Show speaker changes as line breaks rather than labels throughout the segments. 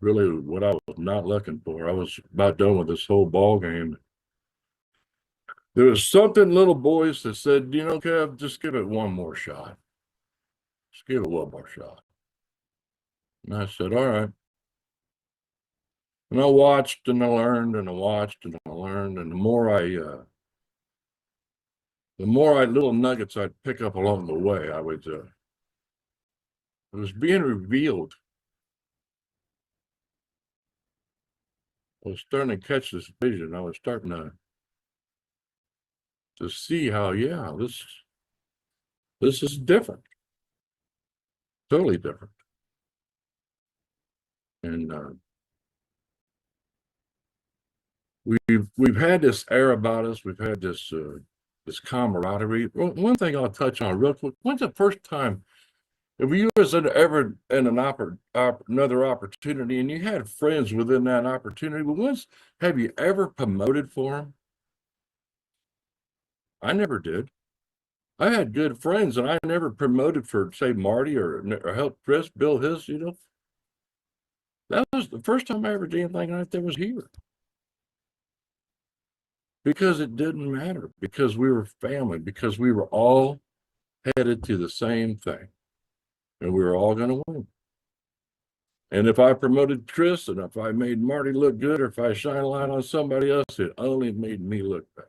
really what I was not looking for. I was about done with this whole ball game. There was something little boys that said, you know, Kev, just give it one more shot. Just give it one more shot. And I said, all right. And I watched and I learned and I watched and I learned. And the more little nuggets I'd pick up along the way, it was being revealed. I was starting to catch this vision. I was starting to see how, yeah, this is different, totally different. And we've had this air about us. We've had this camaraderie. One thing I'll touch on real quick. When's the first time, if you was ever in another opportunity and you had friends within that opportunity, but have you ever promoted for them? I never did. I had good friends and I never promoted for, say, Marty or helped Chris build his, you know. That was the first time I ever did anything like that was here. Because it didn't matter, because we were family, because we were all headed to the same thing. And we were all going to win. And if I promoted Chris and if I made Marty look good or if I shine a light on somebody else, it only made me look better.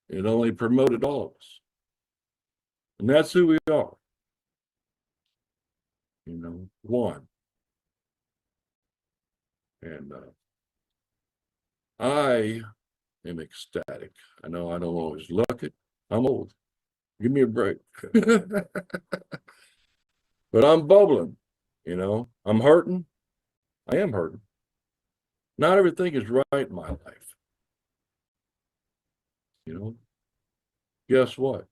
It only promoted all of us. And that's who we are. You know, one. And I am ecstatic. I know I don't always look it. I'm old. Give me a break. But I'm bubbling, you know. I'm hurting. I am hurting. Not everything is right in my life. You know, guess what?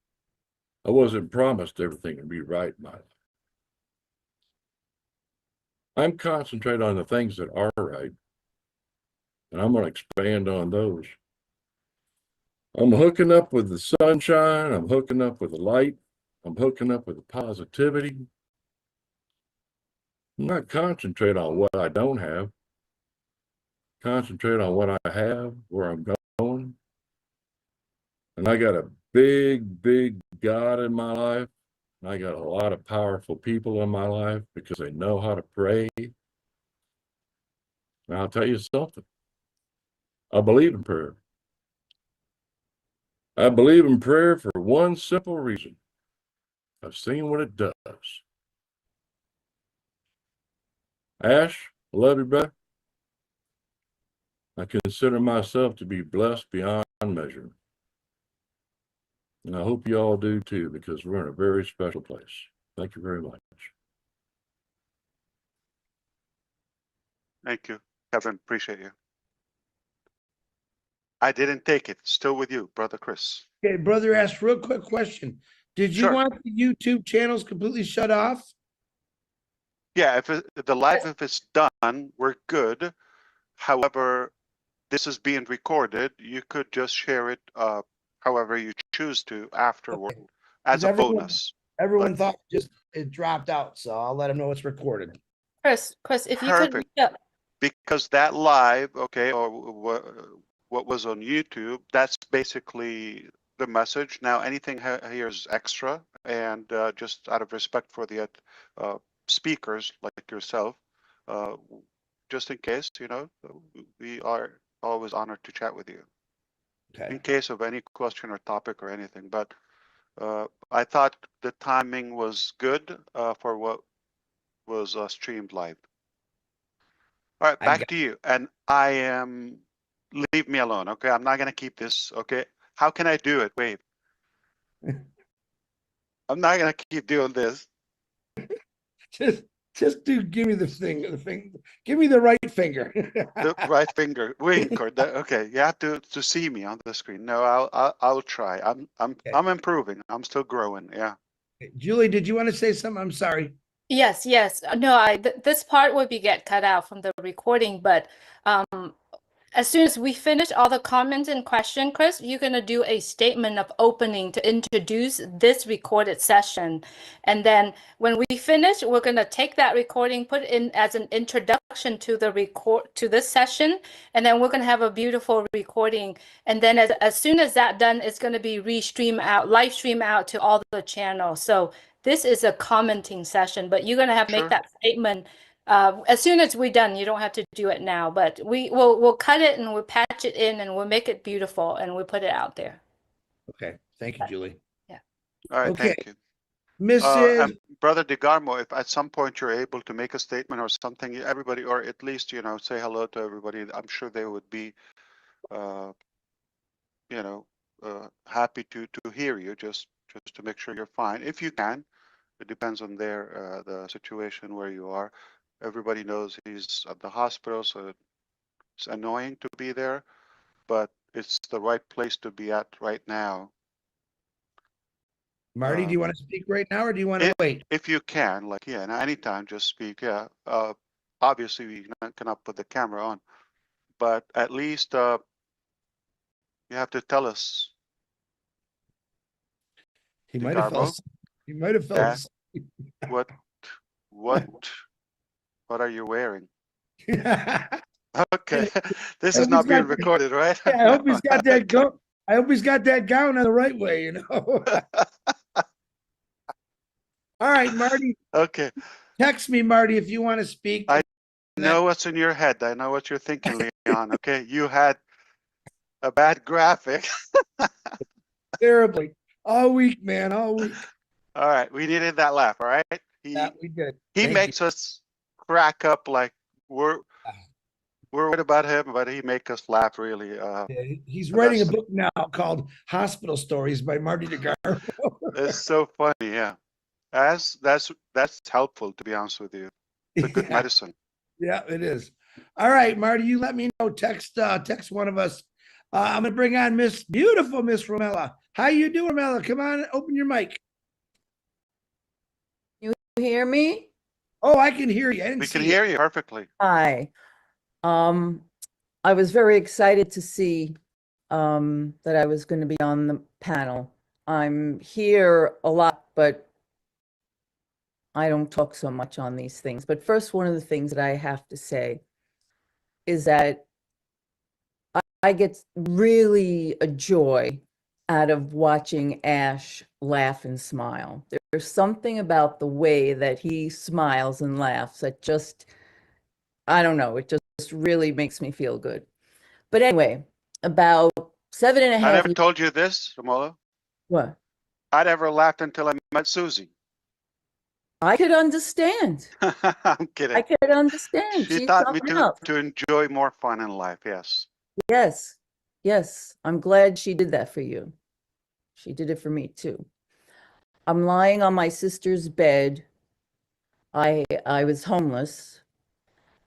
I wasn't promised everything would be right in my life. I'm concentrating on the things that are right, and I'm going to expand on those. I'm hooking up with the sunshine. I'm hooking up with the light. I'm hooking up with the positivity. I'm not concentrating on what I don't have. Concentrate on what I have, where I'm going. And I got a big, big God in my life. And I got a lot of powerful people in my life because they know how to pray. And I'll tell you something. I believe in prayer. I believe in prayer for one simple reason. I've seen what it does. Ash, I love you, brother. I consider myself to be blessed beyond measure. And I hope you all do too, because we're in a very special place. Thank you very much.
Thank you, Kevin. Appreciate you. I didn't take it. Still with you, Brother Chris.
Okay, brother asked real quick question. Did you want the YouTube channels completely shut off?
Yeah, if it's done, we're good. However, this is being recorded. You could just share it however you choose to afterward as a bonus.
Everyone thought it dropped out, so I'll let them know it's recorded.
Chris, if you could,
because that live, okay, or what was on YouTube, that's basically the message. Now, anything here is extra, and just out of respect for the speakers like yourself, just in case, you know, we are always honored to chat with you. Okay. In case of any question or topic or anything, but I thought the timing was good for what was streamed live. All right, back to you. And leave me alone, okay? I'm not gonna keep this, okay? How can I do it? Wait. I'm not gonna keep doing this.
Just give me the finger. Give me the right finger.
The right finger. Wait, okay. You have to see me on the screen. No, I'll try. I'm improving. I'm still growing. Yeah.
Julie, did you want to say something? I'm sorry.
Yes. No, this part would get cut out from the recording, but as soon as we finish all the comments and question, Chris, you're going to do a statement of opening to introduce this recorded session. And then when we finish, we're going to take that recording, put it in as an introduction to this session. And then we're going to have a beautiful recording. And then as soon as that's done, it's going to be live stream out to all the channels. So this is a commenting session, but you're going to make that statement as soon as we're done. You don't have to do it now, but we'll cut it and we'll patch it in and we'll make it beautiful and we'll put it out there.
Okay. Thank you, Julie.
Yeah.
All right.
Okay.
Thank you.
Mrs.
Brother DeGarmo, if at some point you're able to make a statement or something, everybody, or at least, say hello to everybody. I'm sure they would be, happy to hear you, just to make sure you're fine. If you can, it depends on the situation where you are. Everybody knows he's at the hospital, so it's annoying to be there, but it's the right place to be at right now.
Marty, do you want to speak right now or do you want to wait?
If you can, anytime, just speak. Yeah. Obviously, we cannot put the camera on, but at least you have to tell us.
He might have fell asleep. He might have fell asleep.
What are you wearing? Okay, this is not being recorded, right?
Yeah, I hope he's got that gown. I hope he's got that gown on the right way, All right, Marty.
Okay.
Text me, Marty, if you want to speak.
I know what's in your head. I know what you're thinking, Leon. Okay, you had a bad graphic.
Terribly. All week, man, all week.
All right, we needed that laugh, all right?
Yeah, we did.
He makes us crack up like we're worried about him, but he makes us laugh really.
Yeah, he's writing a book now called Hospital Stories by Marty DeGarmo.
It's so funny, yeah. That's helpful, to be honest with you. It's a good medicine.
Yeah, it is. All right, Marty, you let me know. Text one of us. I'm gonna bring on beautiful Miss Romella. How you doing, Romella? Come on, open your mic.
You hear me?
Oh, I can hear you.
We can hear you perfectly.
Hi. I was very excited to see that I was going to be on the panel. I'm here a lot, but I don't talk so much on these things. But first, one of the things that I have to say is that I get really a joy out of watching Ash laugh and smile. There's something about the way that he smiles and laughs that just, I don't know, it just really makes me feel good. But anyway, about 7.5
I never told you this, Romola.
What?
I never laughed until I met Susie.
I could understand.
I'm kidding.
I could understand.
She
She's
taught me
something else.
to enjoy more fun in life, yes.
Yes, yes. I'm glad she did that for you. She did it for me too. I'm lying on my sister's bed. I was homeless,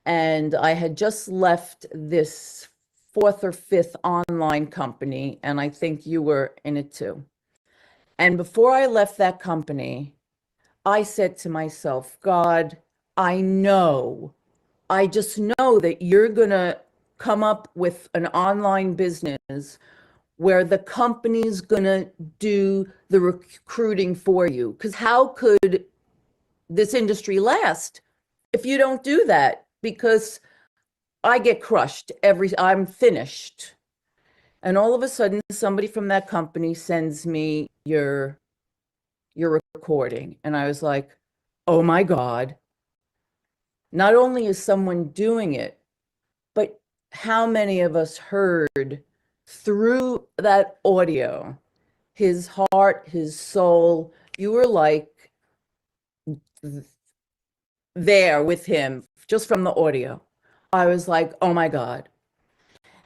and I had just left this 4th or 5th online company, and I think you were in it too. And before I left that company, I said to myself, God, I just know that you're going to come up with an online business where the company's going to do the recruiting for you. Because how could this industry last if you don't do that? Because I get crushed I'm finished. And all of a sudden, somebody from that company sends me your recording. And I was like, oh my God. Not only is someone doing it, but how many of us heard through that audio, his heart, his soul? You were like there with him just from the audio. I was like, oh my God.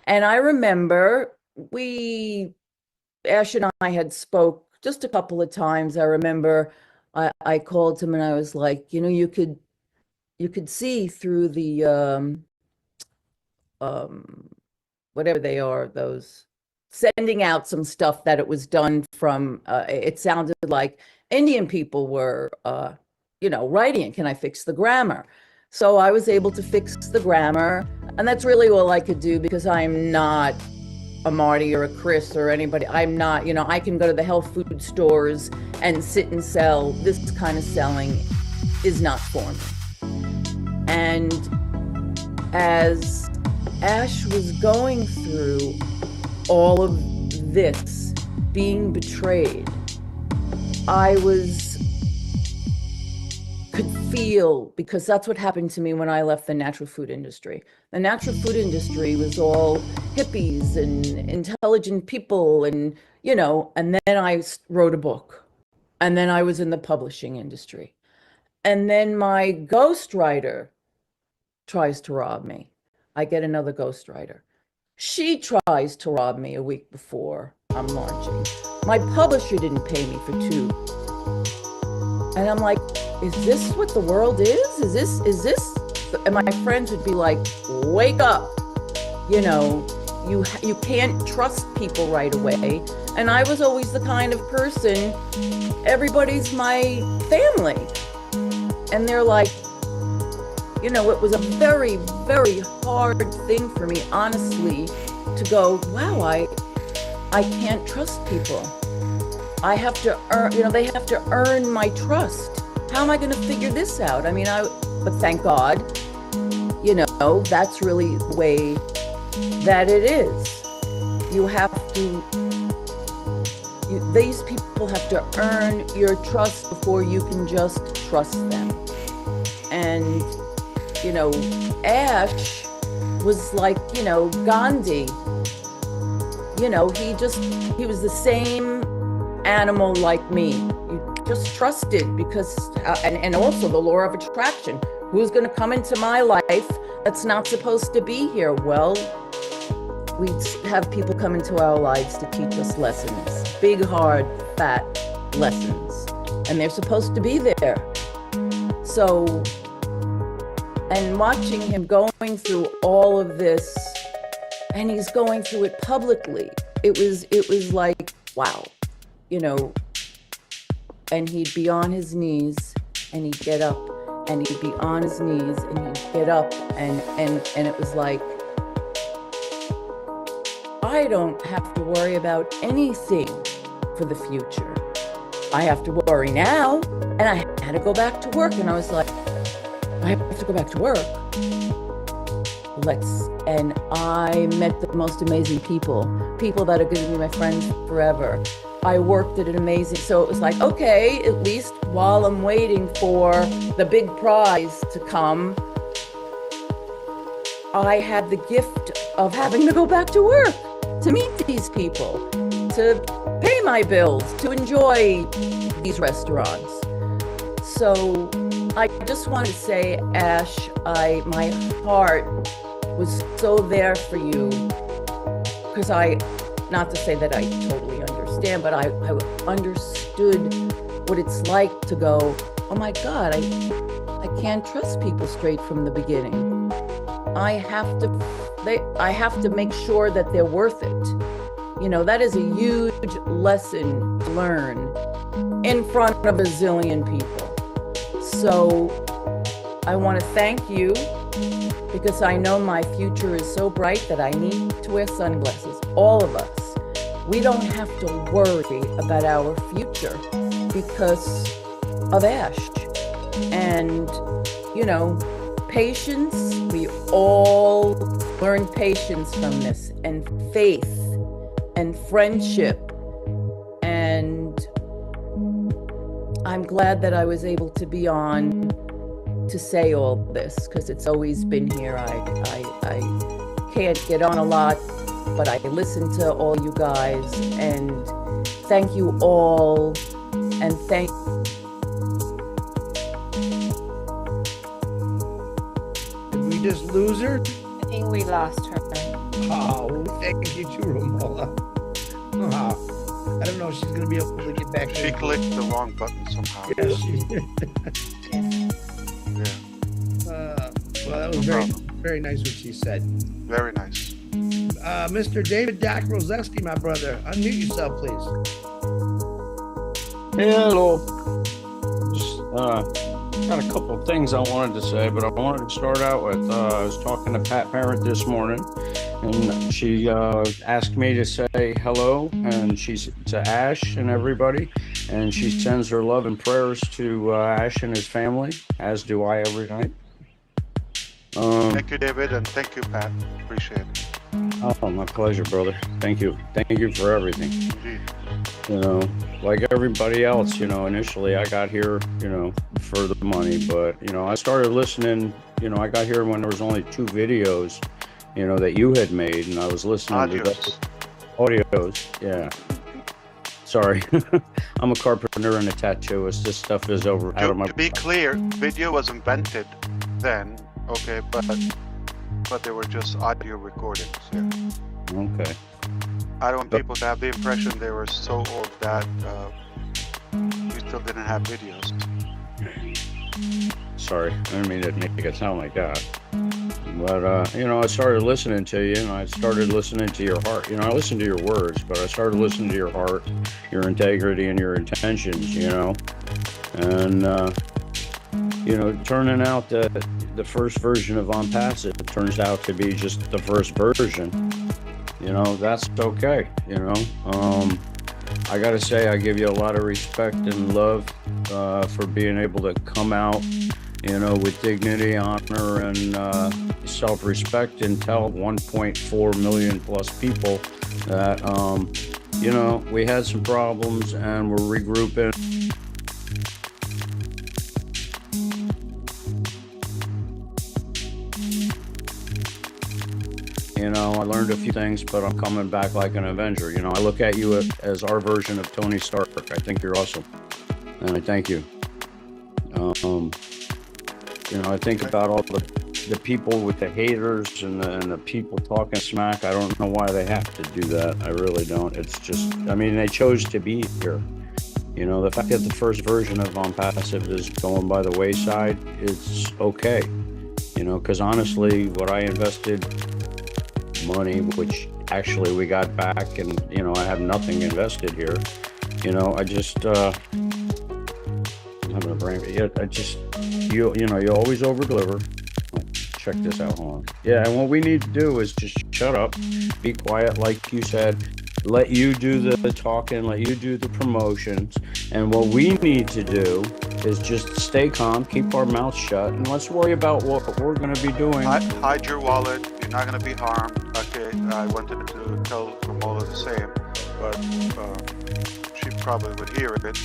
And I remember Ash and I had spoke just a couple of times. I remember I called him and I was like, you could see through the whatever they are, those sending out some stuff that it was done from, it sounded like Indian people were, writing, can I fix the grammar? So I was able to fix the grammar. And that's really all I could do because I'm not a Marty or a Chris or anybody. I'm not, you know, I can go to the health food stores and sit and sell. This kind of selling is not for me. And as Ash was going through all of this, being betrayed, I could feel, because that's what happened to me when I left the natural food industry. The natural food industry was all hippies and intelligent people, and, you know, and then I wrote a book, and then I was in the publishing industry. And then my ghostwriter tries to rob me. I get another ghostwriter. She tries to rob me a week before I'm launching. My publisher didn't pay me for 2. And I'm like, is this what the world is? Is this? And my friends would be like, wake up. You know, you can't trust people right away. And I was always the kind of person, everybody's my family. And they're like, you know, it was a very, very hard thing for me, honestly, to go, wow, I can't trust people. I have to earn, you know, they have to earn my trust. How am I going to figure this out? I mean, but thank God, you know, that's really the way that it is. You have to, these people have to earn your trust before you can just trust them. And, you know, Ash was like, you know, Gandhi. You know, he was the same animal like me. You just trusted because, and also the law of attraction. Who's going to come into my life that's not supposed to be here? Well, we have people come into our lives to teach us lessons, big, hard, fat lessons, and they're supposed to be there. So, and watching him going through all of this, and he's going through it publicly, it was like, wow, you know, and he'd be on his knees and he'd get up, and he'd be on his knees and he'd get up, and it was like, I don't have to worry about anything for the future. I have to worry now, and I had to go back to work, and I was like, I have to go back to work. And I met the most amazing people that are going to be my friends forever. I worked at an amazing, so it was like, okay, at least while I'm waiting for the big prize to come, I had the gift of having to go back to work, to meet these people, to pay my bills, to enjoy these restaurants. So I just want to say, Ash, my heart was so there for you, because not to say that I totally understand, but I understood what it's like to go, oh my God, I can't trust people straight from the beginning. I have to make sure that they're worth it. You know, that is a huge lesson to learn in front of a zillion people. So I want to thank you, because I know my future is so bright that I need to wear sunglasses. All of us. We don't have to worry about our future because of Ash. And, you know, patience, we all learn patience from this, and faith and friendship. And I'm glad that I was able to be on to say all this, because it's always been here. I can't get on a lot, but I listen to all you guys, and thank you all, and thank.
Did we just lose her?
I think we lost her.
Oh, thank you too, Romola. I don't know if she's going to be able to get back.
She clicked the wrong button somehow.
Yeah, well, that was very nice what she said.
Very nice.
Mr. David Doc Roseski, my brother, unmute yourself, please.
Hello. got a couple of things I wanted to say, but I wanted to start out with, I was talking to Pat Parent this morning, and she asked me to say hello, and she's to Ash and everybody, and she sends her love and prayers to Ash and his family, as do I every night.
Thank you, David, and thank you, Pat. Appreciate it.
Oh, my pleasure, brother. Thank you. Thank you for everything.
Indeed.
You know, like everybody else, you know, initially I got here, you know, for the money, but, you know, I started listening, you know, I got here when there was only 2 videos, you know, that you had made, and I was listening to
Audios.
audios. Yeah. Sorry. I'm a carpenter and a tattooist. This stuff is out of my...
To be clear, video was invented then, okay, but they were just audio recordings. Yeah.
Okay.
I don't want people to have the impression they were so old that we still didn't have videos.
Sorry, I didn't mean to make it sound like that. But, you know, I started listening to you, and I started listening to your heart. You know, I listened to your words, but I started listening to your heart, your integrity, and your intentions, you know. And, you know, turning out that the first version of On Passive turns out to be just the first version. You know, that's okay, you know. I gotta say, I give you a lot of respect and love for being able to come out, you know, with dignity, honor, and self-respect, and tell 1.4 million plus people that, you know, we had some problems and we're regrouping. You know, I learned a few things, but I'm coming back like an Avenger. You know, I look at you as our version of Tony Stark. I think you're awesome, and I thank you. You know, I think about all the people with the haters and the people talking smack. I don't know why they have to do that. I really don't. It's just, I mean, they chose to be here. You know, the fact that the first version of On Passive is going by the wayside, it's okay. You know, because honestly, what I invested money, which actually we got back, and, you know, I have nothing invested here. You know, I just, I'm having a brain, I just, you know, you always over deliver. Check this out, hold on. Yeah, and what we need to do is just shut up, be quiet, like you said, let you do the talking, let you do the promotions, and what we need to do is just stay calm, keep our mouths shut, and let's worry about what we're going to be doing.
Hide your wallet. You're not going to be harmed. Okay, I wanted to tell Romola the same, but she probably would hear it.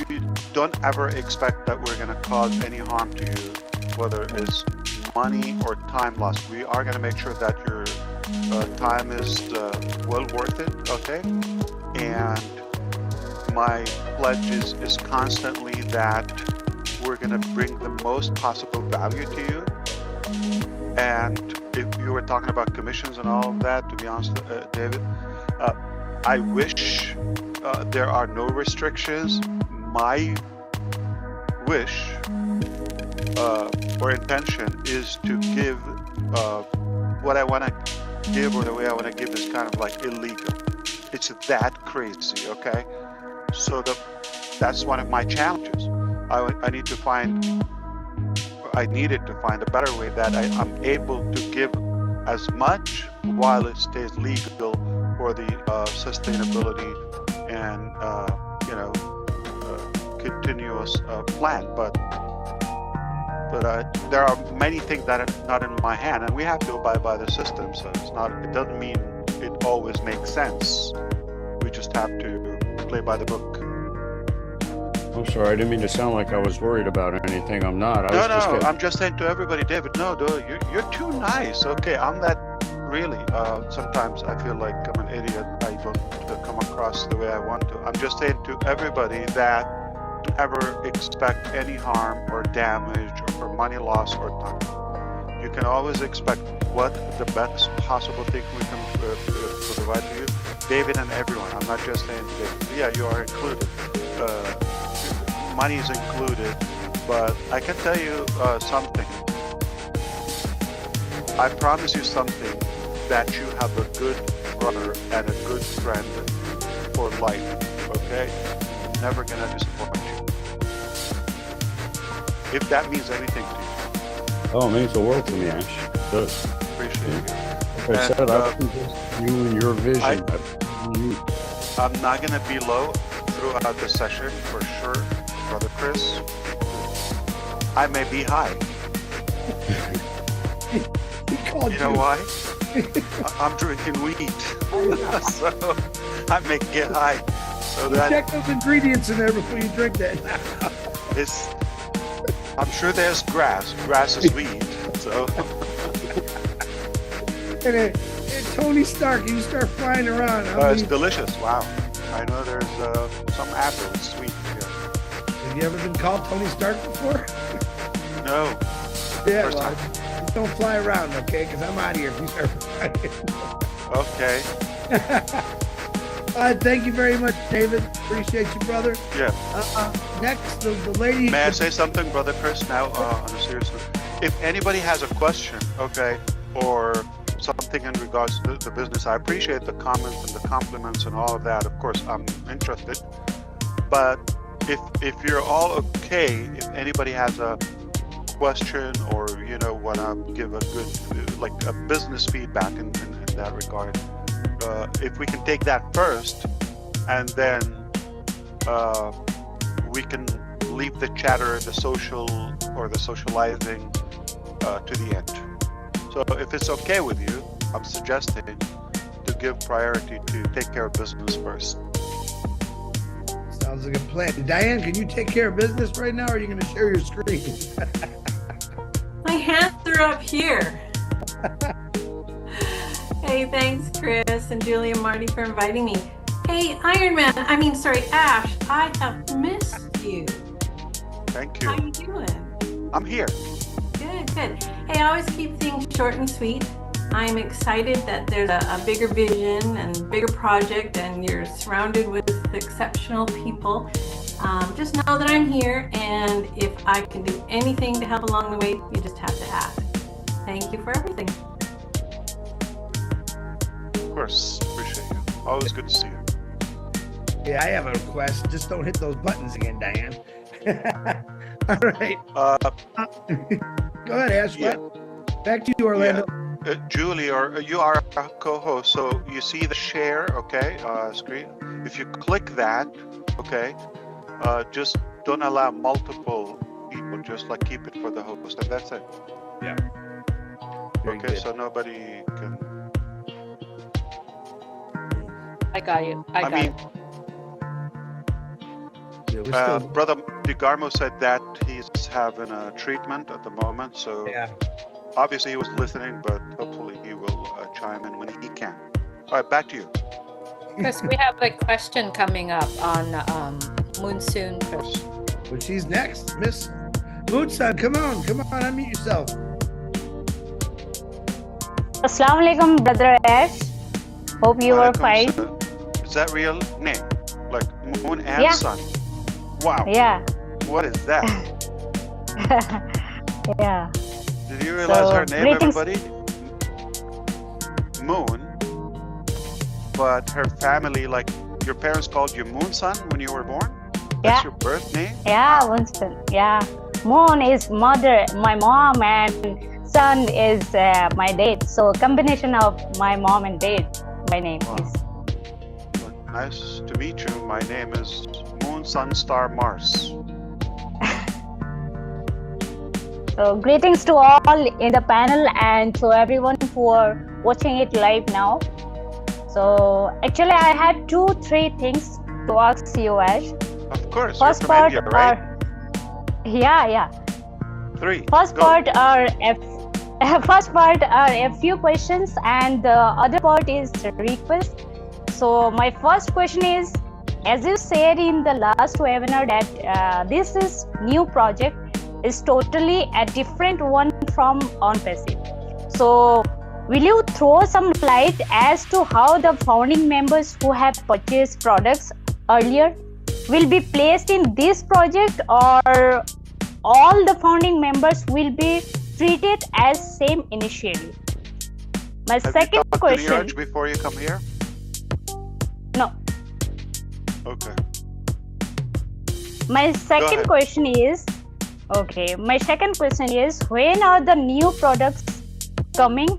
You don't ever expect that we're going to cause any harm to you, whether it's money or time lost. We are going to make sure that your time is well worth it, okay? And my pledge is constantly that we're going to bring the most possible value to you. And if you were talking about commissions and all of that, to be honest, David, I wish there are no restrictions. My wish or intention is to give what I want to give, or the way I want to give is kind of like illegal. It's that crazy, okay? So that's one of my challenges. I needed to find a better way that I'm able to give as much while it stays legal for the sustainability and you know, continuous plan. But there are many things that are not in my hand, and we have to abide by the system. So it doesn't mean it always makes sense. We just have to play by the book.
I'm sorry, I didn't mean to sound like I was worried about anything. I'm not.
I'm just saying to everybody, David, no, you're too nice. Okay, I'm that really. Sometimes I feel like I'm an idiot. I don't come across the way I want to. I'm just saying to everybody that don't ever expect any harm or damage or money loss or time. You can always expect what the best possible thing we can provide to you. David and everyone. I'm not just saying David. Yeah, you are included. Money is included, but I can tell you something. I promise you something, that you have a good brother and a good friend for life, okay? Never gonna disappoint you. if that means anything to you.
Oh, it means the world to me, Ash. It does.
Appreciate it.
Like I said, I think you and your vision.
I'm not going to be low throughout the session for sure, Brother Chris. I may be high.
He called
You know why? I'm drinking weed. So I may get high. So that
Check those ingredients in there before you drink that.
is, I'm sure there's grass. Grass is weed. So
And Tony Stark, you start flying around.
it's delicious. Wow. I know there's some apple sweet here.
Have you ever been called Tony Stark before?
No.
Yeah,
First
well, just don't fly around, okay? Because I'm out of here if you start flying.
Okay.
Thank you very much, David. Appreciate you, brother.
Yeah.
Next, the lady.
May I say something, Brother Chris, now on a serious note? If anybody has a question, okay, or something in regards to the business, I appreciate the comments and the compliments and all of that. Of course, I'm interested. But if you're all okay, if anybody has a question or, you know, want to give a good, like a business feedback in that regard, if we can take that first and then we can leave the chatter, the social or the socializing to the end. So if it's okay with you, I'm suggesting to give priority to take care of business first.
Sounds like a plan. Diane, can you take care of business right now, or are you going to share your screen?
My hands are up here. Hey, thanks, Chris and Julie and Marty for inviting me. Hey, Ash, I have missed you.
Thank
How
you.
you doing?
I'm here.
Good, good. Hey, I always keep things short and sweet. I'm excited that there's a bigger vision and bigger project, and you're surrounded with exceptional people. Just know that I'm here, and if I can do anything to help along the way, you just have to ask. Thank you for everything.
Of course. Appreciate you. Always good to see you.
Yeah, I have a request. Just don't hit those buttons again, Diane. All right. Go ahead, Ash.
Yeah.
Back to you, Orlando.
Julie, or you are a co-host, so you see the share, okay, screen. If you click that, okay, just don't allow multiple people. Just like keep it for the host, and that's it.
Yeah.
Okay,
good.
so nobody can.
I got you. I got it.
Yeah, we're still-
Brother DeGarmo said that he's having a treatment at the moment, so
yeah.
obviously he was listening, but hopefully he will chime in when he can. All right, back to you.
Chris, we have a question coming up on Monsoon. Chris.
Well, she's next. Miss Moonson, come on, unmute yourself.
Assalamu alaikum, Brother Ash. Hope you are
Walaikum
fine.
salam. Is that real name? Like Moon and
Yeah.
Sun? Wow.
Yeah,
What is that?
yeah.
Did you realize
So,
her name,
greetings.
everybody? Moon. But her family, like your parents called you Moon Sun when you were born? That's
Yeah.
your birth name?
Yeah, Winston. Yeah. Moon is mother, my mom, and Sun is my dad. So combination of my mom and dad. My name
Wow.
is.
Nice to meet you. My name is Moon, Sun, Star, Mars.
So greetings to all in the panel and to everyone who are watching it live now. So actually, I had 2-3 things to ask you, Ash.
Of course,
First
you're from
part
India, right?
yeah.
3.
First
Go.
part are a few questions, and the other part is request. So my first question is, as you said in the last webinar that this is new project is totally a different one from ONPASSIVE. So will you throw some light as to how the founding members who have purchased products earlier will be placed in this project, or all the founding members will be treated as same initially? My
Have
second
you talked to
question.
Neeraj before you come here?
No.
Okay.
My second
ahead.
question is, Okay, my second question is, when are the new products coming,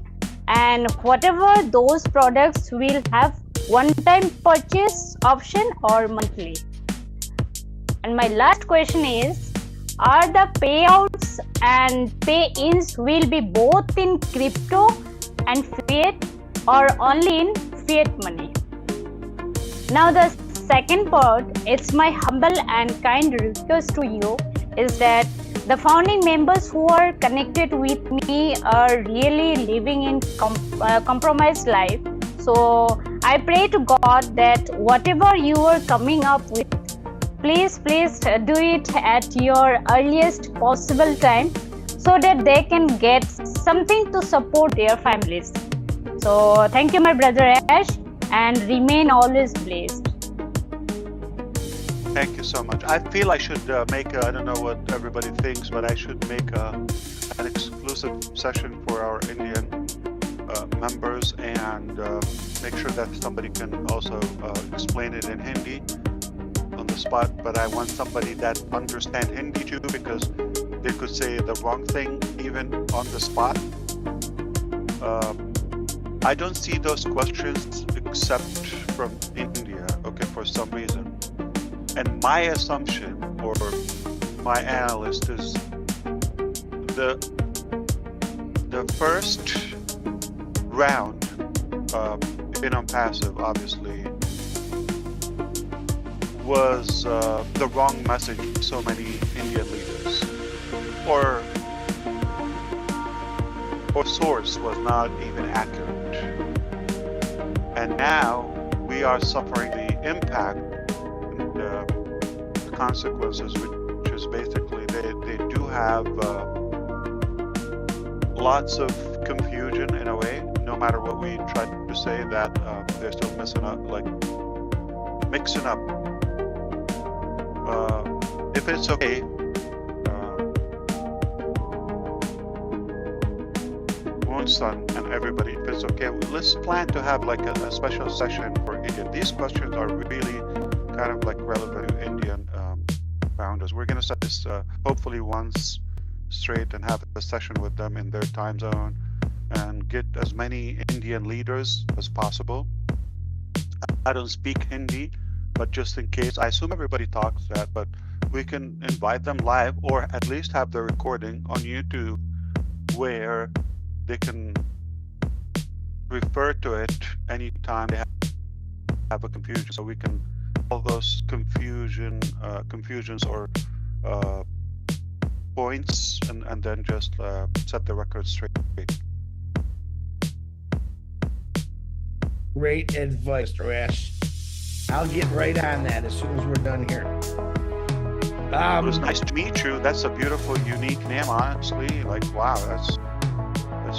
and whatever those products will have one-time purchase option or monthly? And my last question is, are the payouts and pay-ins will be both in crypto and fiat or only in fiat money? Now the second part, it's my humble and kind request to you is that the founding members who are connected with me are really living in compromised life. So I pray to God that whatever you are coming up with, please do it at your earliest possible time so that they can get something to support their families. So thank you, my brother Ash, and remain always blessed.
Thank you so much. I feel I should make I don't know what everybody thinks, but I should make an exclusive session for our Indian members and make sure that somebody can also explain it in Hindi on the spot. But I want somebody that understands Hindi too, because they could say the wrong thing even on the spot. I don't see those questions except from India, okay, for some reason. And my assumption or my analyst is the first round, in on passive, obviously, was the wrong message to so many Indian leaders, or source was not even accurate. And now we are suffering the impact and the consequences, which is basically they do have lots of confusion in a way. No matter what we try to say, that they're still mixing up. If it's okay, Son and everybody, if it's okay, let's plan to have like a special session for Indian. These questions are really kind of like relevant to Indian founders. We're going to set this hopefully once straight and have a session with them in their time zone and get as many Indian leaders as possible. I don't speak Hindi, but just in case, I assume everybody talks that, but we can invite them live or at least have the recording on YouTube where they can refer to it anytime they have a confusion, so we can all those confusions or points and then just set the record straight.
Great advice, Mr. Ash. I'll get right on that as soon as we're done here.
It was nice to meet you. That's a beautiful, unique name, honestly. Like, wow, that's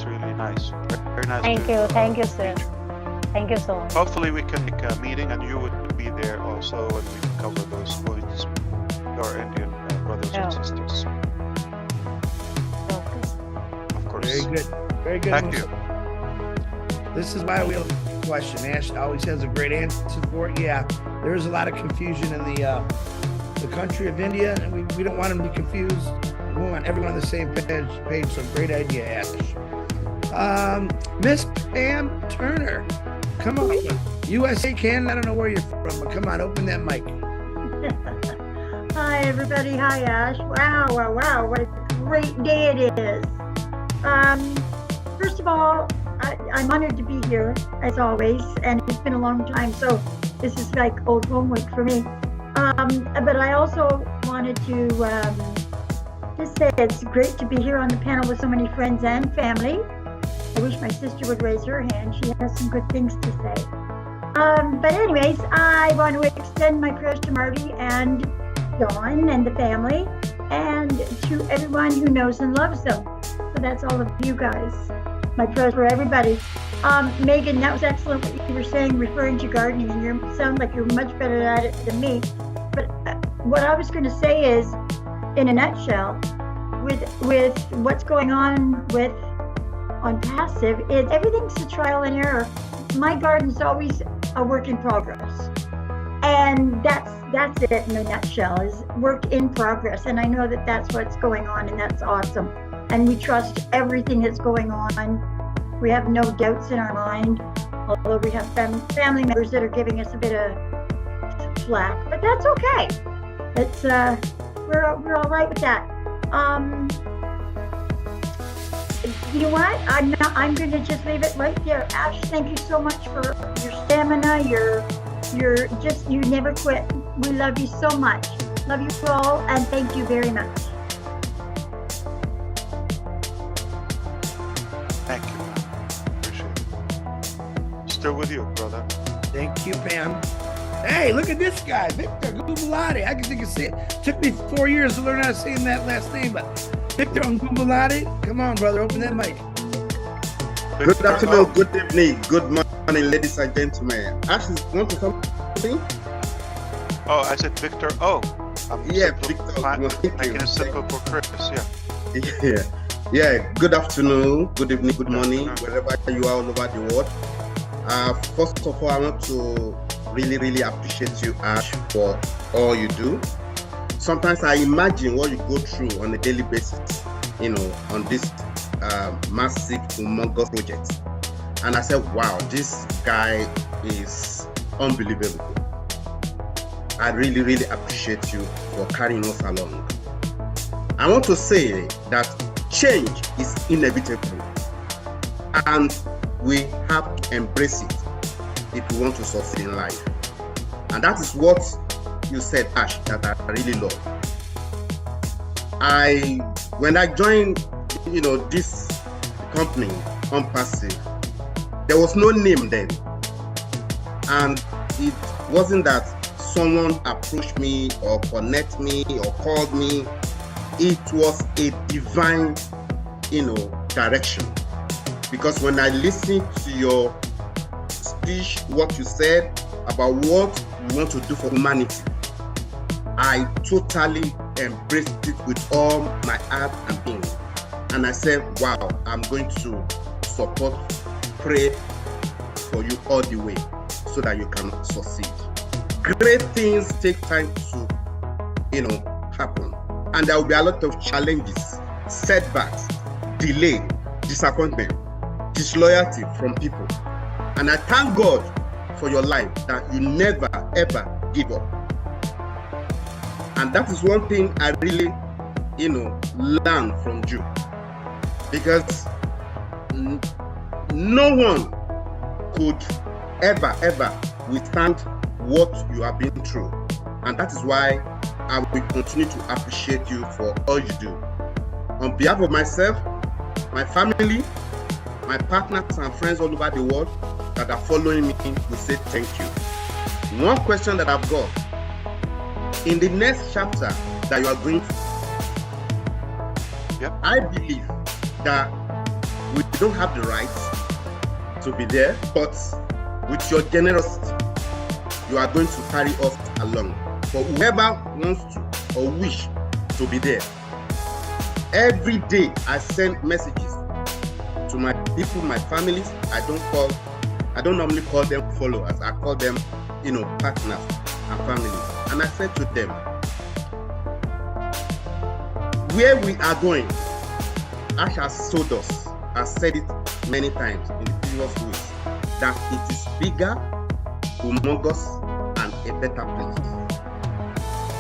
really nice. Very nice.
Thank you, sir. Thank you so much.
Hopefully we can make a meeting and you would be there also, and we can cover those points to our Indian brothers and sisters. Of course.
Very good. Very good.
Thank you.
This is why we have a question. Ash always has a great answer for it. Yeah, there is a lot of confusion in the country of India, and we don't want them to be confused. We want everyone on the same page. So great idea, Ash. Miss Pam Turner, come on. USA, Canada, I don't know where you're from, but come on, open that mic.
Hi, everybody. Hi, Ash. Wow. What a great day it is. First of all, I'm honored to be here, as always, and it's been a long time, so this is like old homework for me. But I also wanted to just say it's great to be here on the panel with so many friends and family. I wish my sister would raise her hand. She has some good things to say. But anyways, I want to extend my prayers to Marty and Dawn and the family, and to everyone who knows and loves them. So that's all of you guys. My prayers for everybody. Megan, that was excellent what you were saying, referring to gardening, and you sound like you're much better at it than me. But what I was going to say is, in a nutshell, with what's going on passive, everything's a trial and error. My garden's always a work in progress, and that's that's it in a nutshell, is work in progress. And I know that that's what's going on, and that's awesome. And we trust everything that's going on. We have no doubts in our mind, although we have family members that are giving us a bit of flack, but that's okay. It's we're all right with that. You know what? I'm going to just leave it right there. Ash, thank you so much for your stamina. You never quit. We love you so much. Love you all, and thank you very much.
Thank you, man. Appreciate it. Still with you, brother.
Thank you, Pam. Hey, look at this guy, Victor Gumbalati. I can see it. Took me 4 years to learn how to say that last name, but Victor Gumbalati, come on, brother, open that mic.
Good afternoon, good evening, good morning, ladies and gentlemen. Ashley, want to come something?
Oh, I said Victor. Oh,
yeah, Victor.
Making it simple for Chris. Yeah.
Yeah. Good afternoon, good evening, good morning, wherever you are all over the world. First of all, I want to really appreciate you, Ash, for all you do. Sometimes I imagine what you go through on a daily basis, on this massive, humongous project. And I said, wow, this guy is unbelievable. I really appreciate you for carrying us along. I want to say that change is inevitable, and we have to embrace it if we want to succeed in life. And that is what you said, Ash, that I really love. When I joined, this company, Unpassive, there was no name then. And it wasn't that someone approached me or connected me or called me. It was a divine, direction. Because when I listened to your speech, what you said about what you want to do for humanity, I totally embraced it with all my heart and being. And I said, wow, I'm going to support, pray for you all the way so that you can succeed. Great things take time to, happen. And there will be a lot of challenges, setbacks, delay, disappointment, disloyalty from people. And I thank God for your life that you never ever give up. And that is one thing I really, learned from you. Because no one could ever withstand what you have been through. And that is why I will continue to appreciate you for all you do. On behalf of myself, my family, my partners and friends all over the world that are following me, we say thank you. One question that I've got, in the next chapter that you are going to, I believe that we don't have the right to be there, but with your generosity, you are going to carry us along. For whoever wants to or wish to be there, every day I send messages to my people, my families. I don't normally call them followers. I call them, partners and families. And I said to them, where we are going, Ash has told us, I said it many times in the previous weeks, that it is bigger, humongous, and a better place.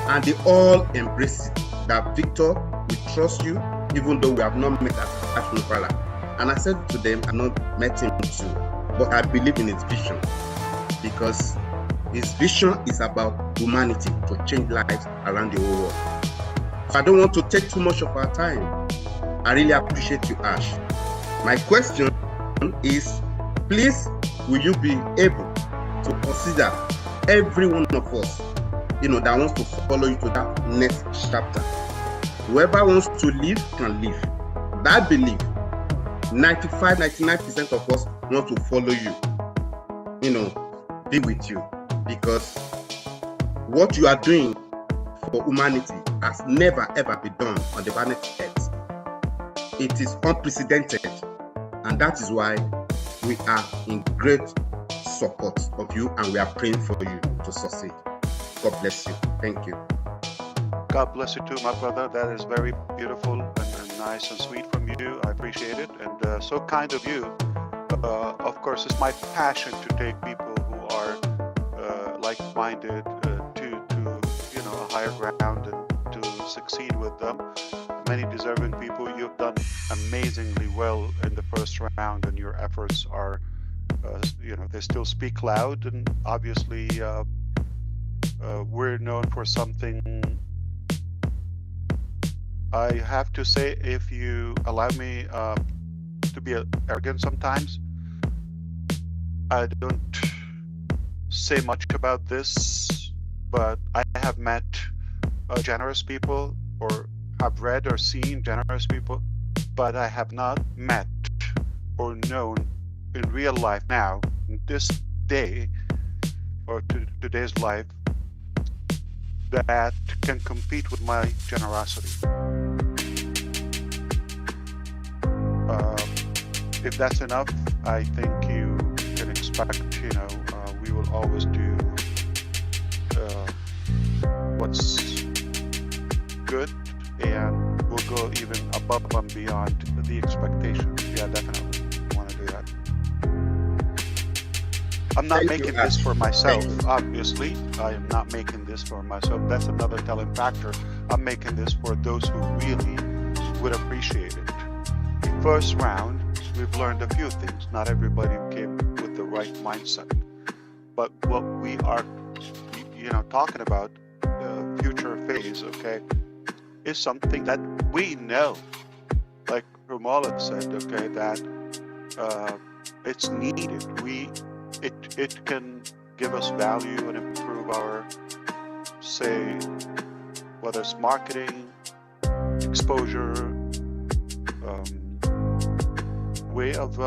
And they all embrace it. That Victor, we trust you, even though we have not met at ASH MUFAREH. And I said to them, I've not met him too, but I believe in his vision, because his vision is about humanity, to change lives around the whole world. So I don't want to take too much of our time. I really appreciate you, Ash. My question is, please, will you be able to consider every one of us, that wants to follow you to that next chapter? Whoever wants to live can live. But I believe 99% of us want to follow you, be with you, because what you are doing for humanity has never ever been done on the planet Earth. It is unprecedented, and that is why we are in great support of you, and we are praying for you to succeed. God bless you. Thank you.
God bless you too, my brother. That is very beautiful and nice and sweet from you. I appreciate it, and so kind of you. Of course, it's my passion to take people who are like-minded to a higher ground and to succeed with them. Many deserving people. You've done amazingly well in the first round, and your efforts are, they still speak loud. And obviously, we're known for something. I have to say, if you allow me to be arrogant sometimes, I don't say much about this, but I have met generous people, or have read or seen generous people, but I have not met or known in real life now, in this day, or today's life, that can compete with my generosity. If that's enough, I think you can expect, we will always do what's good, and we'll go even above and beyond the expectations. Yeah, definitely want to do that. I'm not making this for myself, obviously. I am not making this for myself. That's another telling factor. I'm making this for those who really would appreciate it. First round, we've learned a few things. Not everybody came with the right mindset. But what we are, talking about, the future phase, okay, is something that we know. Like Romola said, okay, that it's needed. It can give us value and improve our, say, whether it's marketing, exposure, way of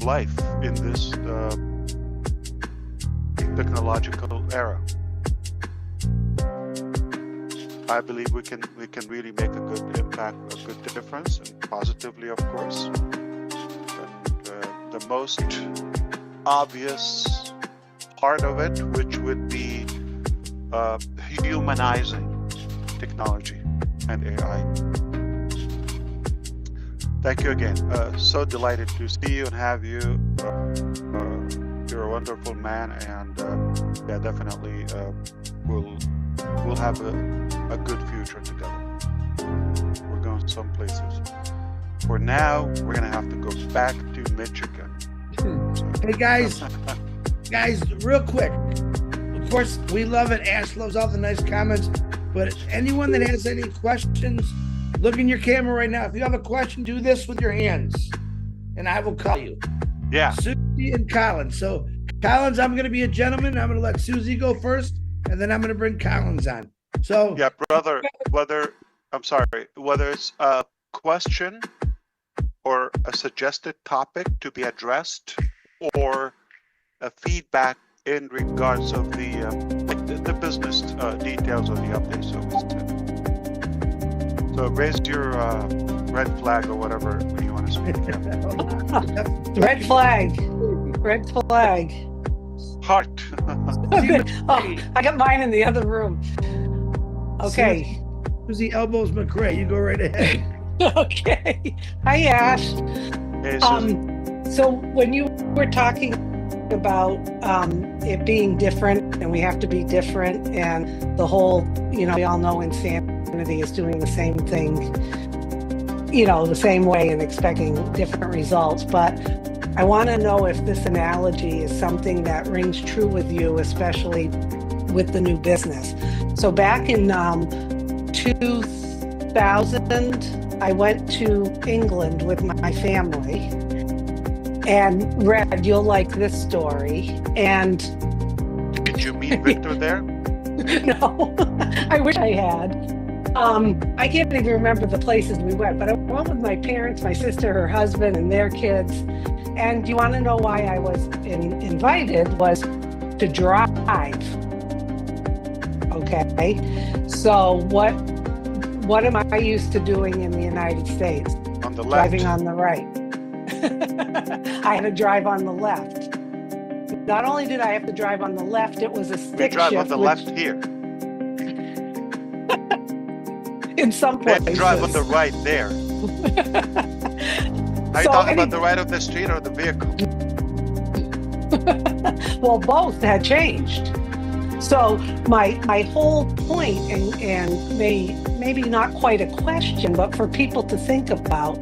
life in this technological era. I believe we can really make a good impact, a good difference, and positively, of course. And the most obvious part of it, which would be humanizing technology and AI. Thank you again. So delighted to see you and have you. You're a wonderful man, and yeah, definitely we'll have a good future together. We're going some places. For now, we're gonna have to go back to Michigan.
Hey guys, real quick. Of course, we love it. Ash loves all the nice comments. But anyone that has any questions, look in your camera right now. If you have a question, do this with your hands, and I will call you.
Yeah.
Susie and Collins. So Collins, I'm going to be a gentleman. I'm going to let Susie go first, and then I'm going to bring Collins on. So
yeah, brother. Whether it's a question or a suggested topic to be addressed, or a feedback in regards of the business details of the update. So raise your red flag or whatever you want to speak.
Red flag. Red flag.
Heart.
Oh, I got mine in the other room. Okay.
Susie Elbows McRae, you go right ahead.
Okay. Hi, Ash.
Hey, Susie.
So when you were talking about it being different, and we have to be different, and the whole, we all know insanity is doing the same thing, the same way and expecting different results. But I want to know if this analogy is something that rings true with you, especially with the new business. So back in 2000, I went to England with my family. And Red, you'll like this story. And
did you meet Victor there?
No, I wish I had. I can't even remember the places we went, but I went with my parents, my sister, her husband, and their kids. And you want to know why I was invited was to drive. Okay, so what am I used to doing in the United States?
On the left.
Driving on the right. I had to drive on the left. not only did I have to drive on the left, it was a
We
stick
drive
shift.
on the
which-
left here.
In some
They
places.
drive on the right there. Are you
So
talking
any-
about the right of the street or the vehicle?
Well, both had changed. So my whole point, and maybe not quite a question, but for people to think about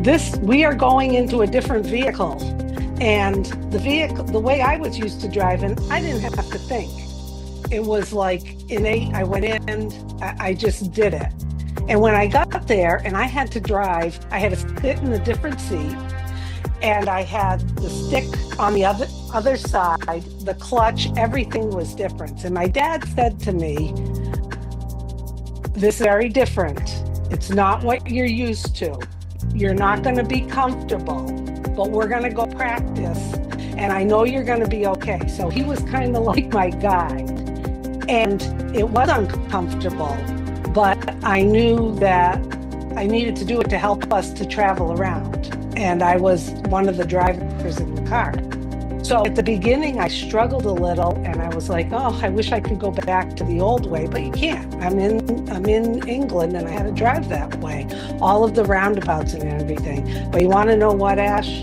this, we are going into a different vehicle, and the way I was used to driving, I didn't have to think. It was like innate. I went in, I just did it. And when I got there and I had to drive, I had to sit in a different seat, and I had the stick on the other side, the clutch, everything was different. And my dad said to me, "This is very different. It's not what you're used to. You're not going to be comfortable, but we're going to go practice, and I know you're going to be okay." So he was kind of like my guide, and it was uncomfortable, but I knew that I needed to do it to help us to travel around. And I was one of the drivers in the car. So at the beginning, I struggled a little, and I was like, "Oh, I wish I could go back to the old way," but you can't. I'm in England, and I had to drive that way, all of the roundabouts and everything. But you want to know what, Ash?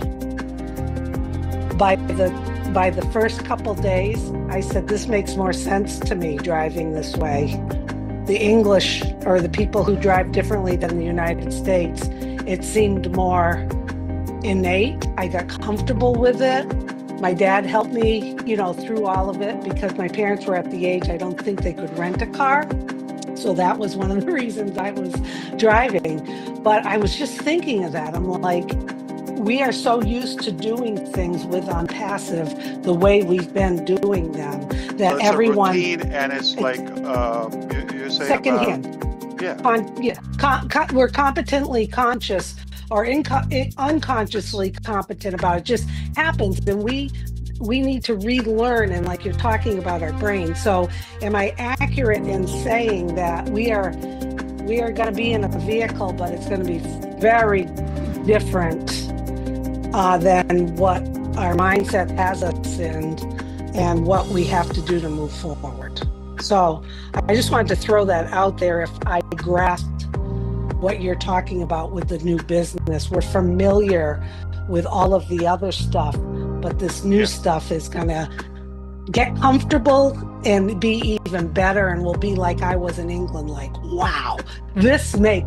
By the first couple days, I said, "This makes more sense to me driving this way." The English, or the people who drive differently than the United States, it seemed more innate. I got comfortable with it. My dad helped me, through all of it, because my parents were at the age I don't think they could rent a car. So that was one of the reasons I was driving. But I was just thinking of that. I'm like, we are so used to doing things on passive the way we've been doing them that
So it's
everyone
a routine, and it's like you're saying
secondhand.
Yeah.
We're competently conscious or unconsciously competent about it. Just happens, and we need to relearn, and like you're talking about our brain. So am I accurate in saying that we are going to be in a vehicle, but it's going to be very different than what our mindset has us in and what we have to do to move forward? So I just wanted to throw that out there. If I grasped what you're talking about with the new business, we're familiar with all of the other stuff, but this new stuff is going to get comfortable and be even better, and we'll be like I was in England, like, wow, this makes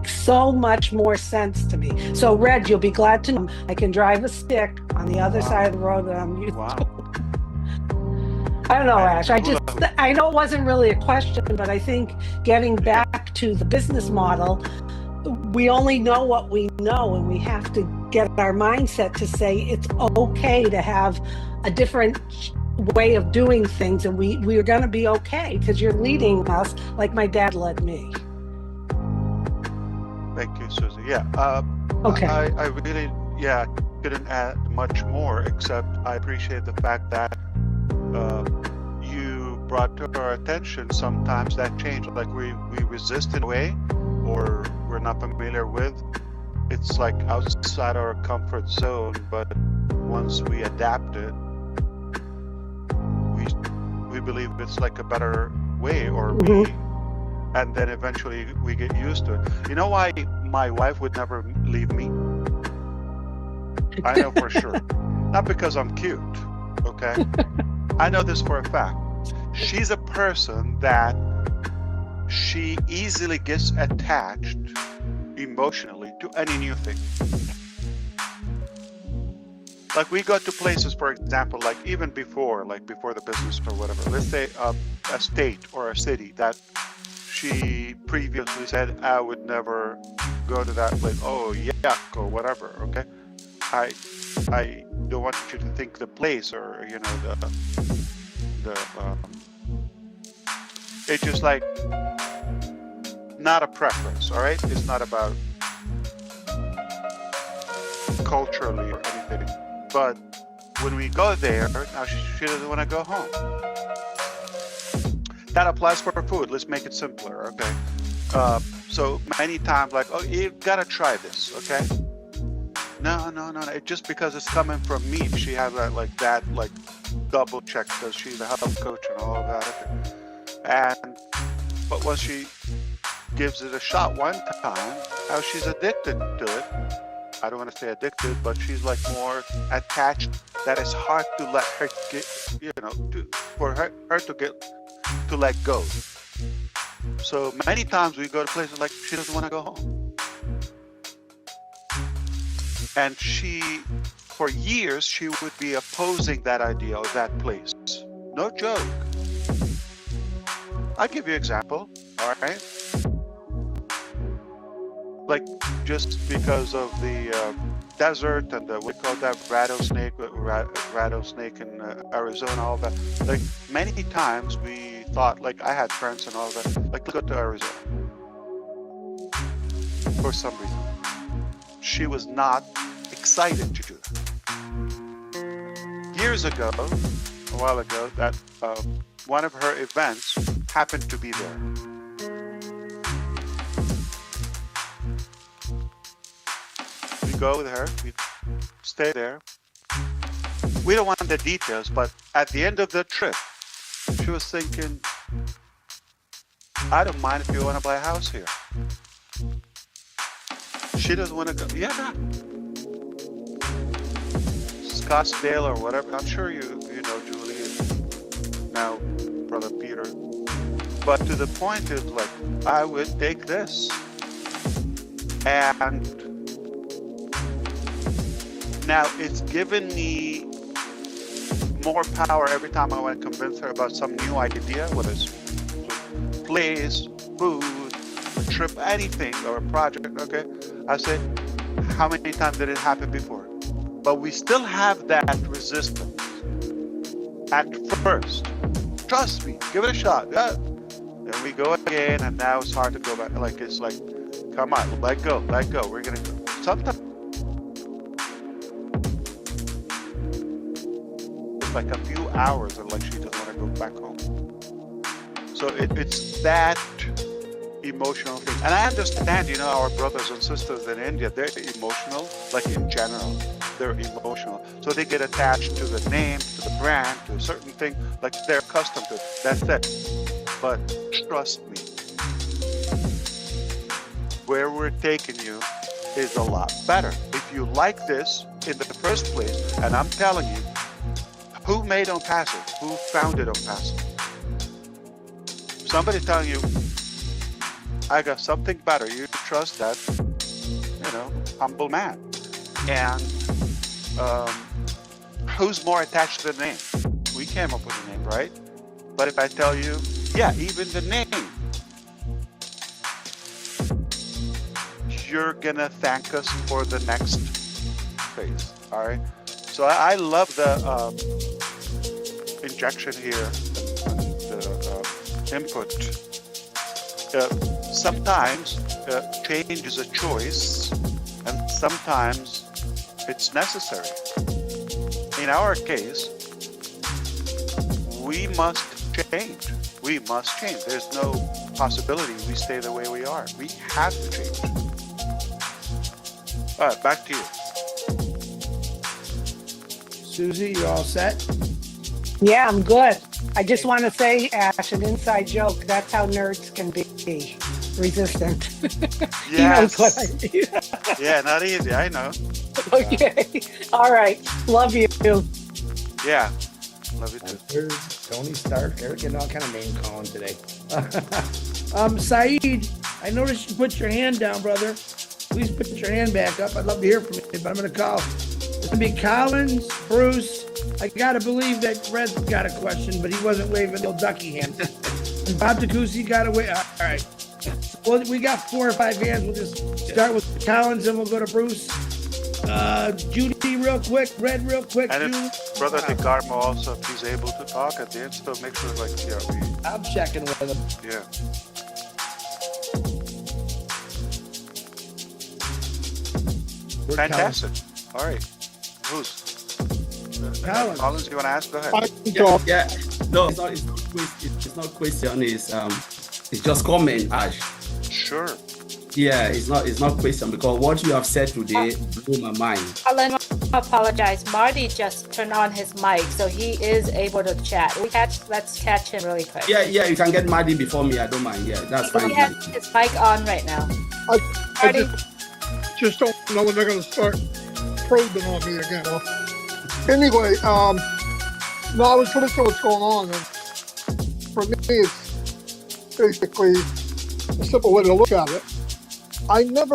so much more sense to me. So Red, you'll be glad to know I can drive a stick on the other side of the road that I'm used to. I don't know, Ash. I know it wasn't really a question, but I think getting back to the business model, we only know what we know, and we have to get our mindset to say it's okay to have a different way of doing things, and we're going to be okay because you're leading us like my dad led me.
Thank you, Susie. Yeah.
Okay.
I really, couldn't add much more, except I appreciate the fact that you brought to our attention sometimes that change, like we resist in a way, or we're not familiar with. It's like outside our comfort zone, but once we adapt it, we believe it's like a better way, or and then eventually we get used to it. You know why my wife would never leave me? I know for sure. Not because I'm cute, okay? I know this for a fact. She's a person that she easily gets attached emotionally to any new thing. Like we go to places, for example, like even before the business or whatever, let's say a state or a city that she previously said, I would never go to that place. Oh, yuck, or whatever, okay? I don't want you to think the place or, it's just like not a preference, all right? It's not about culturally or anything. But when we go there, now she doesn't want to go home. That applies for food. Let's make it simpler, okay? So many times, like, oh, you gotta try this, okay? No. Just because it's coming from me, she had that double check because she's a health coach and all of that. But when she gives it a shot one time, how she's addicted to it. I don't want to say addicted, but she's more attached. That it's hard to let her get, for her to let go. So many times we go to places she doesn't want to go home. And for years, she would be opposing that idea of that place. No joke. I'll give you an example, all right? Just because of the desert and we call that rattlesnake in Arizona, all that. Many times we thought, I had friends and all that, let's go to Arizona. For some reason. She was not excited to do that. Years ago, a while ago, that one of her events happened to be there. We go with her, we stay there. We don't want the details, but at the end of the trip, she was thinking, I don't mind if you want to buy a house here. She doesn't want to go. Yeah. Scottsdale or whatever. I'm sure you know Julie and now Brother Peter. But to the point is I would take this. And now it's given me more power every time I want to convince her about some new idea, whether it's place, food, a trip, anything, or a project, okay? I said, how many times did it happen before? But we still have that resistance at first. Trust me, give it a shot. Yeah. Then we go again, and now it's hard to go back. It's come on, let go. We're gonna go. Sometimes it's a few hours, and she doesn't want to go back home. So it's that emotional thing. And I understand, our brothers and sisters in India, they're emotional, in general, they're emotional. So they get attached to the name, to the brand, to a certain thing, they're accustomed to it. That's it. But trust me, where we're taking you is a lot better. If you like this in the first place, and I'm telling you, who made ONPASSIVE? Who founded ONPASSIVE? Somebody telling you, I got something better. You trust that, humble man. And who's more attached to the name? We came up with a name, right? But if I tell you, yeah, even the name, you're gonna thank us for the next phase, all right? So I love the injection here, the input. Sometimes change is a choice, and sometimes it's necessary. In our case, we must change. We must change. There's no possibility we stay the way we are. We have to change. All right, back to you.
Susie, you all set?
Yeah, I'm good. I just want to say, Ash, an inside joke. That's how nerds can be resistant.
Yes.
He knows what I mean.
Yeah, not easy. I know.
Okay. All right. Love you.
Yeah. Love you too.
There's Tony Stark. Eric getting all kind of name calling today. Saeed, I noticed you put your hand down, brother. Please put your hand back up. I'd love to hear from you, but I'm going to call. It's going to be Collins, Bruce. I got to believe that Red's got a question, but he wasn't waving the old ducky hand. And Bob Takusi got away. All right. Well, we got 4 or 5 hands. We'll just start with Collins, and we'll go to Bruce. Judy, real quick. Red, real quick.
And
Judy.
if Brother DeGarmo also, if he's able to talk at the end, so make sure,
I'm checking with him.
Yeah. Fantastic. All right. Who's? Collins, you want to ask? Go ahead.
Yeah. No, it's not question. It's just comment, Ash.
Sure.
Yeah, it's not question because what you have said today blew my mind.
Alan, I apologize. Marty just turned on his mic, so he is able to chat. Let's catch him really quick.
Yeah, you can get Marty before me. I don't mind. Yeah, that's fine.
He has his mic on right now.
I just don't know when they're going to start probing on me again. Anyway, no, I was listening to what's going on, and for me, it's basically a simple way to look at it. I'm not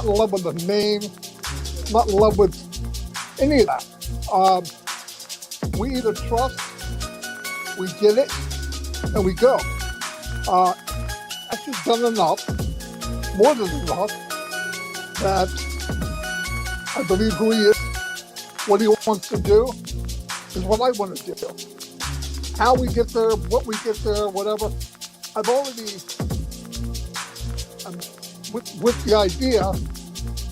in love with the name, not in love with any of that. We either trust, we get it, and we go. Actually done enough, more than enough, that I believe who he is, what he wants to do, is what I want to do. How we get there, what we get there, whatever. I've already, with the idea,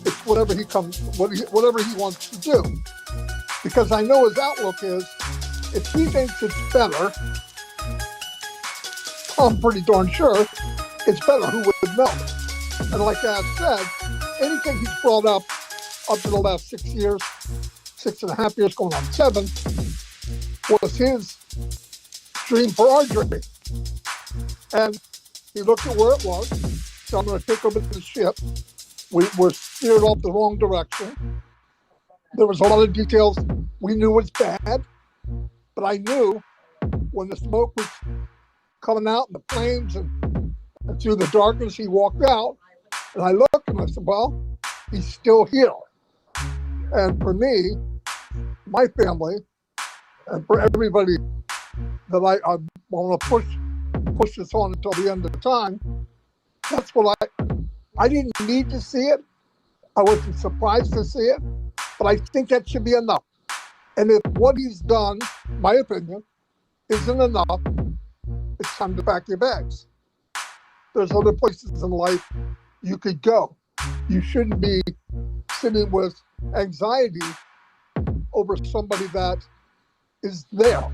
it's whatever he wants to do. Because I know his outlook is, if he thinks it's better, I'm pretty darn sure it's better. Who would know? And like I said, anything he's brought up to the last 6 years, 6.5 years, going on 7, was his dream for our dream. And he looked at where it was. So I'm going to take over the ship. We were steered off the wrong direction. There was a lot of details we knew was bad, but I knew when the smoke was coming out and the flames and through the darkness, he walked out. And I looked and I said, well, he's still here. And for me, my family, and for everybody that I want to push this on until the end of the time, that's what I didn't need to see it. I wasn't surprised to see it, but I think that should be enough. And if what he's done, my opinion, isn't enough, it's time to pack your bags. There's other places in life you could go. You shouldn't be sitting with anxiety over somebody that is there.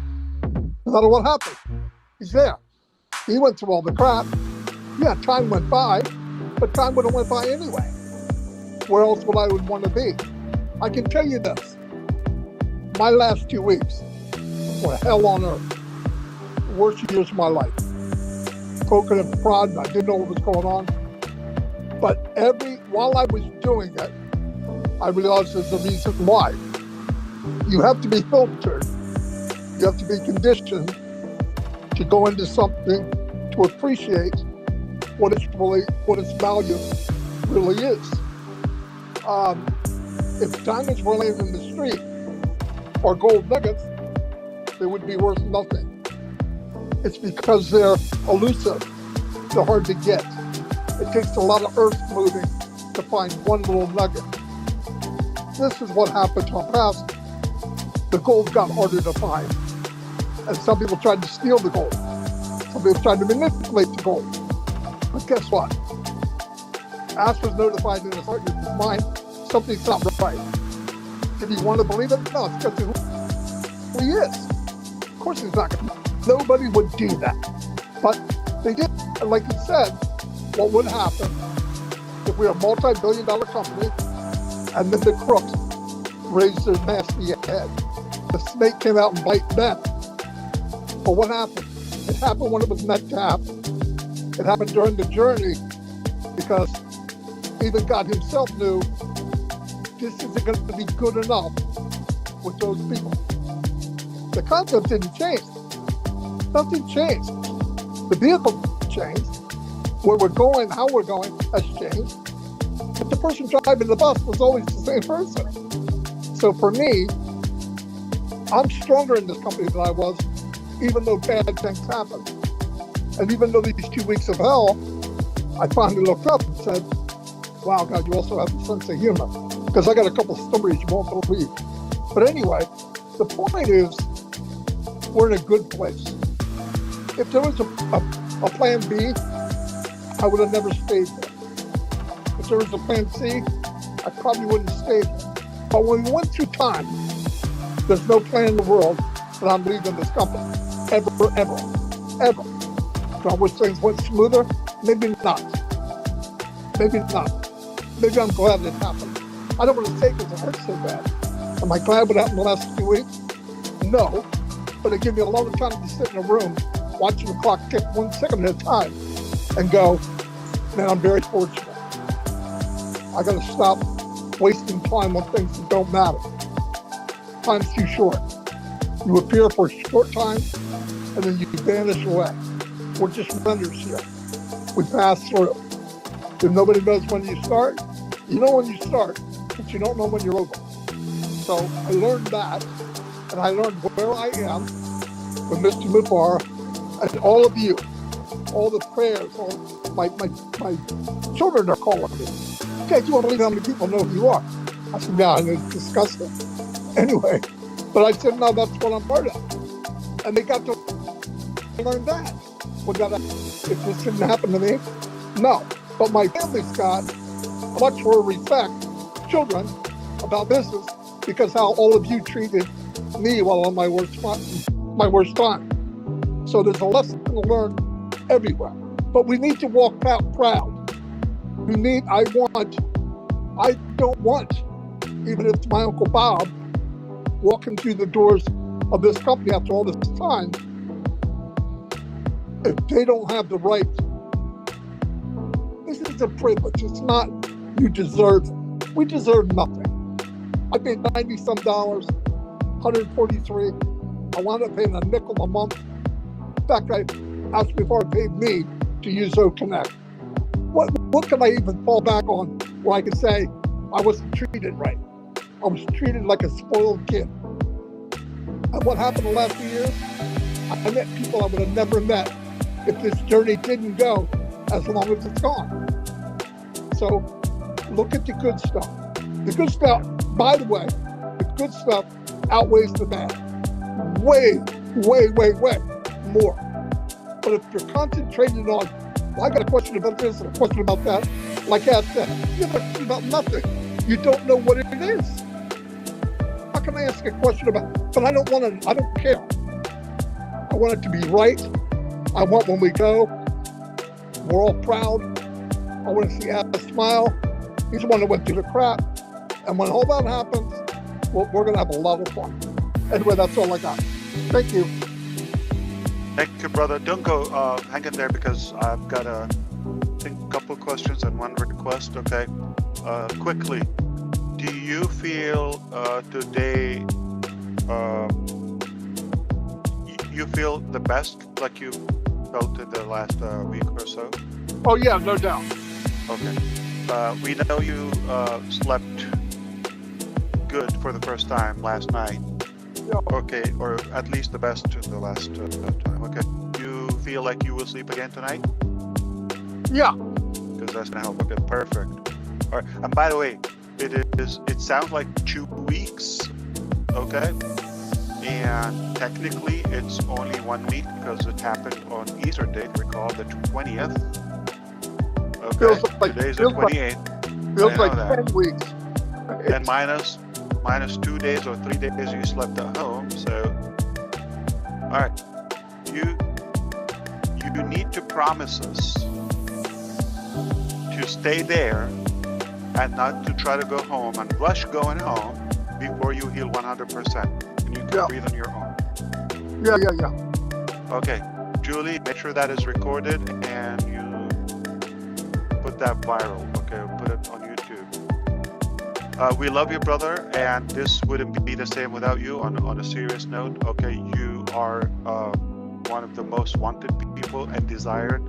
No matter what happened, he's there. He went through all the crap. Yeah, time went by, but time would have went by anyway. Where else would I want to be? I can tell you this. My last 2 weeks were hell on earth. Worst years of my life. Poking and prodding, I didn't know what was going on. But while I was doing it, I realized there's a reason why. You have to be filtered. You have to be conditioned to go into something to appreciate what its value really is. If diamonds were laying in the street or gold nuggets, they would be worth nothing. It's because they're elusive. They're hard to get. It takes a lot of earth moving to find one little nugget. This is what happened to our past. The gold got harder to find. And some people tried to steal the gold. Some people tried to manipulate the gold. But guess what? Ash was notified in his heart and his mind, something's not right. Did he want to believe it? No, it's because of who he is. Of course he's not going to. Nobody would do that. But they did. And like you said, what would happen if we were a multi-billion-dollar company and then the crooks raised their nasty head? The snake came out and bite them. But what happened? It happened when it was meant to happen. It happened during the journey because even God himself knew this isn't going to be good enough with those people. The concept didn't change. Nothing changed. The vehicle changed. Where we're going, how we're going has changed. But the person driving the bus was always the same person. So for me, I'm stronger in this company than I was, even though bad things happened. And even though these 2 weeks of hell, I finally looked up and said, wow, God, you also have a sense of humor. Because I got a couple stories you won't believe. But anyway, the point is, we're in a good place. If there was a plan B, I would have never stayed there. If there was a plan C, I probably wouldn't have stayed there. But when we went through time, there's no plan in the world that I'm leaving this company. Ever. Do I wish things went smoother? Maybe not. Maybe not. Maybe I'm glad it happened. I don't want to say because it hurts so bad. Am I glad what happened the last few weeks? No. But it gave me a lot of time to sit in a room, watching the clock tick 1 second at a time, and go, man, I'm very fortunate. I got to stop wasting time on things that don't matter. Time's too short. You appear for a short time, and then you vanish away. We're just vendors here. We pass through. If nobody knows when you start, you know when you start, but you don't know when you're over. So I learned that, and I learned where I am with Mr. MUFAREH and all of you, all the prayers, all my children are calling me. Okay, you won't believe how many people know who you are. I said, yeah, it's disgusting. Anyway, but I said, no, that's what I'm part of. And they got to learn that. If this didn't happen to me, no. But my family's got much more respect, children, about business because how all of you treated me while on my worst time. So there's a lesson to learn everywhere. But we need to walk out proud. I don't want, even if it's my Uncle Bob, walking through the doors of this company after all this time, if they don't have the right. This is a privilege. It's not you deserve it. We deserve nothing. I paid $90-some, 143. I wound up paying a nickel a month. In fact, I asked before it paid me to use OConnect. What can I even fall back on where I can say I wasn't treated right? I was treated like a spoiled kid. And what happened the last few years? I met people I would have never met if this journey didn't go as long as it's gone. So look at the good stuff. The good stuff, by the way, the good stuff outweighs the bad. Way more. But if you're concentrated on, well, I got a question about this and a question about that, like I said, you have a question about nothing. You don't know what it is. How can I ask a question about, but I don't care. I want it to be right. I want when we go, we're all proud. I want to see Al smile. He's the one that went through the crap. And when all that happens, we're going to have a lot of fun. Anyway, that's all I got. Thank you.
Thank you, brother. Don't go, hang in there because I've got a couple questions and one request. Okay. Quickly, do you feel today you feel the best like you felt in the last week or so?
Oh yeah, no doubt.
Okay. We know you slept good for the first time last night.
Yeah.
Okay, or at least the best in the last time. Okay. You feel like you will sleep again tonight?
Yeah.
Because that's gonna help. Okay, perfect. All right. And by the way, it sounds like 2 weeks. Okay. And technically, it's only 1 week because it happened on Easter date. Recall the 20th. Okay. Today's the 28th.
Feels like 10 weeks.
And minus 2 days or 3 days you slept at home. So, all right, you need to promise us to stay there and not to try to go home and rush going home before you heal 100%. And you can breathe on your own.
Yeah.
Okay, Julie, make sure that is recorded and you put that viral. Okay, put it on YouTube. We love you, brother, and this wouldn't be the same without you. On a serious note, okay, you are one of the most wanted people and desired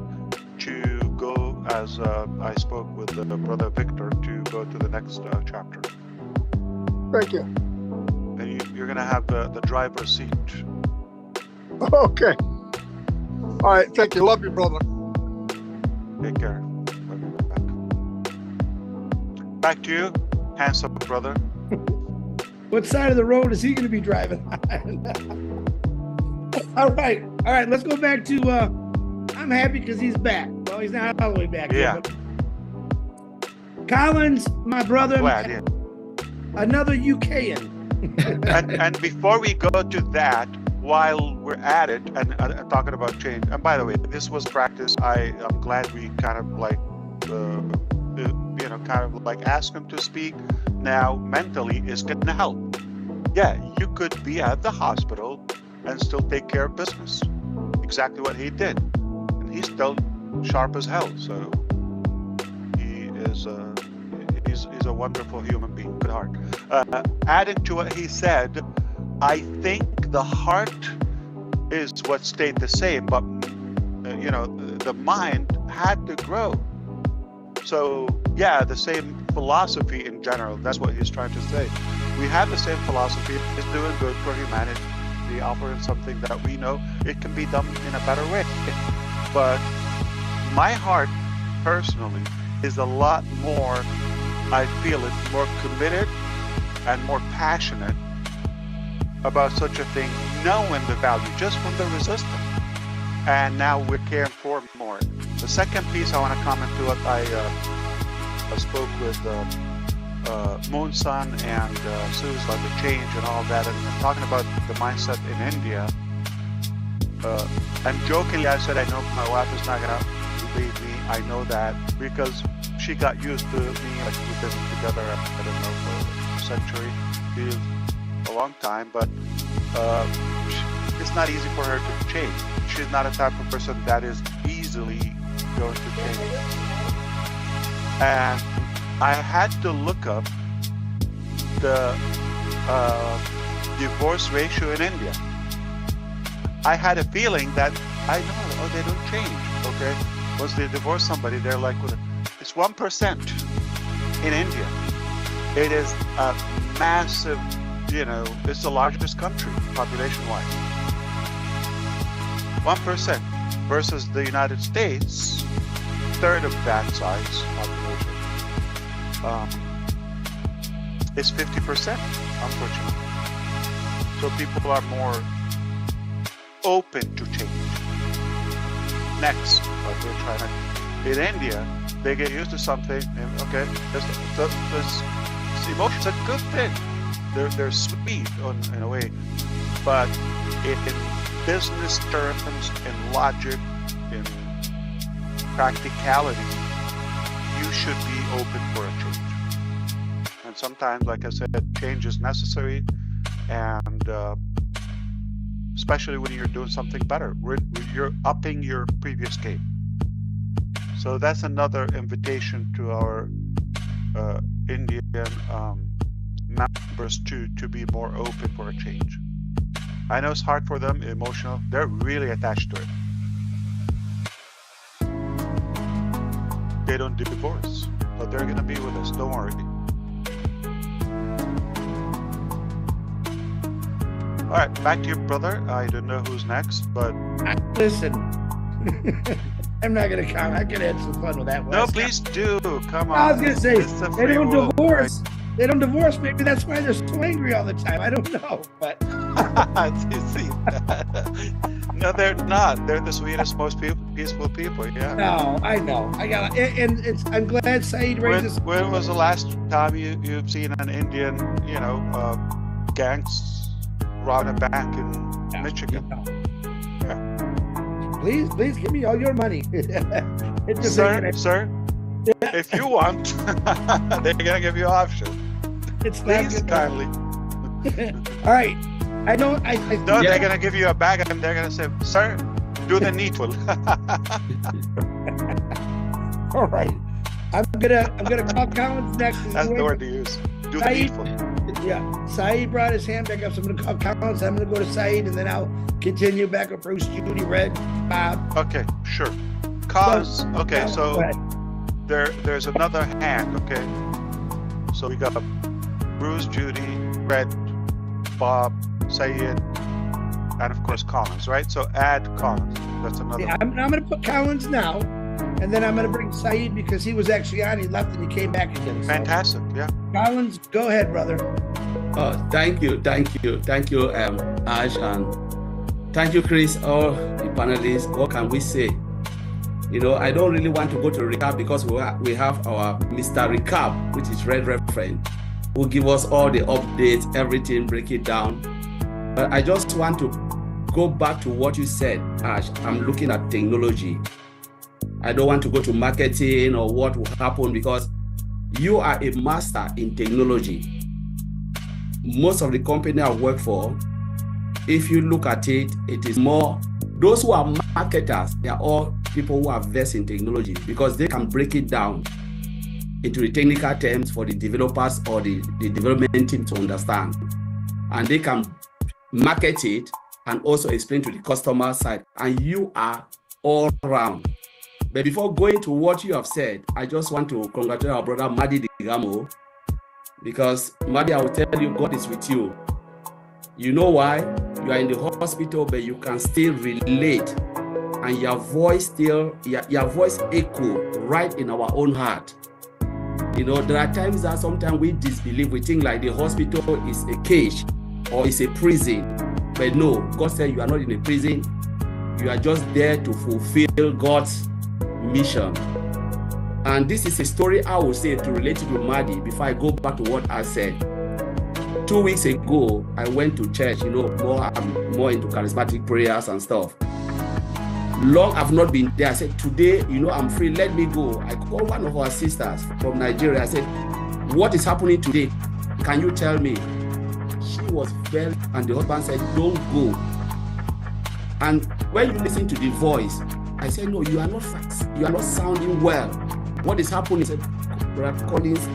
to go, as I spoke with the brother Victor, to go to the next chapter.
Thank you.
And you're gonna have the driver's seat.
Okay. All right. Thank you. Love you, brother.
Take care. Love you. Back to you. Handsome brother.
What side of the road is he going to be driving on? All right. Let's go back to, I'm happy because he's back. Well, he's not all the way back.
Yeah.
Yet, Collins, my brother,
Glad, yeah.
another UKian.
and before we go to that, while we're at it and talking about change, and by the way, this was practice. I'm glad we kind of like, kind of like ask him to speak. Now, mentally is going to help. Yeah, you could be at the hospital and still take care of business. Exactly what he did. And he's still sharp as hell. So he is he's a wonderful human being, good heart. Adding to what he said, I think the heart is what stayed the same, but the mind had to grow. So yeah, the same philosophy in general, that's what he's trying to say. We have the same philosophy, it's doing good for humanity, offering something that we know it can be done in a better way. But my heart personally is a lot more, I feel it, more committed and more passionate about such a thing, knowing the value just from the resistance. And now we're caring for more. The second piece I want to comment to it, I spoke with Moon Sun and Sue's about the change and all that, and talking about the mindset in India. And jokingly, I said, I know my wife is not going to leave me. I know that because she got used to me, like we've been together, I don't know, for a century, a long time, but it's not easy for her to change. She's not a type of person that is easily going to change. And I had to look up the divorce ratio in India. I had a feeling that I know, they don't change, okay? Once they divorce somebody, they're like, it's 1% in India. It is a massive, it's the largest country population-wise. 1% versus the United States, third of that size population. It's 50%, unfortunately. So people are more open to change. Next, what they're trying to, in India, they get used to something, and okay, this emotion is a good thing. They're sweet in a way, but in business terms, in logic, in practicality, you should be open for a change. And sometimes, like I said, change is necessary, and especially when you're doing something better, you're upping your previous game. So that's another invitation to our Indian members to be more open for a change. I know it's hard for them, emotional. They're really attached to it. They don't divorce, but they're gonna be with us. Don't worry. All right, back to you, brother. I don't know who's next, but
listen. I'm not gonna comment. I could have some fun with that one.
No, please do. Come on.
I was gonna say they don't divorce.
Right?
They don't divorce. Maybe that's why they're so angry all the time. I don't know, but
no, they're not. They're the sweetest, most peaceful people. Yeah.
No, I know. I got it, and I'm glad Saeed raises.
When was the last time you've seen an Indian, gangs robbing a bank in Michigan?
Yeah. Please give me all your money.
Sir, yeah. If you want, they're gonna give you an option.
It's
please kindly.
All right. I know.
No, they're gonna give you a bag and they're gonna say, "Sir, do the needful."
All right. I'm gonna call Collins next.
That's the word to use. Do the needful.
Yeah. Saeed brought his hand back up, so I'm gonna call Collins. I'm gonna go to Saeed, and then I'll continue back with Bruce, Judy, Red, Bob.
Okay, sure. Okay, so there's another hand. Okay. So we got Bruce, Judy, Red, Bob, Saeed, and of course Collins, right? So add Collins. That's another.
Yeah, I'm going to put Collins now, and then I'm going to bring Saeed because he was actually on. He left and he came back again. So.
Fantastic, yeah.
Collins, go ahead, brother.
Thank you, Ash, and thank you, Chris, all the panelists. What can we say? I don't really want to go to recap because we have our Mr. Recap, which is Red Reference, who give us all the updates, everything, break it down. But I just want to go back to what you said, Ash. I'm looking at technology. I don't want to go to marketing or what will happen, because you are a master in technology. Most of the company I work for, if you look at it, it is more, those who are marketers, they are all people who are versed in technology, because they can break it down into the technical terms for the developers or the development team to understand. And they can market it and also explain to the customer side. And you are all around. But before going to what you have said, I just want to congratulate our brother Madi Digamo, because Madi, I will tell you, God is with you. You know why? You are in the hospital, but you can still relate, and your voice echo right in our own heart. You know, there are times that sometimes we disbelieve, we think like the hospital is a cage or is a prison. But no, God said you are not in a prison. You are just there to fulfill God's mission. And this is a story I will say to relate to Madi before I go back to what I said. 2 weeks ago, I went to church, you know, more into charismatic prayers and stuff. Long I've not been there. I said, today, you know, I'm free, let me go. I called one of our sisters from Nigeria. I said, what is happening today? Can you tell me? She was very, and the husband said, don't go. And when you listen to the voice, I said, no, you are not sounding well. What is happening? He said, Brother Collins,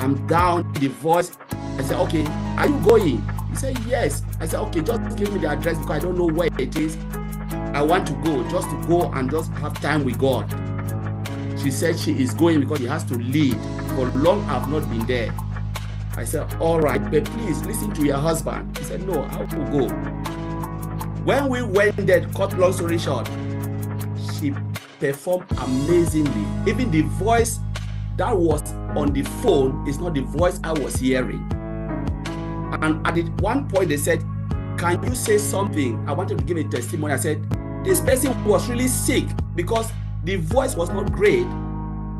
I'm down. The voice. I said, okay, are you going? He said, yes. I said, okay, just give me the address because I don't know where it is. I want to go, just to go and just have time with God. She said she is going because she has to lead. For long, I've not been there. I said, all right, but please listen to your husband. He said, no, I will go. When we went there, cut long story short, she performed amazingly. Even the voice that was on the phone is not the voice I was hearing. And at one point they said, can you say something? I wanted to give a testimony. I said, this person was really sick because the voice was not great,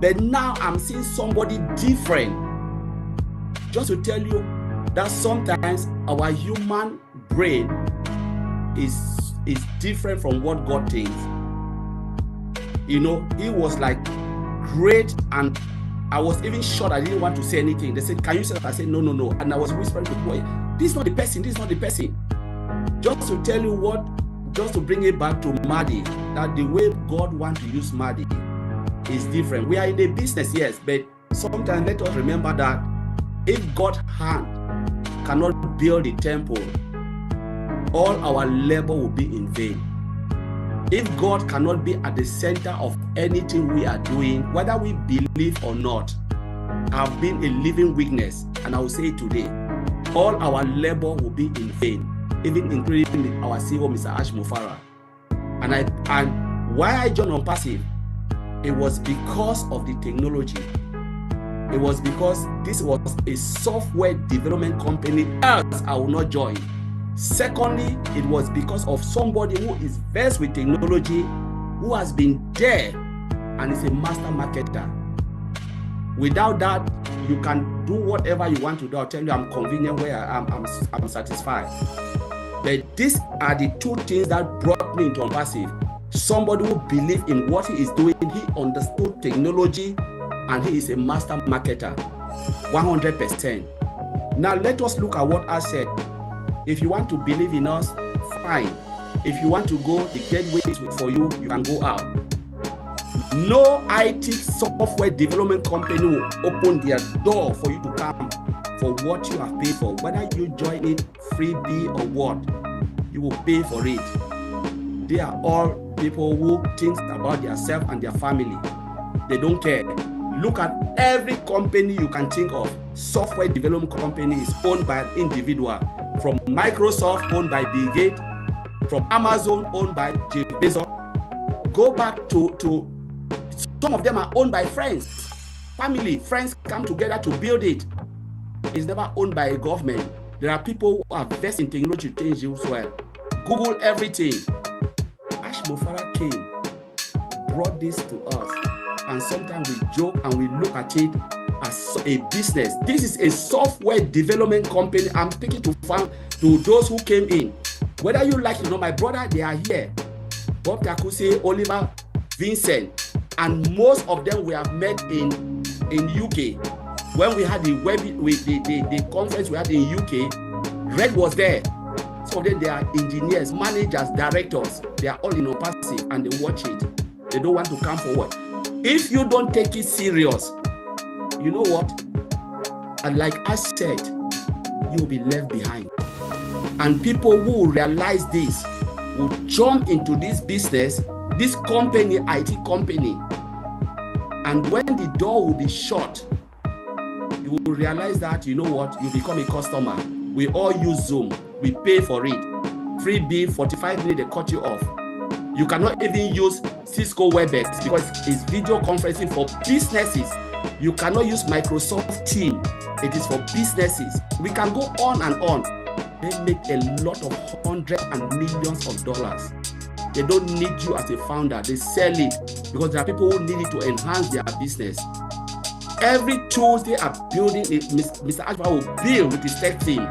but now I'm seeing somebody different. Just to tell you that sometimes our human brain is different from what God thinks. You know, it was like great, and I was even shocked. I didn't want to say anything. They said, can you say that? I said, no. And I was whispering to the boy, this is not the person, this is not the person. Just to tell you what, just to bring it back to Madi, that the way God wants to use Madi is different. We are in the business, yes, but sometimes let us remember that if God's hand cannot build the temple, all our labor will be in vain. If God cannot be at the center of anything we are doing, whether we believe or not, I've been a living witness, and I will say it today, all our labor will be in vain, even including our CEO, Mr. ASH MUFAREH. And why I joined on Passive, it was because of the technology. It was because this was a software development company, else I will not join. Secondly, it was because of somebody who is versed with technology, who has been there and is a master marketer. Without that, you can do whatever you want to do. I'll tell you, I'm convenient where I am, I'm satisfied. But these are the two things that brought me into Passive. Somebody who believed in what he is doing, he understood technology, and he is a master marketer, 100%. Now let us look at what I said. If you want to believe in us, fine. If you want to go, the gateway is for you, you can go out. No IT software development company will open their door for you to come for what you have paid for. Whether you join it freebie or what, you will pay for it. They are all people who think about themselves and their family. They don't care. Look at every company you can think of. Software development company is owned by an individual. From Microsoft, owned by Bill Gates. From Amazon, owned by Jeff Bezos. Go back to some of them are owned by friends. Family, friends come together to build it. It's never owned by a government. There are people who are versed in technology to change as well. Google everything. ASH MUFAREH came, brought this to us. And sometimes we joke and we look at it as a business. This is a software development company. I'm speaking to those who came in. Whether you like it or not, my brother, they are here. Bob Takuse, Oliver, Vincent, and most of them we have met in UK. When we had the conference we had in UK, Red was there. Some of them, they are engineers, managers, directors. They are all in passive and they watch it. They don't want to come forward. If you don't take it serious, you know what? And like I said, you will be left behind. And people who will realize this will jump into this business, this company, IT company. And when the door will be shut, you will realize that, you know what, you become a customer. We all use Zoom. We pay for it. Free bill, 45 minutes, they cut you off. You cannot even use Cisco WebEx because it's video conferencing for businesses. You cannot use Microsoft Teams. It is for businesses. We can go on and on. They make a lot of hundreds and millions of dollars. They don't need you as a founder. They sell it because there are people who need it to enhance their business. Every tool they are building, Mr. Ashba will build with his tech team.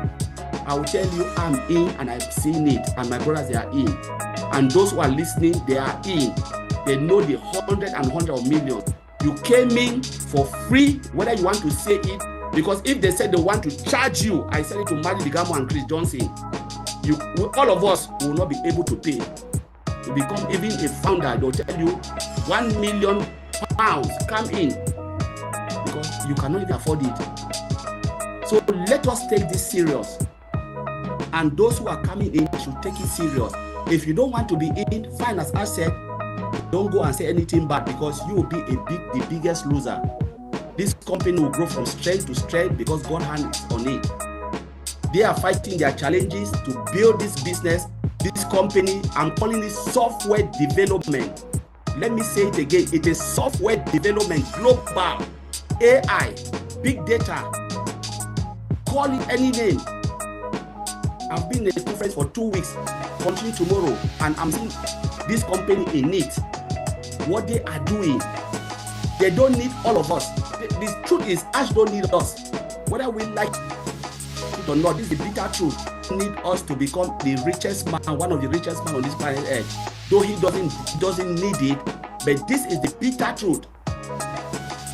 I will tell you, I'm in and I've seen it, and my brothers, they are in. And those who are listening, they are in. They know the hundreds of millions. You came in for free, whether you want to say it, because if they said they want to charge you, I said it to Maddie Digamo and Chris Johnson, all of us will not be able to pay. To become even a founder, they'll tell you £1 million, come in, because you cannot even afford it. So let us take this serious. And those who are coming in should take it serious. If you don't want to be in, fine, as I said, don't go and say anything bad because you will be the biggest loser. This company will grow from strength to strength because God's hand is on it. They are fighting their challenges to build this business, this company. I'm calling it software development. Let me say it again. It is software development, global, AI, big data. Call it any name. I've been in a conference for 2 weeks, continue tomorrow, and I'm seeing this company in it. What they are doing, they don't need all of us. The truth is, ASH don't need us. Whether we like it or not, this is the bitter truth. They need us to become the richest man, one of the richest men on this planet Earth. Though he doesn't need it, but this is the bitter truth.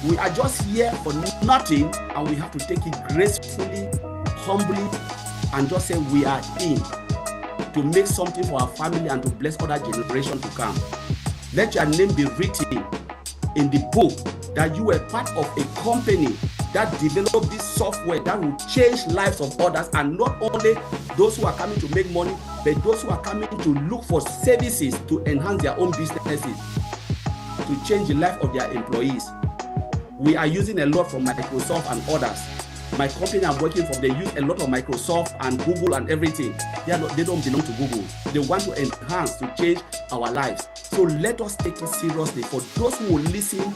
We are just here for nothing, and we have to take it gracefully, humbly, and just say we are in to make something for our family and to bless other generations to come. Let your name be written in the book that you were part of a company that developed this software that will change lives of others, and not only those who are coming to make money, but those who are coming to look for services to enhance their own businesses, to change the life of their employees. We are using a lot from Microsoft and others. My company I'm working for, they use a lot of Microsoft and Google and everything. They don't belong to Google. They want to enhance, to change our lives. So let us take it seriously. For those who will listen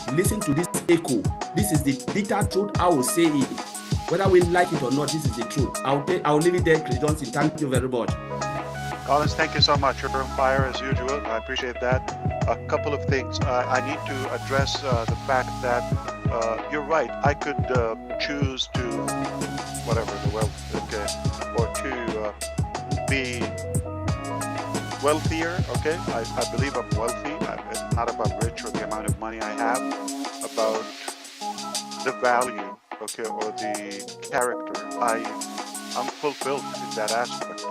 to this echo. This is the bitter truth. I will say it. Whether we like it or not, this is the truth. I'll leave it there, Chris Johnson. Thank you very much.
Collins, thank you so much. You're on fire as usual. I appreciate that. A couple of things. I need to address the fact that you're right. I could choose to, whatever the wealth, okay, or to be wealthier, okay? I believe I'm wealthy. It's not about rich or the amount of money I have, about the value, okay, or the character. I'm fulfilled in that aspect.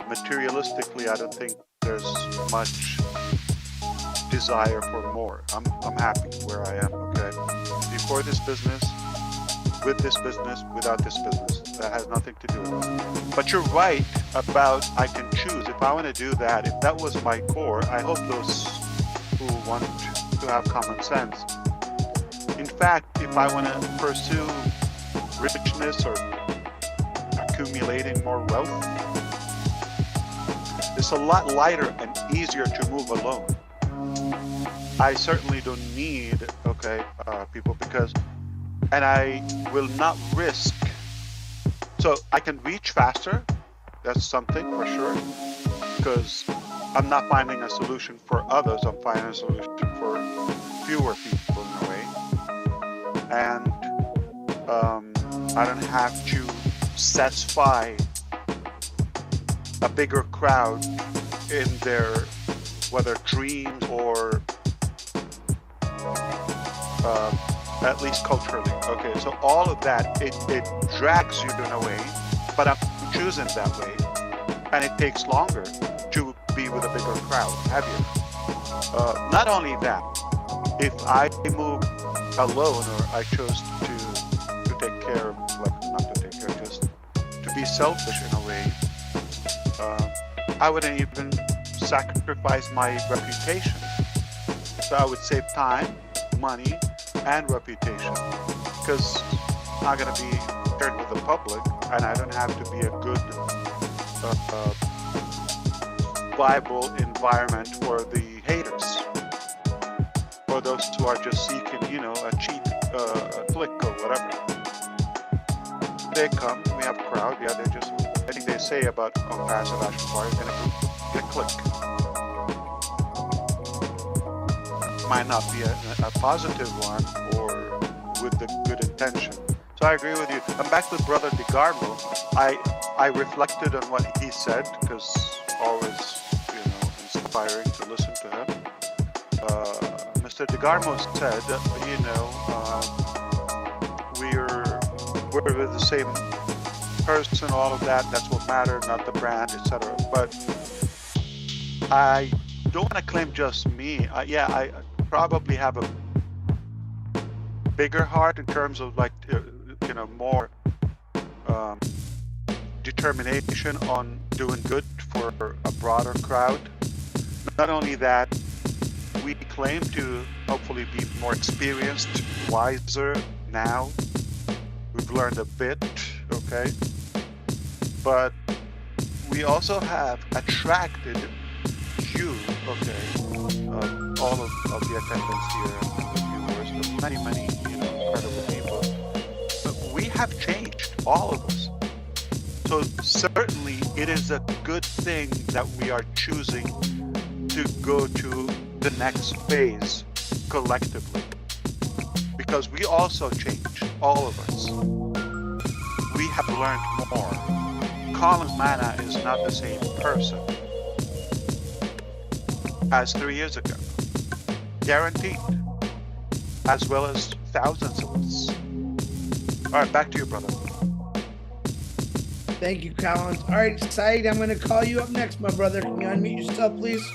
Materialistically, I don't think there's much desire for more. I'm happy where I am, okay? Before this business, with this business, without this business. That has nothing to do with it. But you're right about I can choose. If I want to do that, if that was my core, I hope those who want to have common sense. In fact, if I want to pursue richness or accumulating more wealth, it's a lot lighter and easier to move alone. I certainly don't need, okay, people, because, and I will not risk. So I can reach faster. That's something for sure, because I'm not finding a solution for others. I'm finding a solution for fewer people in a way. And I don't have to satisfy a bigger crowd in their, whether dreams or at least culturally. Okay, so all of that, it drags you in a way, but I'm choosing that way, and it takes longer to be with a bigger crowd. Have you? Not only that, if I move alone, or I chose to take care of, well, not to take care, just to be selfish in a way, I wouldn't even sacrifice my reputation. So I would save time, money, and reputation, because I'm not going to be shared with the public, and I don't have to be a good, viable environment for the haters, or those who are just seeking, you know, a cheap click or whatever. They come, we have a crowd, yeah, they just, I think they say about passive ASH MUFAREH, it's gonna get a click. Might not be a positive one or with the good intention. So I agree with you. And back to Brother DeGarmo, I reflected on what he said, because always, you know, inspiring to listen to him. Mr. DeGarmo said, you know, we're with the same person, all of that. That's what matters, not the brand, etc. But I don't want to claim just me. Yeah, I probably have a bigger heart in terms of, like, you know, more determination on doing good for a broader crowd. Not only that, we claim to hopefully be more experienced, wiser now. We've learned a bit, okay? But we also have attracted you, okay, all of the attendants here and the viewers, but many, you know, incredible people. But we have changed, all of us. So certainly it is a good thing that we are choosing to go to the next phase collectively, because we also changed, all of us. We have learned more. Colin Manna is not the same person as 3 years ago, guaranteed, as well as thousands of us. All right, back to you, brother.
Thank you, Collins. All right, Saeed, I'm going to call you up next, my brother. Can you unmute yourself, please?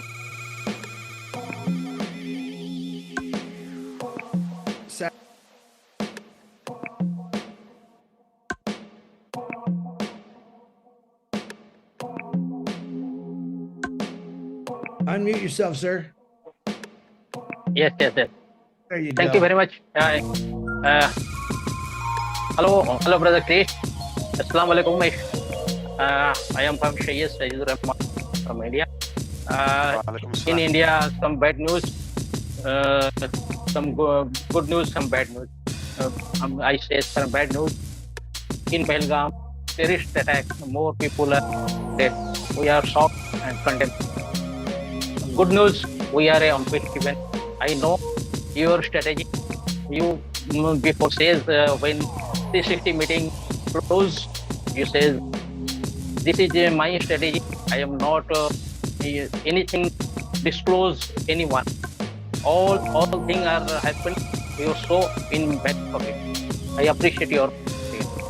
Unmute yourself, sir.
Yes.
There you go.
Thank you very much. Hello, brother Chris. Assalamu alaikum. I am from Shayes from India. In India, some bad news, some good news, some bad news. I say some bad news. In Belgaum, terrorist attack, more people are dead. We are shocked and condemned. Good news, we are on peace event. I know your strategy. You before says when 360 meeting close, you say this is my strategy. I am not anything disclose anyone. All things are happening. You so in back of it. I appreciate your.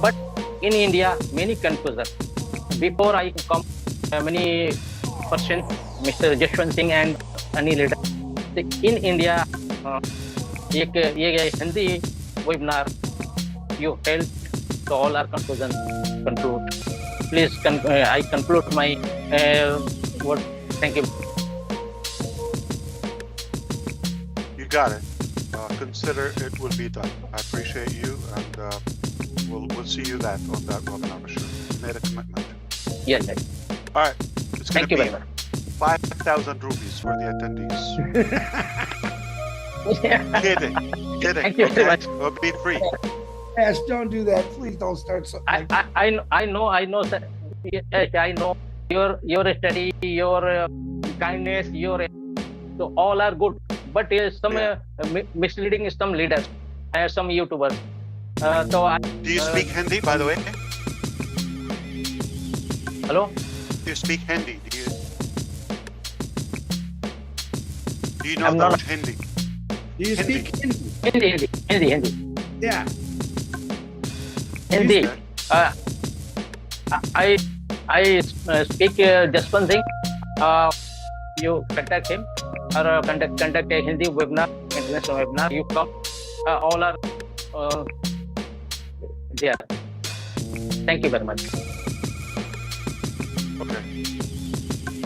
But in India, many confusion. Before I come, many person, Mr. Jashwant Singh and Anil Leader. In India, ये Hindi webinar you held, so all our confusion conclude. Please, I conclude my word. Thank you.
You got it. Consider it will be done. I appreciate you, and we'll see you on that webinar for sure. Made a commitment.
Yes.
All right. It's going to be
Thank you very much.
5,000 rupees for the attendees. Kidding.
Thank you very much.
It'll be free.
Ash, don't do that. Please don't start something.
I know, sir. Yes, I know your study, your kindness, so all are good. But some misleading some leaders and some YouTubers.
Do you speak Hindi, by the way?
Hello?
you speak Hindi? Do you know
I'm
the
not-
word Hindi?
Do you
Hindi.
speak Hindi?
Hindi.
Yeah.
Hindi. I speak just one thing. You contact him or contact a Hindi webinar, international webinar. You come. All are there. Thank you very much.
Okay.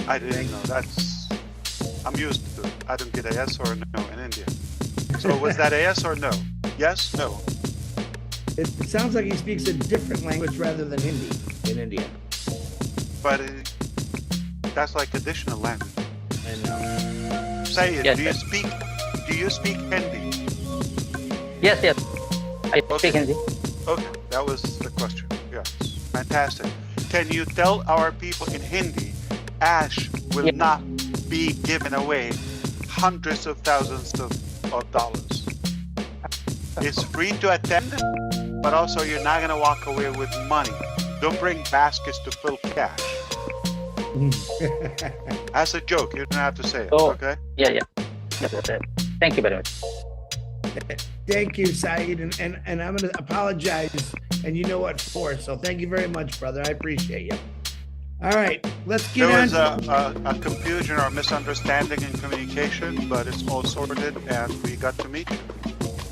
I didn't know. I'm used to it. I don't get a yes or a no in India. So was that a yes or no? Yes, no.
It sounds like he speaks a different language rather than Hindi in India.
But that's like additional language.
I know.
Say it.
Yes,
do
yes.
you speak Hindi?
Yes. I speak Hindi.
Okay, that was the question. Yes, fantastic. Can you tell our people in Hindi, ASH will not be giving away hundreds of thousands of dollars? It's free to attend, but also you're not going to walk away with money. Don't bring baskets to fill cash. That's a joke. You don't have to say it,
Oh.
okay?
Yeah. Yes. Thank you very much.
Thank you, Saeed, and I'm going to apologize, and you know what for. So thank you very much, brother. I appreciate you. All right, let's get
There
on.
was a confusion or misunderstanding in communication, but it's all sorted, and we got to meet you.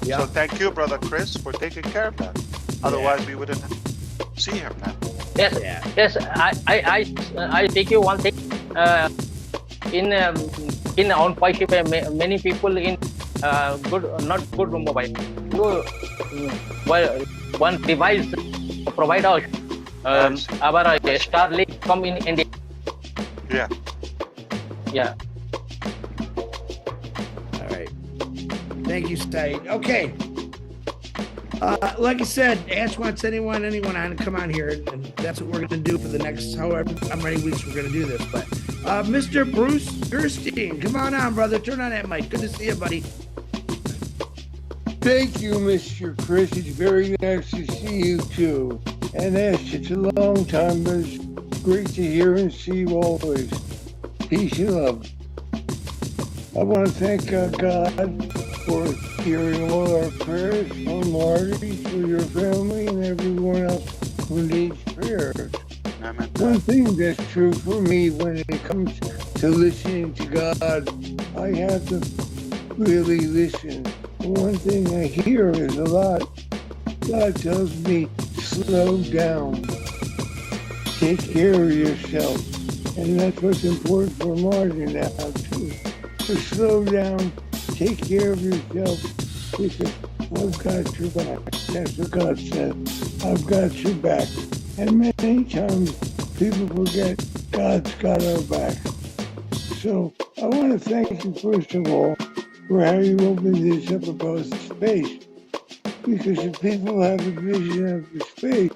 Yeah.
So thank you, Brother Chris, for taking care of that. Otherwise, we wouldn't see him now.
Yes.
Yeah.
Yes. I speak you one thing. In on Poiship, many people in not good mobile. One device provide us our Starlink come in India.
Yeah.
Yeah.
All right. Thank you, Saeed. Okay. Like I said, Ash wants anyone on to come on here, and that's what we're going to do for the next however many weeks we're going to do this. But Mr. Bruce Gerstein, come on, brother. Turn on that mic. Good to see you, buddy.
Thank you, Mr. Chris. It's very nice to see you too. And Ash, it's a long time, but it's great to hear and see you always. Peace and love. I want to thank God for hearing all our prayers for Marty, for your family, and everyone else who needs prayers.
Amen.
One thing that's true for me when it comes to listening to God, I have to really listen. One thing I hear is a lot. God tells me, slow down. Take care of yourself. And that's what's important for Martin now, too. To slow down, take care of yourself, because I've got your back. That's what God said. I've got your back. And many times people forget God's got our back. So I want to thank you, first of all, for how you opened this up about space. Because if people have a vision of the space,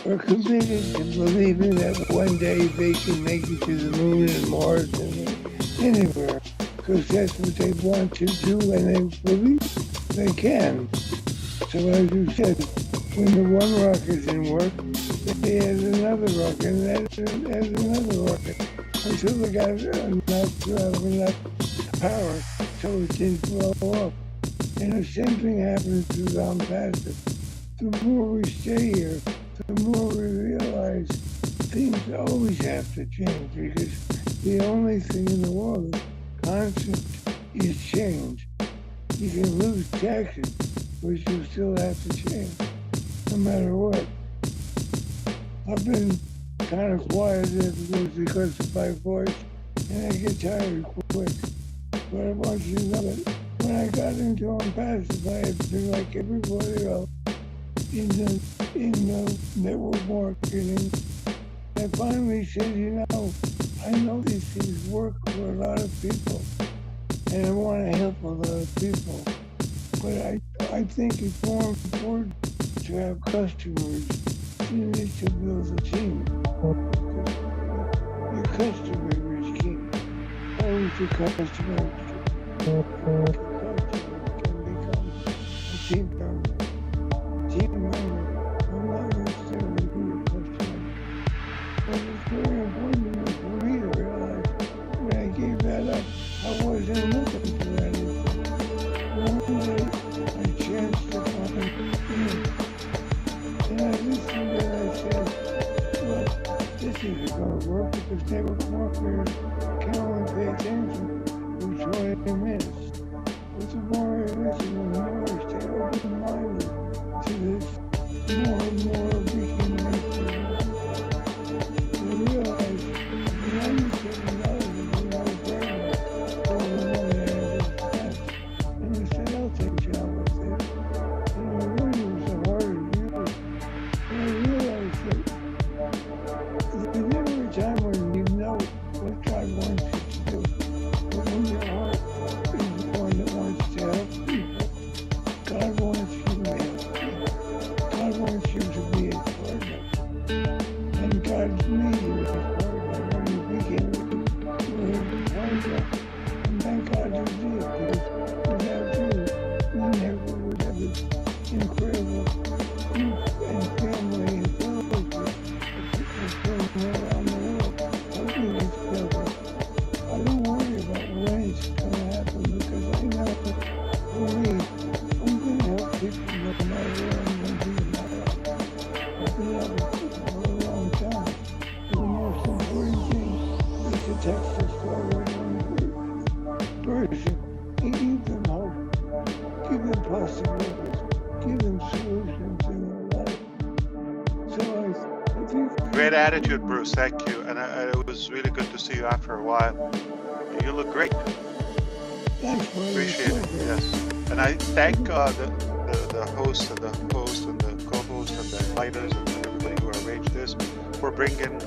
are committed to believing that one day they can make it to the moon and Mars and anywhere, because that's what they want to do and they believe they can. So as you said, when the one rocket didn't work, they had another rocket and had another rocket until they got enough to have enough power so it didn't blow up. And the same thing happens with passive. The more we stay here, the more we realize things always have to change, because the only thing in the world constant is change. You can lose taxes, but you still have to change, no matter what. I've been kind of quiet because of my voice, and I get tired quick. But I want you to know that when I got into Unpassive, I had been like everybody else in the network marketing. I finally said, I know these things work for a lot of people, and I want to help a lot of people. But I think it's more important to have customers than it is to build a team. Your customer is king. Always your customer can become a team member. Team member will not necessarily be a customer. But it's very difficult work because they were workers can only pay attention to 20 minutes. But the more I listen, the more I stay open-minded to this, more and more we can make it. I realize when I used technology when I was pregnant, all the money I had was spent. And I said, I'll take a job with this. And I learned it was so hard to do. And I realized that there's never a time when you know what God wants you to do. But when your heart is the one that wants to help people, God wants you to help people. God wants you to be his partner. And God's made you his partner when you became his partner. And thank God you did, because without you, we never would have this incredible group and family and fellowship of people around the world. Helping each other. I don't worry about when it's going to happen because I know for me, I'm going to help people no matter where I'm going to be in my life. I've been helping people for a long time. The most important thing is to touch the story one person. Give them hope. Give them possibilities. Give them solutions in their life. So I think...
Great attitude, Bruce. Thank you. And it was really good to see you after a while. You look great.
Thanks, brother.
Appreciate it. Yes. And I thank the host and the host and the co-host and the inviters and everybody who arranged this for bringing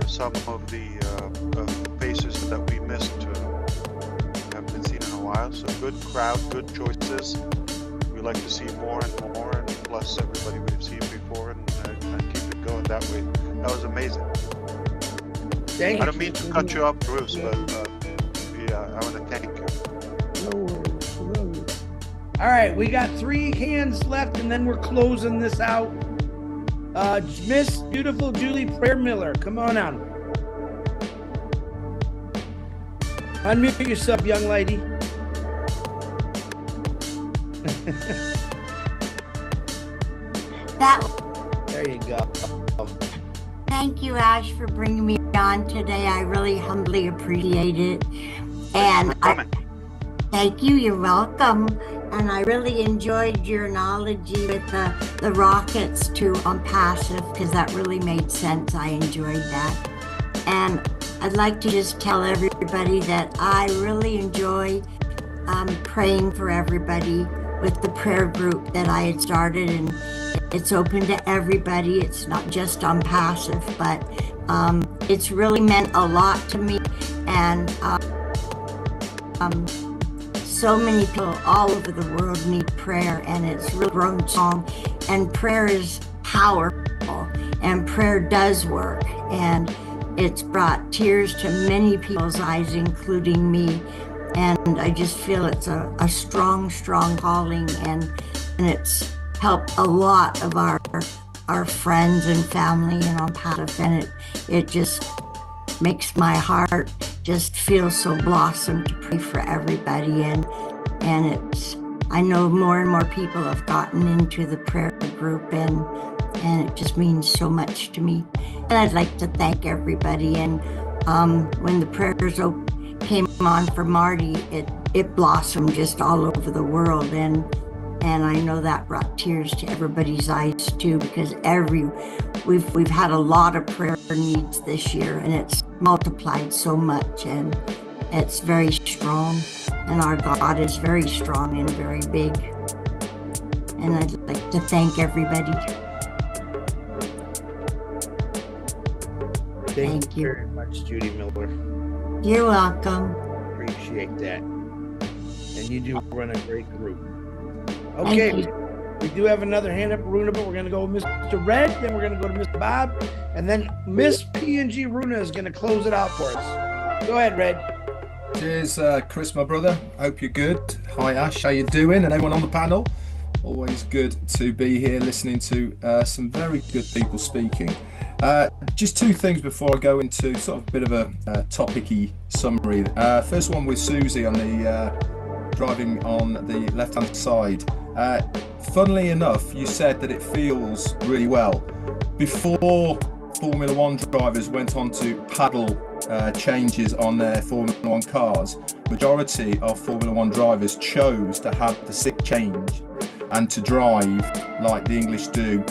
some of the faces that we missed have been seen in a while. So good crowd, good choices. We like to see more and more, and plus everybody we've seen before, and keep it going that way. That was amazing.
Thank you.
I don't mean to cut you off, Bruce, but yeah, I want to thank you.
No worries. Love you.
All right, we got 3 hands left, and then we're closing this out. Miss Beautiful Julie Prayer Miller, come on out. Unmute yourself, young lady. There you go.
Thank you, Ash, for bringing me on today. I really humbly appreciate it. And thank you. You're welcome. And I really enjoyed your analogy with the rockets to passive, because that really made sense. I enjoyed that. And I'd like to just tell everybody that I really enjoy praying for everybody with the prayer group that I had started, and it's open to everybody. It's not just on passive, but it's really meant a lot to me. And so many people all over the world need prayer, and it's really grown strong. And prayer is powerful, and prayer does work. And it's brought tears to many people's eyes, including me. And I just feel it's a strong, strong calling, and it's helped a lot of our friends and family and on passive, and it just makes my heart just feel so blossom to pray for everybody. And it's, I know more and more people have gotten into the prayer group, and it just means so much to me. And I'd like to thank everybody. And when the prayers came on for Marty, it blossomed just all over the world, and I know that brought tears to everybody's eyes too, because we've had a lot of prayer needs this year, and it's multiplied so much, and it's very strong, and our God is very strong and very big. And I'd like to thank everybody.
Thank you very much, Judy Miller.
You're welcome.
Appreciate that. And you do run a great group. Okay, we do have another hand up, Runa, but we're going to go with Mr. Red, then we're going to go to Mr. Bob, and then Miss P&G Runa is going to close it out for us. Go ahead, Red.
Cheers, Chris, my brother. Hope you're good. Hi, Ash. How you doing? And everyone on the panel. Always good to be here listening to some very good people speaking. Just 2 things before I go into sort of a bit of a topic-y summary. First one with Susie on the driving on the left-hand side. Funnily enough, you said that it feels really well. Before Formula One drivers went on to paddle changes on their Formula One cars, majority of Formula One drivers chose to have the stick change and to drive like the English do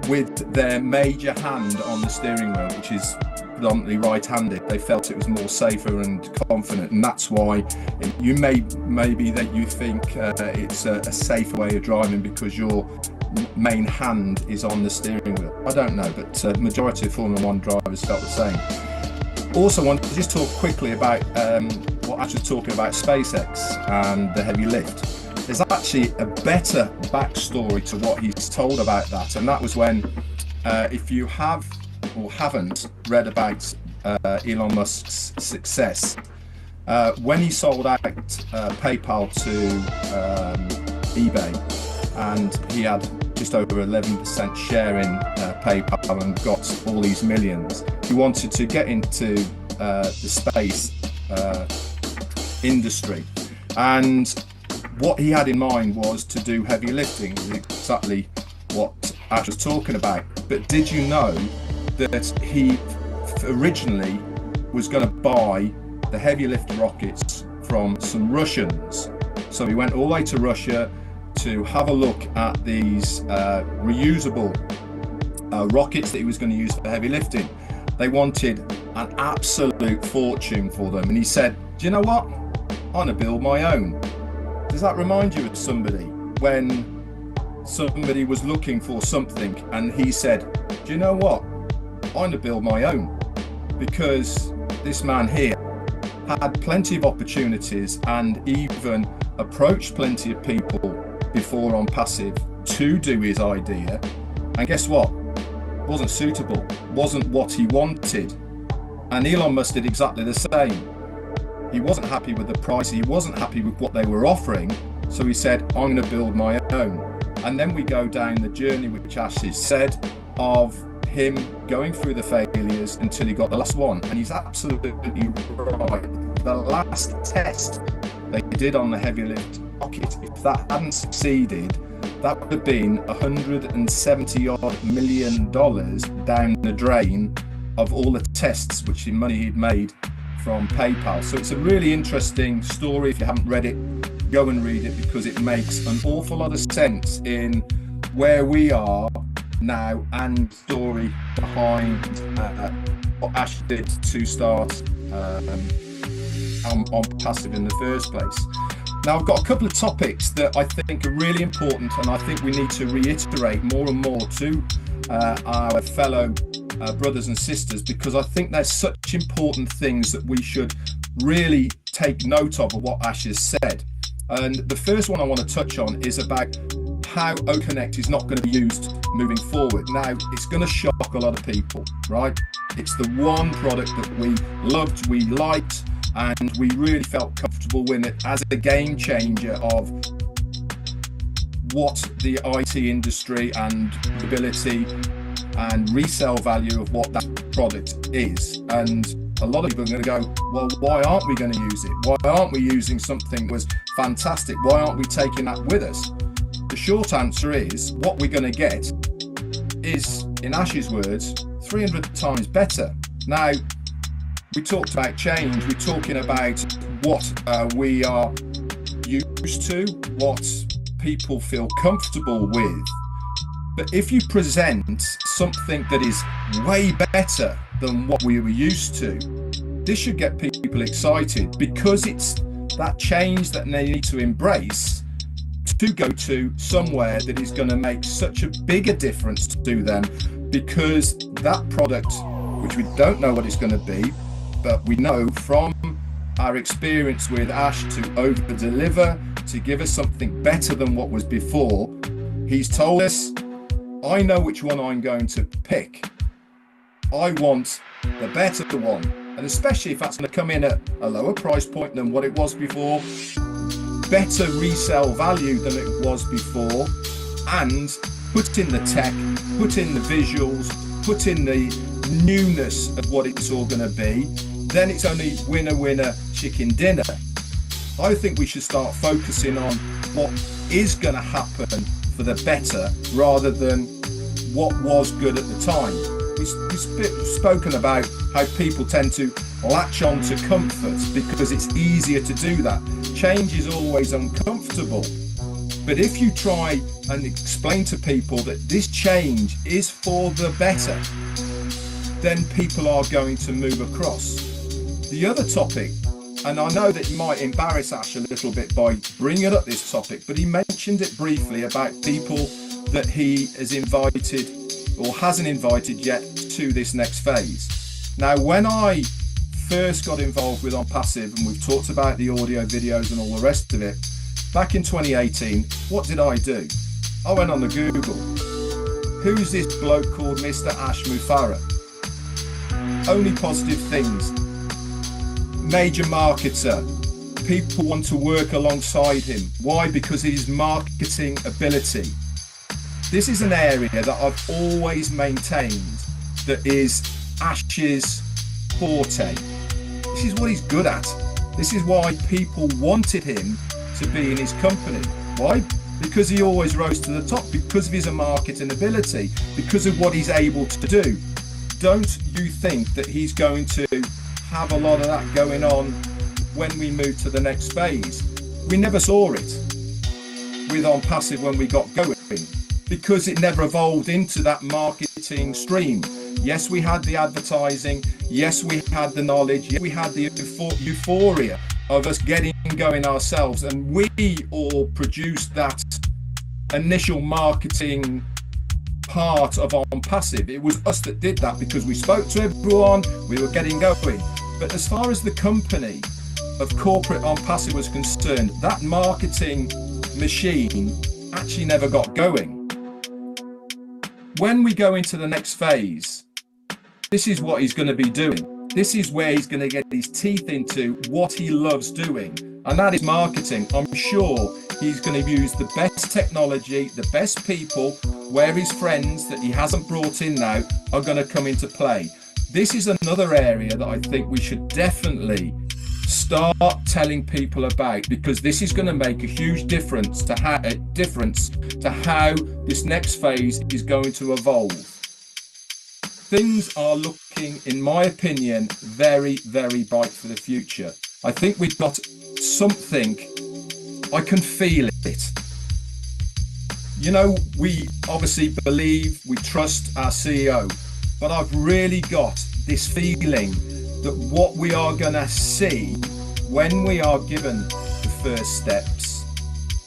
with their major hand on the steering wheel, which is predominantly right-handed. They felt it was more safer and confident, and that's why maybe that you think it's a safer way of driving because your main hand is on the steering wheel. I don't know, but majority of Formula One drivers felt the same. Also want to just talk quickly about what Ash was talking about, SpaceX and the heavy lift. There's actually a better backstory to what he's told about that, and that was when, if you have or haven't read about Elon Musk's success, when he sold out PayPal to eBay, and he had just over 11% share in PayPal and got all these millions, he wanted to get into the space industry, and what he had in mind was to do heavy lifting, exactly what Ash was talking about. But did you know that he originally was going to buy the heavy lift rockets from some Russians? So he went all the way to Russia to have a look at these reusable rockets that he was going to use for heavy lifting. They wanted an absolute fortune for them, and he said, do you know what, I'm going to build my own. Does that remind you of somebody when somebody was looking for something and he said, do you know what, I'm going to build my own? Because this man here had plenty of opportunities and even approached plenty of people before on passive to do his idea, and guess what, wasn't suitable, wasn't what he wanted. And Elon Musk did exactly the same. He wasn't happy with the price, he wasn't happy with what they were offering, so he said, I'm going to build my own. And then we go down the journey, which Ash has said, of him going through the failures until he got the last one. And he's absolutely right. The last test they did on the heavy lift rocket, if that hadn't succeeded, that would have been $170 million down the drain of all the tests, which in money he'd made from PayPal. So it's a really interesting story. If you haven't read it, go and read it, because it makes an awful lot of sense in where we are now and story behind what Ash did to start on passive in the first place. Now I've got a couple of topics that I think are really important, and I think we need to reiterate more and more to our fellow brothers and sisters, because I think there's such important things that we should really take note of what Ash has said. And the first one I want to touch on is about how ONET is not going to be used moving forward. Now, it's going to shock a lot of people, right? It's the one product that we loved, we liked, and we really felt comfortable with it as a game changer of what the IT industry and ability and resale value of what that product is. And a lot of people are going to go, well, why aren't we going to use it? Why aren't we using something that was fantastic? Why aren't we taking that with us? The short answer is, what we're going to get is, in Ash's words, 300 times better. Now, we talked about change, we're talking about what we are used to, what people feel comfortable with. But if you present something that is way better than what we were used to, this should get people excited, because it's that change that they need to embrace to go to somewhere that is going to make such a bigger difference to them, because that product, which we don't know what it's going to be, but we know from our experience with Ash to over deliver, to give us something better than what was before. He's told us, I know which one I'm going to pick. I want the better one, and especially if that's going to come in at a lower price point than what it was before, better resale value than it was before, and put in the tech, put in the visuals, put in the newness of what it's all going to be, then it's only winner, winner, chicken dinner. I think we should start focusing on what is going to happen for the better, rather than what was good at the time. spoken about how people tend to latch on to comfort because it's easier to do that. Change is always uncomfortable. But if you try and explain to people that this change is for the better, then people are going to move across. The other topic, and I know that you might embarrass Ash a little bit by bringing up this topic, but he mentioned it briefly about people that he has invited or hasn't invited yet to this next phase. Now, when I first got involved with On Passive, and we've talked about the audio videos and all the rest of it, back in 2018, what did I do? I went on the Google. Who's this bloke called Mr. ASH MUFAREH? Only positive things. Major marketer. People want to work alongside him. Why? Because of his marketing ability. This is an area that I've always maintained that is Ash's forte. This is what he's good at. This is why people wanted him to be in his company. Why? Because he always rose to the top, because of his marketing ability, because of what he's able to do. Don't you think that he's going to have a lot of that going on when we move to the next phase? We never saw it with On Passive when we got going, because it never evolved into that marketing stream. Yes, we had the advertising. Yes, we had the knowledge. Yes, we had the euphoria of us getting going ourselves, and we all produced that initial marketing part of On Passive. It was us that did that because we spoke to everyone, we were getting going. But as far as the company of corporate On Passive was concerned, that marketing machine actually never got going. When we go into the next phase, this is what he's going to be doing. This is where he's going to get his teeth into what he loves doing, and that is marketing. I'm sure he's going to use the best technology, the best people, where his friends that he hasn't brought in now are going to come into play. This is another area that I think we should definitely start telling people about, because this is going to make a huge difference to how this next phase is going to evolve. Things are looking, in my opinion, very, very bright for the future. I think we've got something, I can feel it. You know, we obviously believe, we trust our CEO, but I've really got this feeling that what we are going to see when we are given the first steps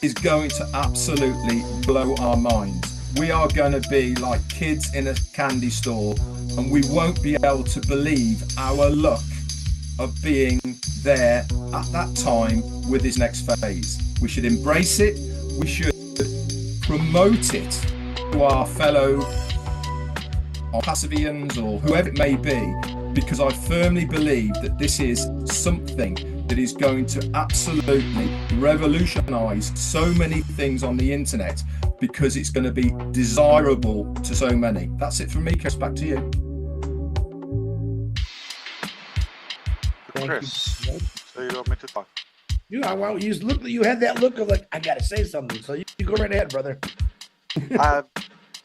is going to absolutely blow our minds. We are going to be like kids in a candy store, and we won't be able to believe our luck of being there at that time with this next phase. We should embrace it. We should promote it to our fellow Passivians or whoever it may be, because I firmly believe that this is something that is going to absolutely revolutionize so many things on the internet, because it's going to be desirable to so many. That's it from me, Chris. Back to you.
Chris, so you want me to talk?
You had that look of like, I got to say something. So you go right ahead, brother.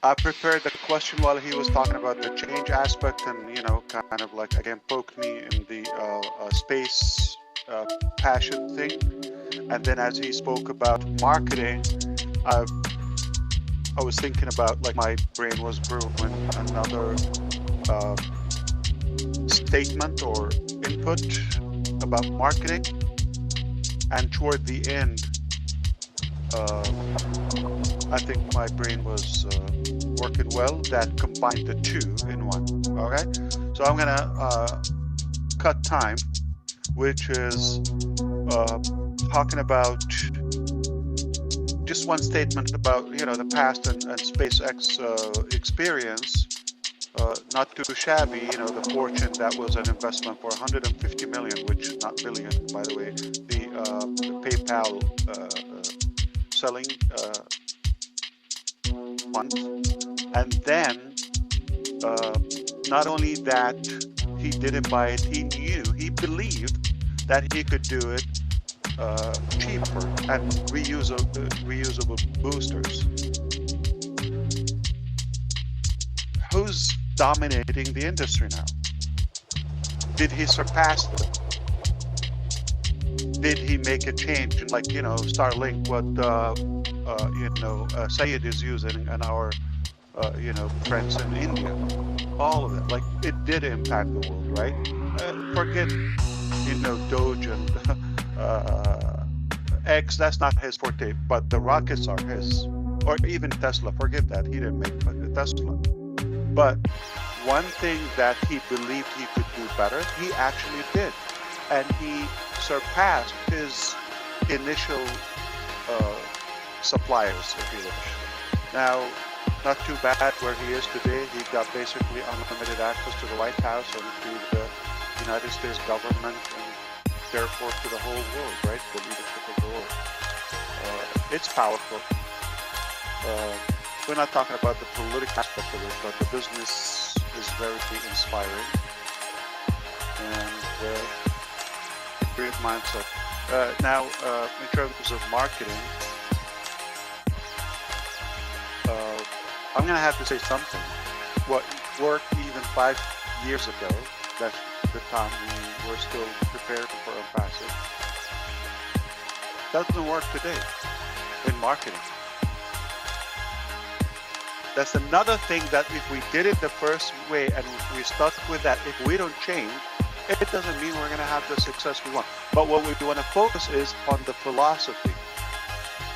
I prepared the question while he was talking about the change aspect, and kind of like again poked me in the space passion thing. And then as he spoke about marketing, I was thinking about, like, my brain was brewing another statement or input about marketing, and toward the end, I think my brain was working well, that combined the two in one. Okay, so I'm gonna cut time, which is talking about just one statement about the past and SpaceX experience. Not too shabby, the fortune that was an investment for 150 million, which not billion, by the way. The PayPal selling funds, and then not only that he didn't buy it, he believed that he could do it cheaper and reusable boosters. dominating the industry now. Did he surpass them? Did he make a change? Like, Starlink, what, Sayed is using, and our, friends in India. All of it. Like, it did impact the world, right? Forget, Doge and X, that's not his forte, but the rockets are his. Or even Tesla, forget that. He didn't make Tesla. But one thing that he believed he could do better, he actually did. And he surpassed his initial suppliers, if you wish. Now, not too bad where he is today. He got basically unlimited access to the White House and to the United States government, and therefore to the whole world, right? The leadership of the world. It's powerful. We're not talking about the political aspect of it, but the business is very inspiring. And great mindset. Now, in terms of marketing, I'm going to have to say something. What worked even 5 years ago, that's the time we were still prepared for Unpassive, doesn't work today in marketing. That's another thing that if we did it the first way and we stuck with that, if we don't change, it doesn't mean we're going to have the success we want. But what we want to focus is on the philosophy,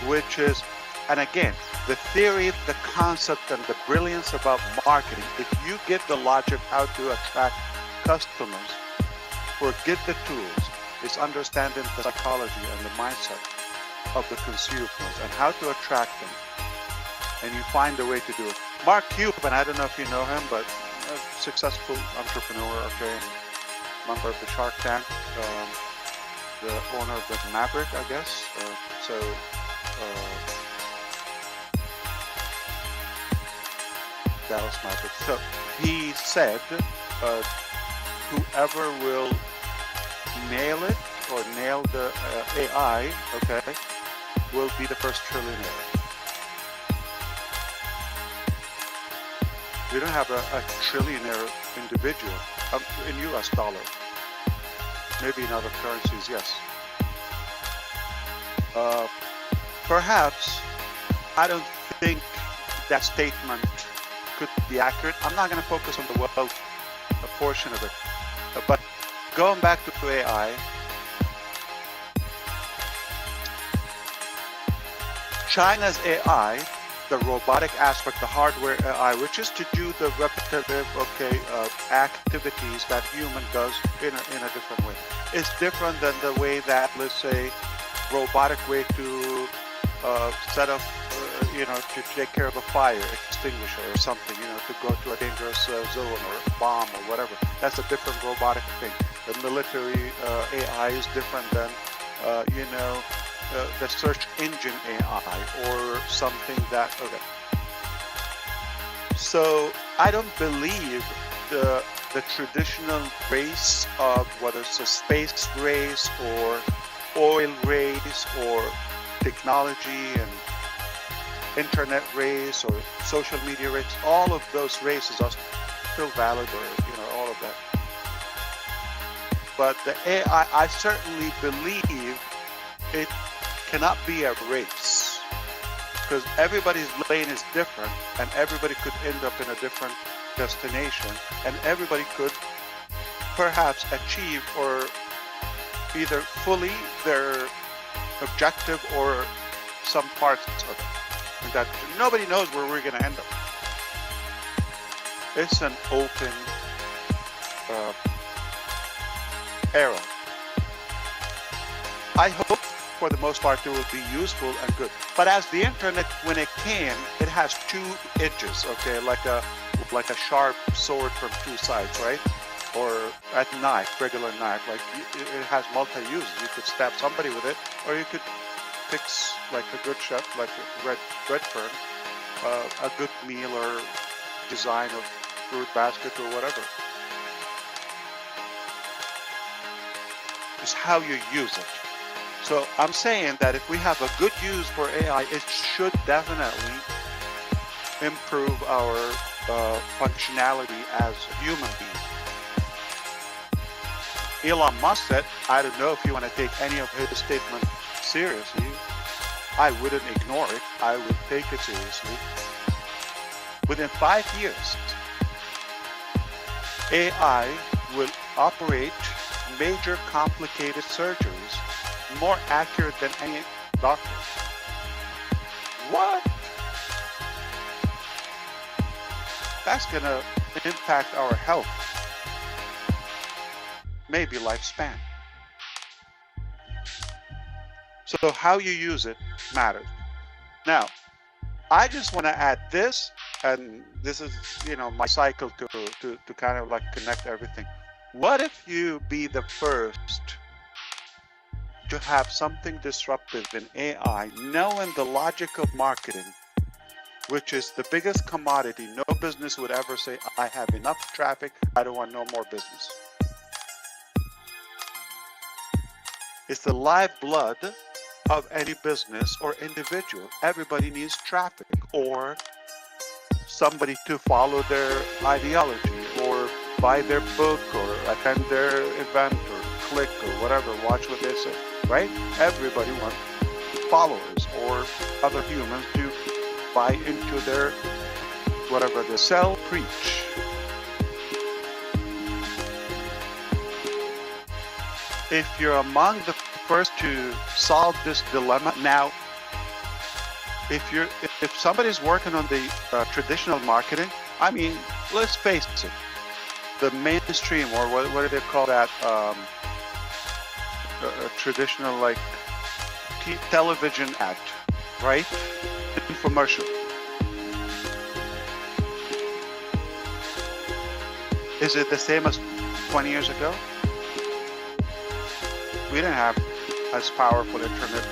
which is, and again, the theory, the concept, and the brilliance about marketing. If you get the logic how to attract customers, forget the tools. It's understanding the psychology and the mindset of the consumers and how to attract them. And you find a way to do it. Mark Cuban, I don't know if you know him, but a successful entrepreneur, okay, member of the Shark Tank, the owner of the Maverick, I guess. Dallas Maverick. So he said, whoever will nail it or nail the AI, okay, will be the first trillionaire. We don't have a trillionaire individual in US dollar. Maybe in other currencies, yes. Perhaps, I don't think that statement could be accurate. I'm not going to focus on the wealth portion of it. But going back to AI, China's AI, the robotic aspect, the hardware AI, which is to do the repetitive, activities that human does in a different way. It's different than the way that, let's say, robotic way to set up, to take care of a fire extinguisher or something, to go to a dangerous zone or bomb or whatever. That's a different robotic thing. The military AI is different than, the search engine AI or something that, okay. So I don't believe the traditional race of whether it's a space race or oil race or technology and internet race or social media race, all of those races are still valid, or all of that. But the AI, I certainly believe it cannot be a race, because everybody's lane is different and everybody could end up in a different destination, and everybody could perhaps achieve or either fully their objective or some parts of it. And that nobody knows where we're going to end up. It's an open era. I hope for the most part it will be useful and good. But as the internet, when it came, it has two edges, okay, like a sharp sword from two sides, right? Or a knife, regular knife, like it has multi-uses. You could stab somebody with it, or you could fix, like a good chef, like a red fern, a good meal or design of fruit basket or whatever. It's how you use it. So I'm saying that if we have a good use for AI, it should definitely improve our functionality as a human being. Elon Musk said, I don't know if you want to take any of his statements seriously. I wouldn't ignore it. I would take it seriously. Within 5 years, AI will operate major complicated surgeries more accurate than any doctor. What? That's gonna impact our health, maybe lifespan. So how you use it matters. Now, I just want to add this, and this is, you know, my cycle to kind of like connect everything. What if you be the first to have something disruptive in AI, knowing the logic of marketing, which is the biggest commodity? No business would ever say, I have enough traffic, I don't want no more business. It's the lifeblood of any business or individual. Everybody needs traffic or somebody to follow their ideology or buy their book or attend their event or click or whatever, watch what they say, right? Everybody wants followers or other humans to buy into their whatever they sell, preach. If you're among the first to solve this dilemma, now, if somebody's working on the traditional marketing, I mean, let's face it, the mainstream, or what do they call that? Traditional, like television ad, right? Infomercial. Is it the same as 20 years ago? We didn't have as powerful internet.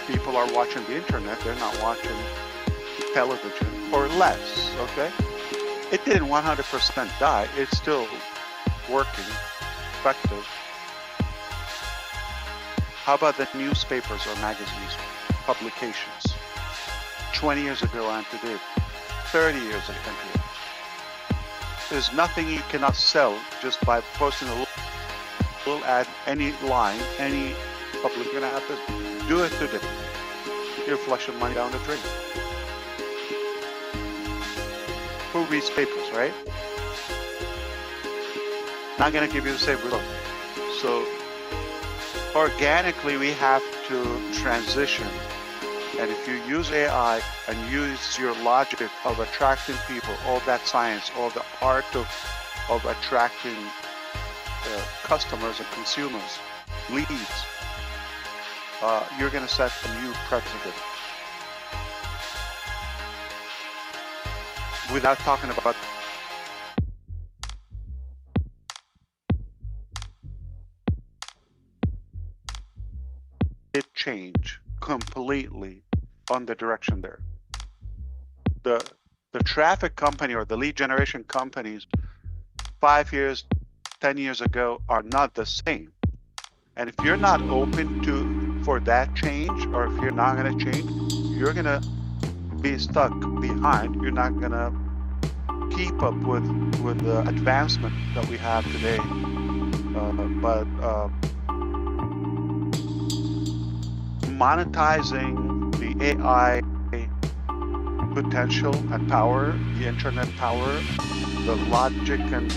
People are watching the internet, they're not watching television, or less, okay? It didn't 100% die, it's still working, effective. How about the newspapers or magazines, publications? 20 years ago and today, 30 years ago and today. There's nothing you cannot sell just by posting a little ad, any line, any public, you're gonna have to do it today. You're flushing money down the drain. Who reads papers, right? Not gonna give you the same result. So organically, we have to transition. And if you use AI and use your logic of attracting people, all that science, all the art of attracting customers and consumers, leads, you're going to set a new precedent. Without talking about it change completely on the direction there. The traffic company or the lead generation companies 5 years, 10 years ago are not the same. And if you're not open for that change, or if you're not going to change, you're going to be stuck behind. You're not going to keep up with the advancement that we have today. But monetizing the AI potential and power, the internet power, the logic and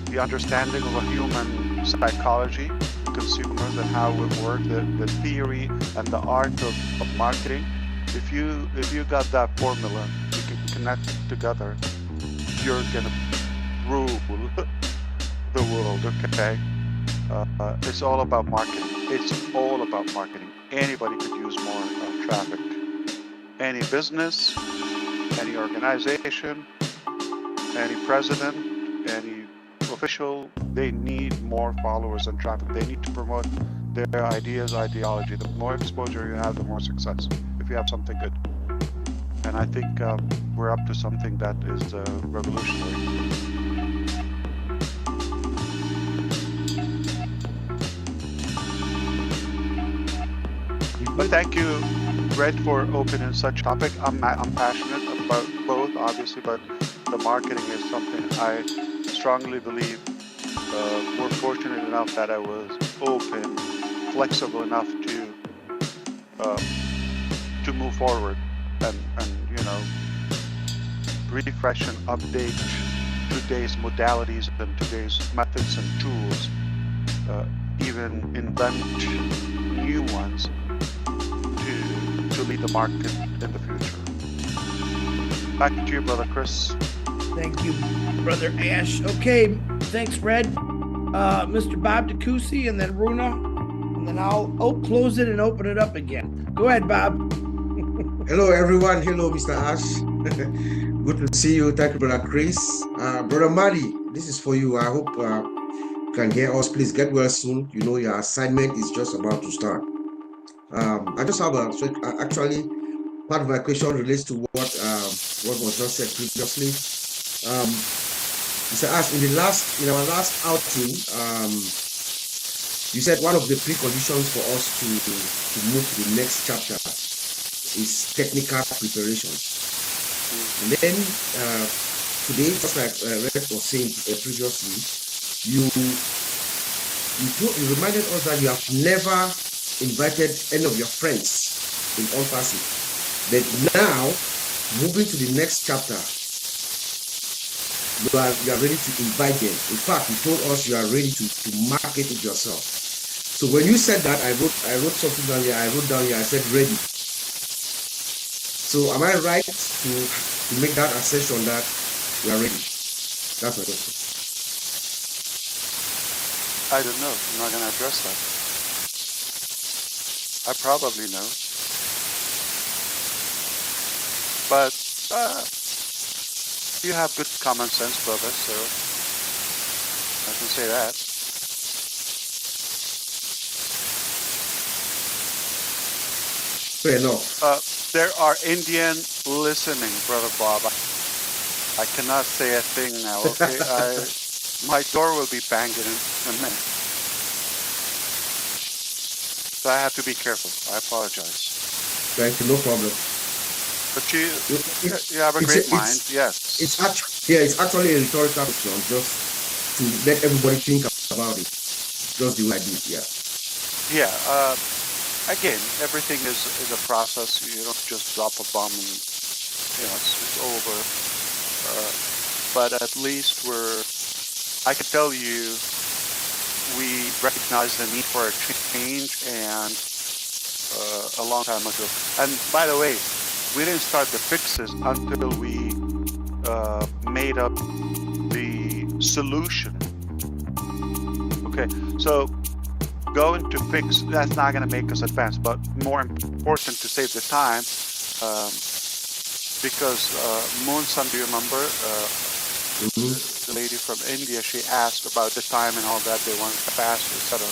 the understanding of a human psychology, consumers and how it works, the theory and the art of marketing. If you got that formula, you can connect it together, you're gonna rule the world, okay? It's all about marketing. It's all about marketing. Anybody could use more traffic. Any business, any organization, any president, any official, they need more followers and traffic. They need to promote their ideas, ideology. The more exposure you have, the more success, if you have something good. And I think we're up to something that is revolutionary. But thank you great for opening such topic. I'm passionate about both, obviously, but the marketing is something I strongly believe. We're fortunate enough that I was open, flexible enough to move forward and refresh and update today's modalities and today's methods and tools, even invent new ones to lead the market in the future. Back to you, Brother Chris.
Thank you, Brother Ash. Okay, thanks, Red. Mr. Bob DeCoucy and then Runa, and then I'll close it and open it up again. Go ahead, Bob.
Hello, everyone. Hello, Mr. Ash. Good to see you. Thank you, Brother Chris. Brother Madi, this is for you. I hope you can hear us. Please get well soon. You know your assignment is just about to start. I just have actually part of my question relates to what was just said previously. Mr. Ash, in our last outing, you said one of the preconditions for us to move to the next chapter is technical preparation. And then today, just like Red was saying previously, you reminded us that you have never invited any of your friends in ONPASSIVE. But now, moving to the next chapter, you are ready to invite them. In fact, you told us you are ready to market it yourself. So when you said that, I wrote something down here. I wrote down here, I said ready. So am I right to make that assertion that we are ready? That's my question.
I don't know. I'm not going to address that. I probably know. But you have good common sense, brother, so I can say that.
Fair enough.
There are Indian listening, Brother Bob. I cannot say a thing now, okay? My door will be banging in a minute. So I have to be careful. I apologize.
Thank you, no problem.
But you have a great mind, yes.
It's actually a rhetorical question, just to let everybody think about it. Just the way I did, yeah.
Yeah, again, everything is a process. You don't just drop a bomb and it's over. But at least I can tell you, we recognize the need for a change and a long time ago. And by the way, we didn't start the fixes until we made up the solution. Okay, so going to fix, that's not going to make us advance, but more important to save the time, because Moon-san, do you remember? The lady from India, she asked about the time and all that, they wanted fast, etc.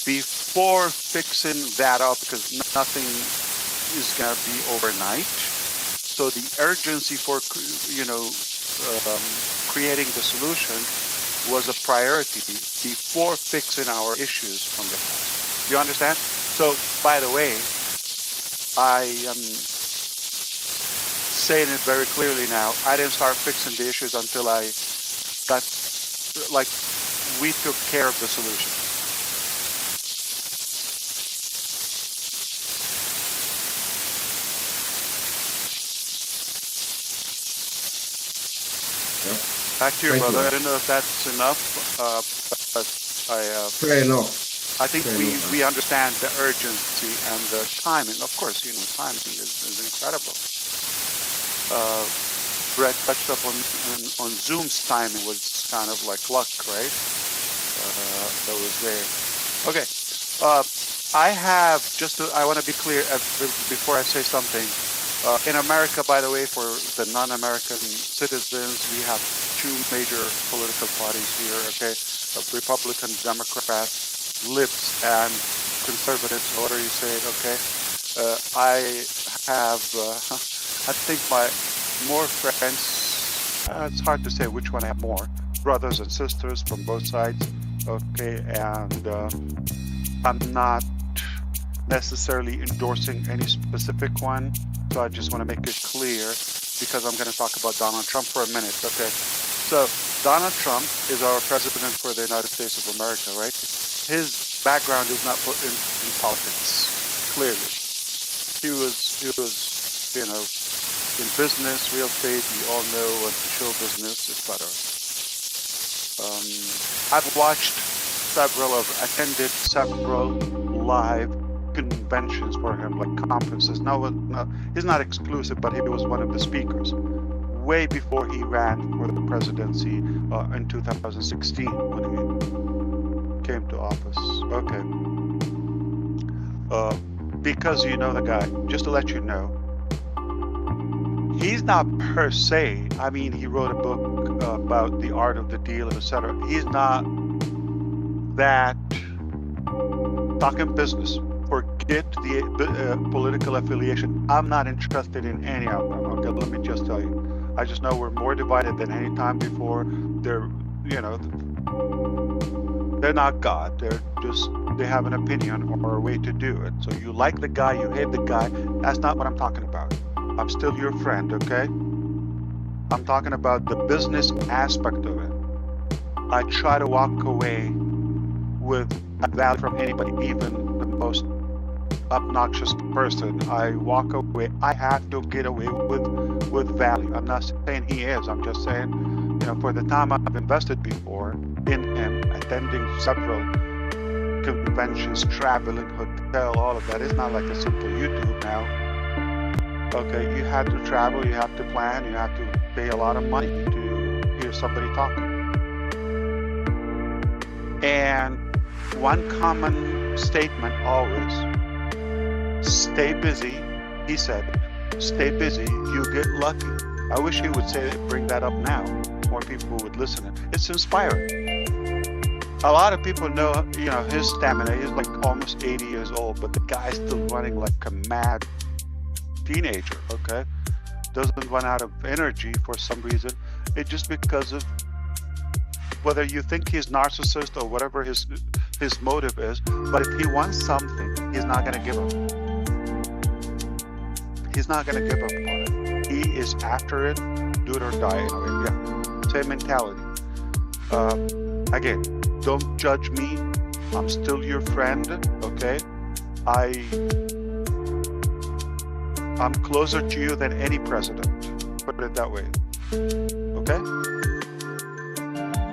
Before fixing that up, because nothing is going to be overnight, so the urgency for creating the solution was a priority before fixing our issues from the past. You understand? So, by the way, I am saying it very clearly now. I didn't start fixing the issues until I got, we took care of the solution. Back to your brother. I don't know if that's enough, but
fair enough.
I think we understand the urgency and the timing. Of course, timing is incredible. Brett touched up on Zoom's timing was kind of like luck, right? That was there. Okay. I have I want to be clear before I say something. In America, by the way, for the non-American citizens, we have two major political parties here, okay? Republican, Democrat, libs, and conservatives, however you say it, okay? I have, I think my more friends, it's hard to say which one I have more, brothers and sisters from both sides, okay? And I'm not necessarily endorsing any specific one. So I just want to make it clear, because I'm going to talk about Donald Trump for a minute. Okay. So Donald Trump is our president for the United States of America, right? His background is not in politics, clearly. He was, you know, in business, real estate, we all know, and show business, etc. I've attended several live conventions for him, like conferences. No, he's not exclusive, but he was one of the speakers way before he ran for the presidency in 2016 when he came to office. Okay. Because you know the guy, just to let you know, he's not per se, I mean, he wrote a book about the art of the deal, etc. He's not that talking business. Forget the political affiliation. I'm not interested in any of them. Okay, let me just tell you. I just know we're more divided than any time before. They're, you know, they're not God. They have an opinion or a way to do it. So you like the guy, you hate the guy. That's not what I'm talking about. I'm still your friend, okay? I'm talking about the business aspect of it. I try to walk away with a value from anybody, even the most obnoxious person. I walk away. I have to get away with value. I'm not saying he is. I'm just saying, you know, for the time I've invested before in him, attending several conventions, traveling, hotel, all of that. It's not like a simple YouTube now. Okay, you have to travel, you have to plan, you have to pay a lot of money to hear somebody talking. And one common statement always, stay busy, he said, stay busy, you get lucky. I wish he would say, bring that up now. More people would listen. It's inspiring. A lot of people know, you know, his stamina. He's like almost 80 years old, but the guy's still running like a mad teenager, okay? Doesn't run out of energy for some reason. It's just because of whether you think he's narcissist or whatever his motive is, but if he wants something, he's not going to give up. He's not going to give up on it. He is after it, do it or die. Anyway, yeah, same mentality. Again, don't judge me. I'm still your friend, okay? I'm closer to you than any president, put it that way, okay?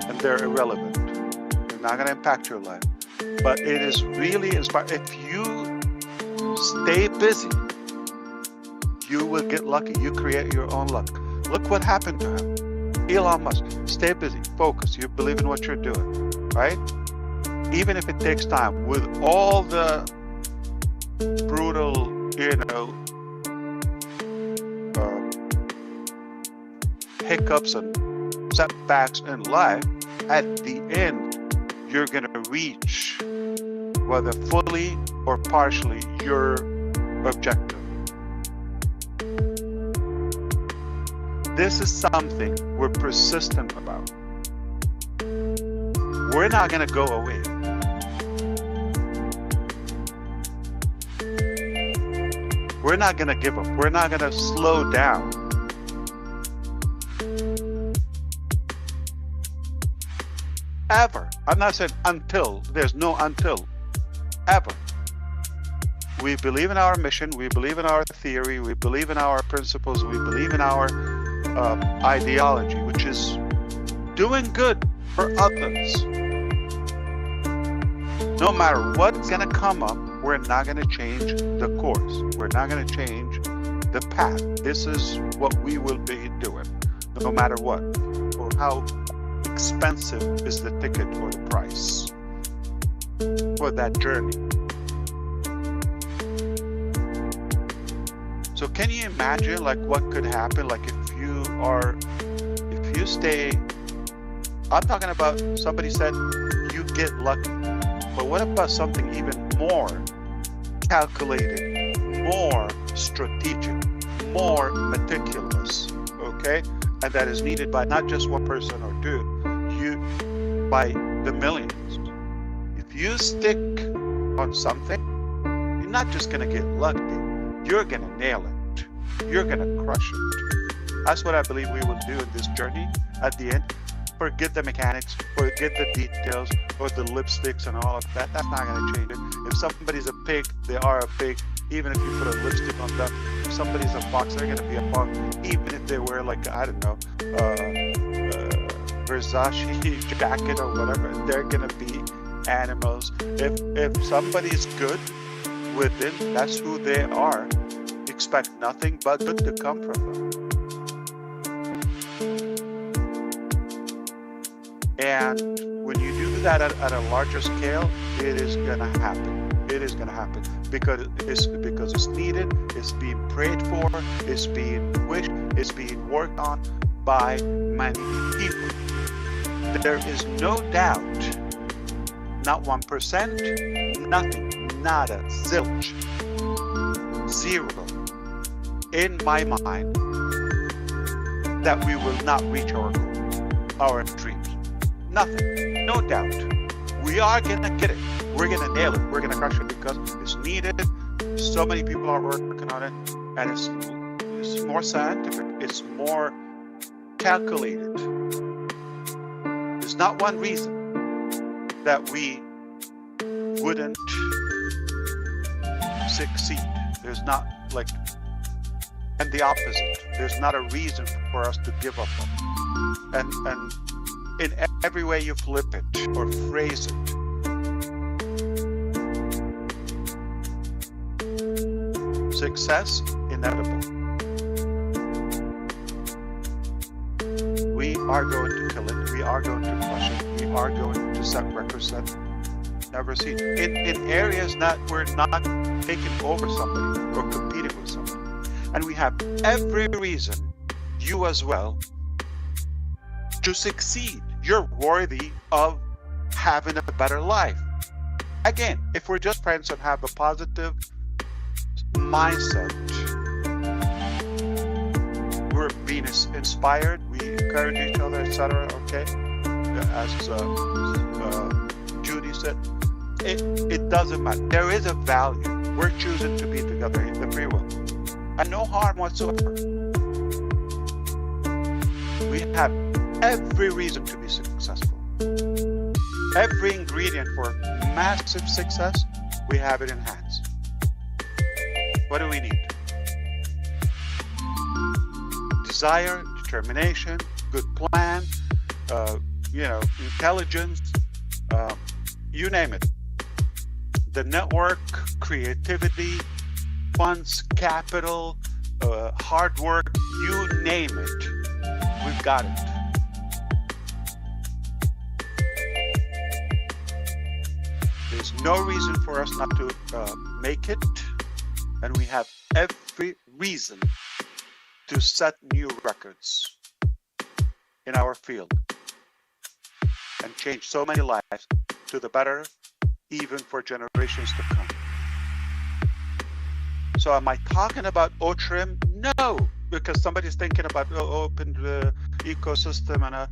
And they're irrelevant. They're not going to impact your life. But it is really inspiring. If you stay busy, you will get lucky. You create your own luck. Look what happened to him. Elon Musk, stay busy, focus. You believe in what you're doing, right? Even if it takes time, with all the brutal, you know, hiccups and setbacks in life, at the end, you're going to reach, whether fully or partially, your objective. This is something we're persistent about. We're not going to go away. We're not going to give up. We're not going to slow down. Ever. I'm not saying until. There's no until. Ever. We believe in our mission. We believe in our theory. We believe in our principles. We believe in our ideology, which is doing good for others. No matter what's going to come up, we're not going to change the course. We're not going to change the path. This is what we will be doing, no matter what, or how expensive is the ticket or the price for that journey. So can you imagine like what could happen? Like if you stay, I'm talking about, somebody said you get lucky, but what about something even more calculated, more strategic, more meticulous, okay? And that is needed by not just one person or two, by the millions. If you stick on something, you're not just gonna get lucky, you're gonna nail it. You're gonna crush it. That's what I believe we will do in this journey at the end. Forget the mechanics, forget the details, or the lipsticks and all of that. That's not gonna change it. If somebody's a pig, they are a pig. Even if you put a lipstick on them. If somebody's a fox, they're gonna be a fox. Even if they wear like, I don't know, Versace jacket or whatever, they're gonna be animals. If somebody's good within, that's who they are. Expect nothing but good to come from them. And when you do that at a larger scale, it is gonna happen. It is gonna happen because it's needed. It's being prayed for. It's being wished. It's being worked on by many people. There is no doubt, not 1%, nothing, nada, zilch, zero, in my mind, that we will not reach our goal, our dreams. Nothing, no doubt. We are gonna get it. We're gonna nail it. We're gonna crush it because it's needed. So many people are working on it, and it's more scientific. It's more calculated. There's not one reason that we wouldn't succeed. There's not like, and the opposite. There's not a reason for us to give up on it. And in every way you flip it or phrase it, success inevitable. We are going to kill it. We are going to crush it. We are going to set records that never seen in areas that we're not taking over somebody or competing with somebody. And we have every reason, you as well, to succeed. You're worthy of having a better life. Again, if we're just friends and have a positive mindset, we're being inspired, we encourage each other, etc. Okay, as Judy said, it doesn't matter. There is a value. We're choosing to be together in the free will, and no harm whatsoever. We have every reason to be successful. Every ingredient for massive success, we have it in hands. What do we need? Desire, determination, good plan, intelligence, you name it. The network, creativity, funds, capital, hard work, you name it. We've got it. There's no reason for us not to make it, and we have every reason to set new records in our field and change so many lives to the better, even for generations to come. So am I talking about OTRIM? No, because somebody's thinking about open the ecosystem and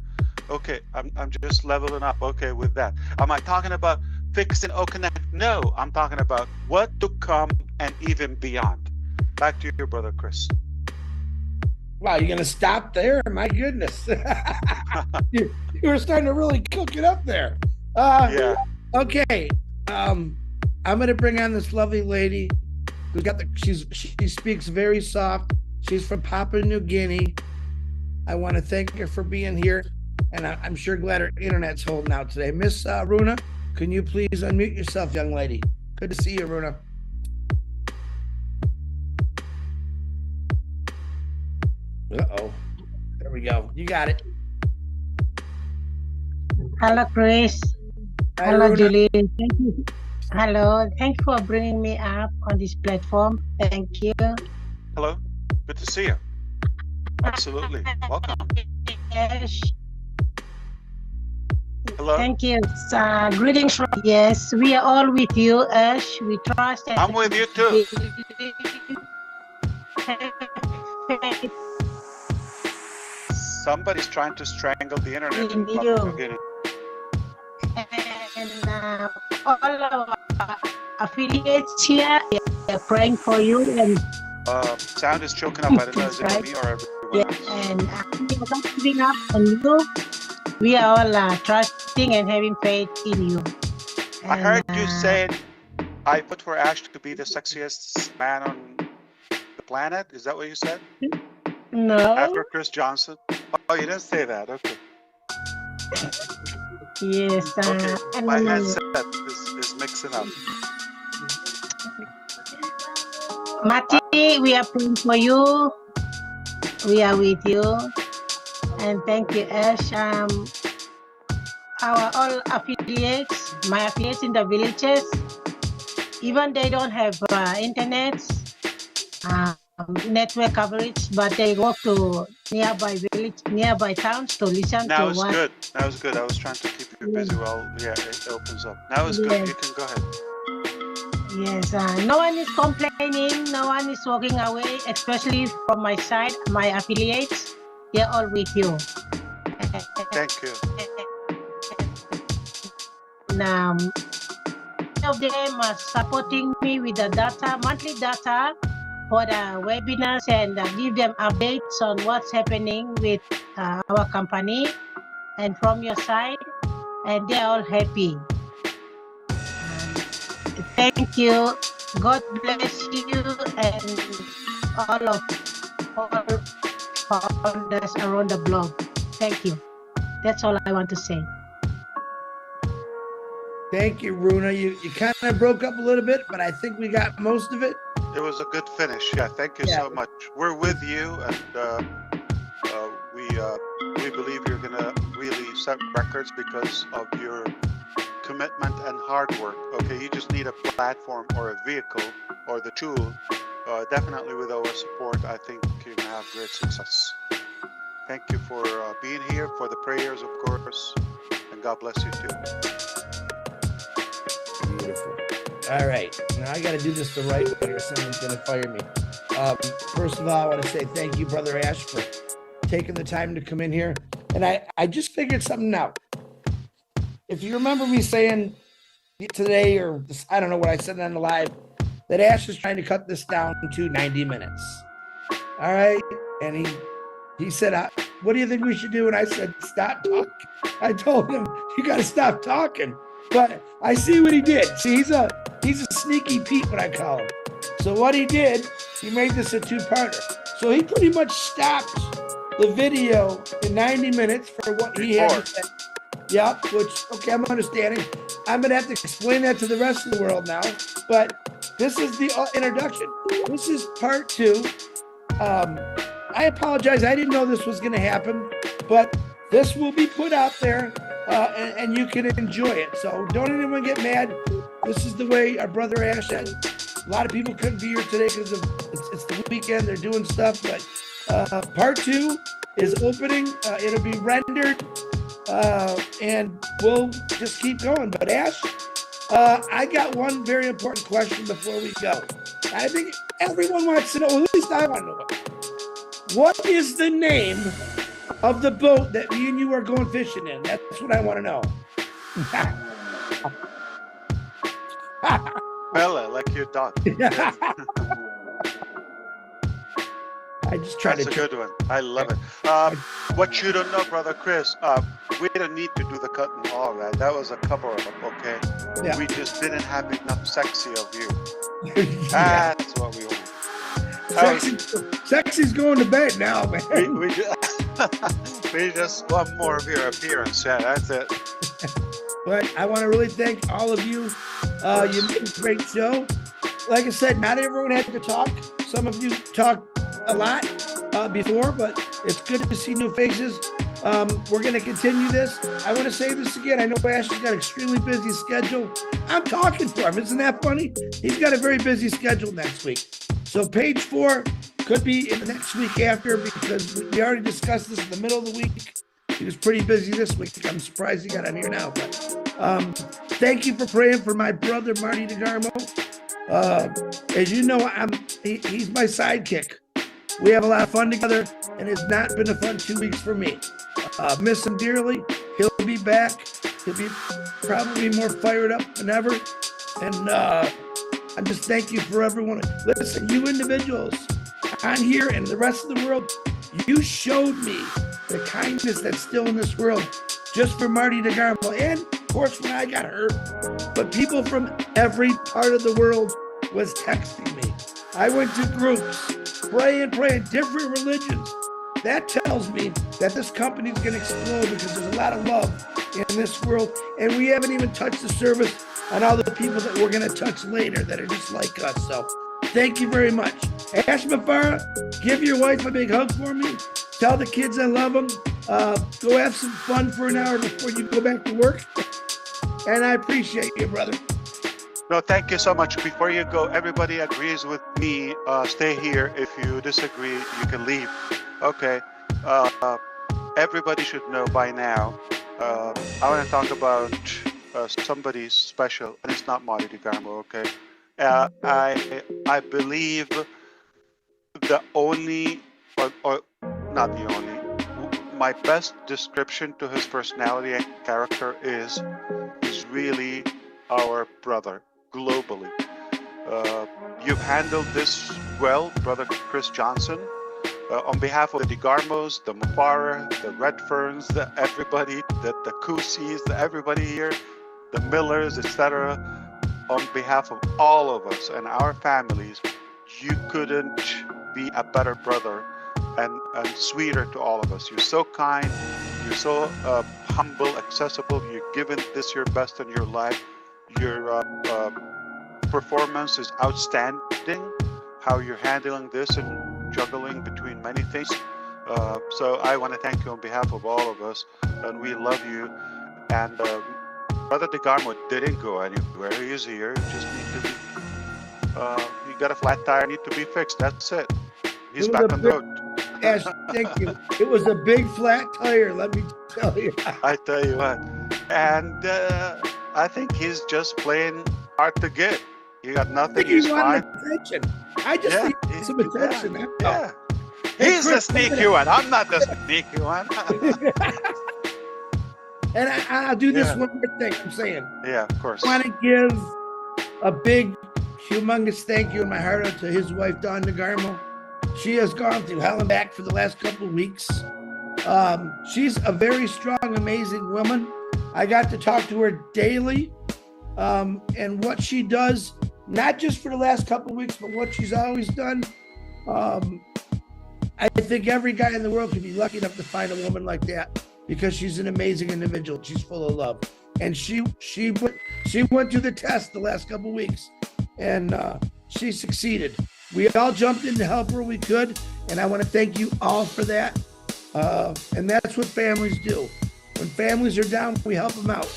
okay, I'm just leveling up, okay, with that. Am I talking about fixing OConnect? No, I'm talking about what to come and even beyond. Back to your brother, Chris.
Wow, you're gonna stop there? My goodness. you were starting to really cook it up there. Yeah. Okay. I'm gonna bring on this lovely lady who's got she speaks very soft. She's from Papua New Guinea. I want to thank her for being here, and I'm sure glad her internet's holding out today. Miss Runa, can you please unmute yourself, young lady? Good to see you, Runa. Uh-oh. There we go. You got it.
Hello, Chris.
Hi,
Hello,
Runa.
Julie. Thank you. Hello. Thank you for bringing me up on this platform. Thank you.
Hello. Good to see you. Absolutely. Welcome.
Yes.
Hello.
Thank you. Greetings from yes. We are all with you, Ash. We trust. And
I'm with you too. Somebody's trying to strangle the internet in Papua New Guinea.
And all our affiliates here are praying for you, and
Sound is choking up. I don't know, is it
right?
me or everyone
Yeah,
else?
and we are not giving up on you. We are all trusting and having faith in you.
I heard you say I vote for Ash to be the sexiest man on the planet. Is that what you said?
No.
After Chris Johnson? Oh, you didn't say that. Okay.
Yes.
Okay.
And
My headset is mixing up.
Mati, we are praying for you. We are with you. And thank you, Ash. Our all affiliates, my affiliates in the villages, even they don't have internet, network coverage, but they go to nearby village, nearby towns to listen
Now
to
it's
what.
good. Now it's good. I was trying to keep you busy while it opens up. Now it's good. You can go ahead.
Yes, no one is complaining, no one is walking away, especially from my side, my affiliates, they're all with you.
Thank you.
And of them are supporting me with the data, monthly data for the webinars, and give them updates on what's happening with our company and from your side, and they're all happy. Thank you. God bless you and all founders around the globe. Thank you. That's all I want to say.
Thank you, Runa. You kind of broke up a little bit, but I think we got most of it.
It was a good finish. Yeah, thank you so much. We're with you, and we believe you're gonna really set records because of your commitment and hard work. Okay, you just need a platform or a vehicle or the tool. Definitely with our support, I think you can have great success. Thank you for being here, for the prayers, of course, and God bless you too.
Beautiful. All right, now I got to do this the right way or someone's going to fire me. First of all, I want to say thank you, Brother Ash, for taking the time to come in here. And I just figured something out. If you remember me saying today, or this, I don't know what I said on the live, that Ash is trying to cut this down to 90 minutes. All right. And he said, what do you think we should do? And I said, stop talking. I told him, you got to stop talking. But I see what he did. See, he's a sneaky Pete, what I call him. So what he did, he made this a two-parter. So he pretty much stopped the video in 90 minutes for what he had to say. Yeah, which, okay, I'm understanding. I'm going to have to explain that to the rest of the world now. But this is the introduction. This is part 2. I apologize. I didn't know this was going to happen. But this will be put out there, and you can enjoy it. So don't anyone get mad. This is the way our brother Ash said. A lot of people couldn't be here today because it's the weekend. They're doing stuff. But part 2 is opening. It'll be rendered. And we'll just keep going. But Ash, I got one very important question before we go. I think everyone wants to know, at least I want to know. What is the name of the boat that me and you are going fishing in? That's what I want to know.
Bella, like your dog.
I just tried
That's a good one. I love it. What you don't know, Brother Chris, we don't need to do the cut and all that. That was a cover-up, okay?
Yeah.
We just didn't have enough sexy of you. That's what we want.
Sexy's going to bed now, man.
We just want more of your appearance. Yeah, that's it.
But I want to really thank all of you. You made a great show. Like I said, not everyone had to talk. Some of you talked a lot before, but it's good to see new faces. We're going to continue this. I want to say this again. I know Ash has got an extremely busy schedule. I'm talking for him. Isn't that funny? He's got a very busy schedule next week. So page 4 could be in the next week after, because we already discussed this in the middle of the week. He was pretty busy this week. I'm surprised he got on here now. But thank you for praying for my brother, Marty DeGarmo. As you know, he's my sidekick. We have a lot of fun together, and it's not been a fun 2 weeks for me. Miss him dearly. He'll be back. He'll be probably more fired up than ever. And I just thank you for everyone. Listen, you individuals on here and the rest of the world, you showed me the kindness that's still in this world just for Marty DeGarmo. And of course, when I got hurt, but people from every part of the world was texting me. I went to groups, praying, different religions. That tells me that this company is going to explode because there's a lot of love in this world. And we haven't even touched the service on all the people that we're going to touch later that are just like us. So thank you very much. Ash MUFAREH, give your wife a big hug for me. Tell the kids I love them. Go have some fun for an hour before you go back to work. And I appreciate you, brother.
No, thank you so much. Before you go, everybody agrees with me. Stay here. If you disagree, you can leave. Okay. Everybody should know by now. I want to talk about somebody special, and it's not Marty DeGarmo. Okay. I believe the only, or not the only, my best description to his personality and character is really our brother globally. You've handled this well, Brother Chris Johnson. On behalf of the DeGarmos, the MUFAREH, the Redferns, everybody, the Kusis, everybody here, the Millers, etc. On behalf of all of us and our families, you couldn't be a better brother and sweeter to all of us. You're so kind, you're so humble, accessible. You've given this your best in your life. Your performance is outstanding. How you're handling this and juggling between many things. So I want to thank you on behalf of all of us, and we love you. And Brother DeGarmo didn't go anywhere. He is here. You just need to be. You got a flat tire, need to be fixed. That's it. He's back on the road.
Ash, thank you. It was a big flat tire, let me tell you.
I tell you what. And I think he's just playing hard to get. You got nothing. He's fine.
Attention. I just need some attention.
Yeah. He's the sneaky one. I'm not the sneaky one.
And I'll do this one more thing. I'm saying.
Yeah, of course.
I want to give a big, humongous thank you in my heart to his wife, Dawn DeGarmo. She has gone through hell and back for the last couple of weeks. She's a very strong, amazing woman. I got to talk to her daily. And what she does, not just for the last couple of weeks, but what she's always done. I think every guy in the world could be lucky enough to find a woman like that because she's an amazing individual. She's full of love. And she went through the test the last couple of weeks, and she succeeded. We all jumped in to help where we could, and I want to thank you all for that. And that's what families do. When families are down, we help them out.